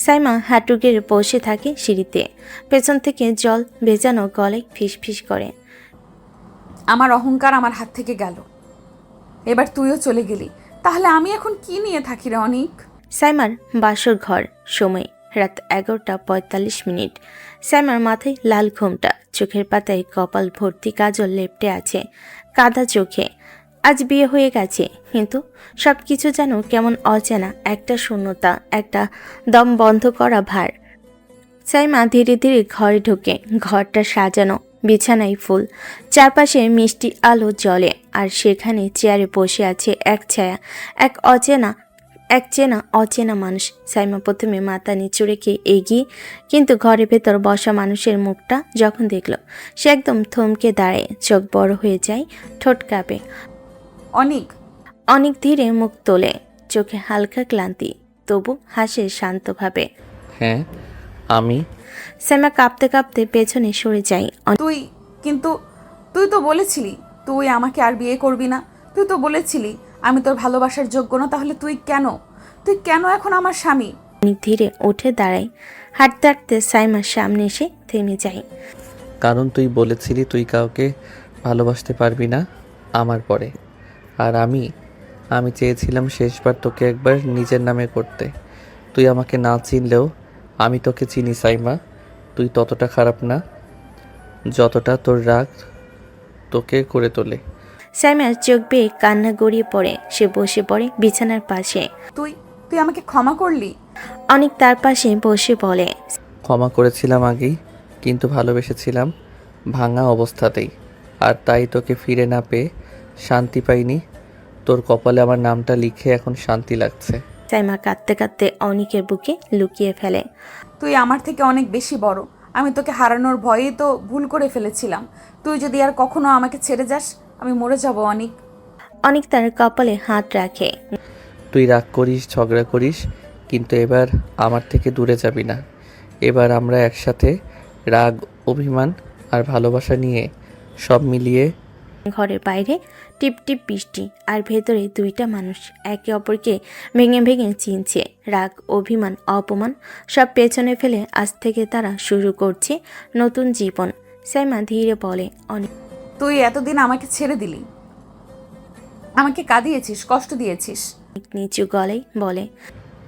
সাইমা হাঁটু গেড়ে বসে থাকে সিঁড়িতে, পেছন থেকে জল ভেজানো গলায় ফিস ফিস করে। আমার অহংকার আমার হাত থেকে গেল, এবার তুইও চলে গেলি, তাহলে আমি এখন কি নিয়ে থাকি রে অনিক? সাইমার বাসর ঘর। সময় রাত 11:45। সাইমার মাথায় লাল ঘোমটা, চোখের পাতায় কপাল ভর্তি কাজল লেপটে আছে, কাদা চোখে। আজ বিয়ে হয়ে গেছে, কিন্তু সব কিছু যেন কেমন অচেনা, একটা শূন্যতা, একটা দম বন্ধ করা ভার। সাইমা ধীরে ধীরে ঘরে ঢোকে। ঘরটা সাজানো, বিছানায় ফুল, চারপাশে মিষ্টি আলো জ্বলে, আর সেখানে চেয়ারে বসে আছে এক ছায়া, এক চেনা অচেনা মানুষ। সাইমা প্রথমে মাথা নিচু রেখে এগিয়ে, কিন্তু ঘরের ভেতর বসা মানুষের মুখটা যখন দেখল, সে একদম থমকে দাঁড়ায়, চোখ বড় হয়ে যায়, ঠোঁট কাঁপে। অনিক। অনেক ধীরে মুখ তোলে, চোখে হালকা ক্লান্তি, তবু হাসে শান্তভাবে। হ্যাঁ, আমি। সাইমা কাঁপতে কাঁপতে পেছনে সরে যায়। তুই তো বলেছিলি তুই আমাকে আর বিয়ে করবি না। তুই তো বলেছিলি আমি তোর ভালোবাসার যোগ্য না, তাহলে তুই কেন এখন আমার স্বামী? অনেক ধীরে উঠে দাঁড়ায়, হাঁটতে হাঁটতে সাইমার সামনে এসে থেমে যায়। কারণ তুই বলেছিলি তুই কাউকে ভালোবাসতে পারবি না আমার পরে, আর আমি চেয়েছিলাম শেষবার তোকে একবার নিজের নামে করতে। তুই আমাকে না চিনলেও আমি তোকে চিনি সাইমা। তুই ততটা খারাপ না যতটা তোর রাগ তোকে করে তোলে। সাইমার চোখ বেয়ে কান্না গড়িয়ে পড়ে। সে বসে পড়ে বিছানার পাশে। তুই আমাকে ক্ষমা করলি? অনেক তার পাশে বসে বলে, ক্ষমা করেছিলাম আগেই, কিন্তু ভালোবেসেছিলাম ভাঙা অবস্থাতেই, আর তাই তোকে ফিরে না পেয়ে শান্তি পাইনি। তোর কপালে আমার নামটা লিখে এখন শান্তি লাগছে। সাইমা কাঁদতে কাঁদতে অনিকের বুকে লুকিয়ে ফেলে। তুই আমার থেকে অনেক বেশি বড়। আমি তোকে হারানোর ভয়েই তো ভুল করে ফেলেছিলাম। তুই যদি আর কখনো আমাকে ছেড়ে যাস, আমি মরে যাব অনিক। অনিক তার কপালে হাত রাখে। তুই রাগ করিস, ঝগড়া করিস, কিন্তু এবার আমার থেকে দূরে যাবি না। এবার আমরা একসাথে রাগ, অভিমান আর ভালোবাসা নিয়ে সব মিলিয়ে। ঘরের বাইরে টিপ টিপ বৃষ্টি, আর ভেতরে দুইটা মানুষ একে অপরকে ভেঙে ভেঙে চিনছে। রাগ, অভিমান, অপমান সব পেছনে ফেলে আজ থেকে তারা শুরু করছে নতুন জীবন। সাইমা ধীরে বলে, অনেক তুই এতদিন আমাকে ছেড়ে দিলি, আমাকে কাঁদিয়েছিস, কষ্ট দিয়েছিস। নিচু গলায় বলে।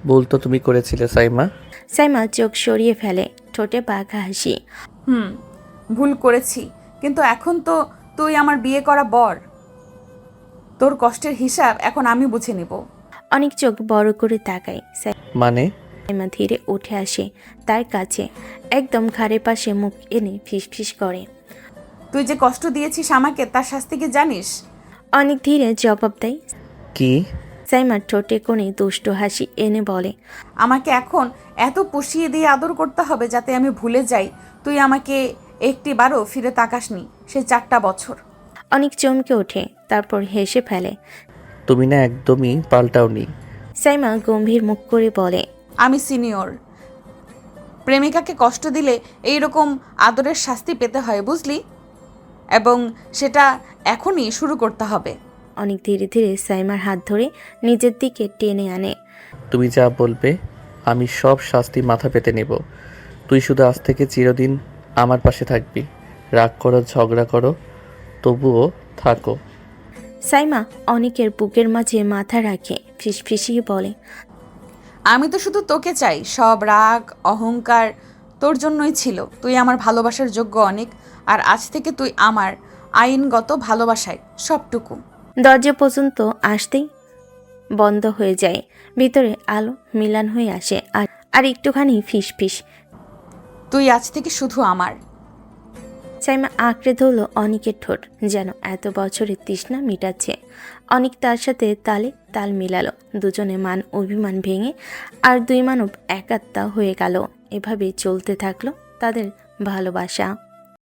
ভুল তো তুমি করেছিলে সাইমা। সাইমা চোখ সরিয়ে ফেলে, ঠোঁটে বাঘা হাসি। ভুল করেছি, কিন্তু এখন তো তুই আমার বিয়ে করা বর। তোর কষ্টের হিসাব এখন আমি বুঝে নিব। অনেক চোখ বড় করে তাকায়। মানে? সাইমা ধীরে উঠে আসে তার কাছে, একদম ঘাড়ের পাশে মুখ এনে ফিসফিস করে। তুই যে কষ্ট দিয়েছিস আমাকে, তার শাস্তি কি জানিস? অনেক ধীরে জবাব দেয়। কি? সাইমা ঠোঁটে কোণে দুষ্ট হাসি এনে বলে, আমাকে এখন এত পুষিয়ে দিয়ে আদর করতে হবে যাতে আমি ভুলে যাই তুই আমাকে একটিবারও ফিরে তাকাসনি সে 4টা বছর। অনেক চমকে ওঠে, তারপর হেসে ফেলে। তুমি না একদমই পাল্টাওনি। সাইমা গম্ভীর মুখ করে বলে, আমি সিনিয়র। প্রেমিকাকে কষ্ট দিলে এইরকম আদরের শাস্তি পেতে হয়, বুঝলি? এবং সেটা এখনই শুরু করতে হবে। অনেক ধীরে ধীরে সাইমার হাত ধরে নিজের দিকে টেনে আনে। তুমি যা বলবে আমি সব শাস্তি মাথা পেতে নেব। তুই শুধু আজ থেকে চিরদিন আমার পাশে থাকবি। রাগ করো, ঝগড়া করো, তবুও থাকো। সাইমা অনেকের বুকের মাঝে মাথা রাখে, ফিসফিসিয়ে বলে, আমি তো শুধু তোকে চাই। সব রাগ, অহংকার তোর জন্যই ছিল। তুই আমার ভালোবাসার যোগ্য অনেক, আর আজ থেকে তুই আমার আইনগত ভালোবাসায় সবটুকু। দরজা পর্যন্ত আসতেই বন্ধ হয়ে যায়। ভিতরে আলো মিলান হয়ে আসে, আর একটুখানি ফিসফিস। তুই আজ থেকে শুধু আমার। সাইমা আঁকড়ে ধরল অনিকের ঠোঁট, যেন এত বছরের তৃষ্ণা মিটাচ্ছে। অনিক তার সাথে তালে তাল মিলালো। দুজনে মান অভিমান ভেঙে আর দুই মানব একাত্মা হয়ে গেল। এভাবে চলতে থাকলো তাদের ভালোবাসা।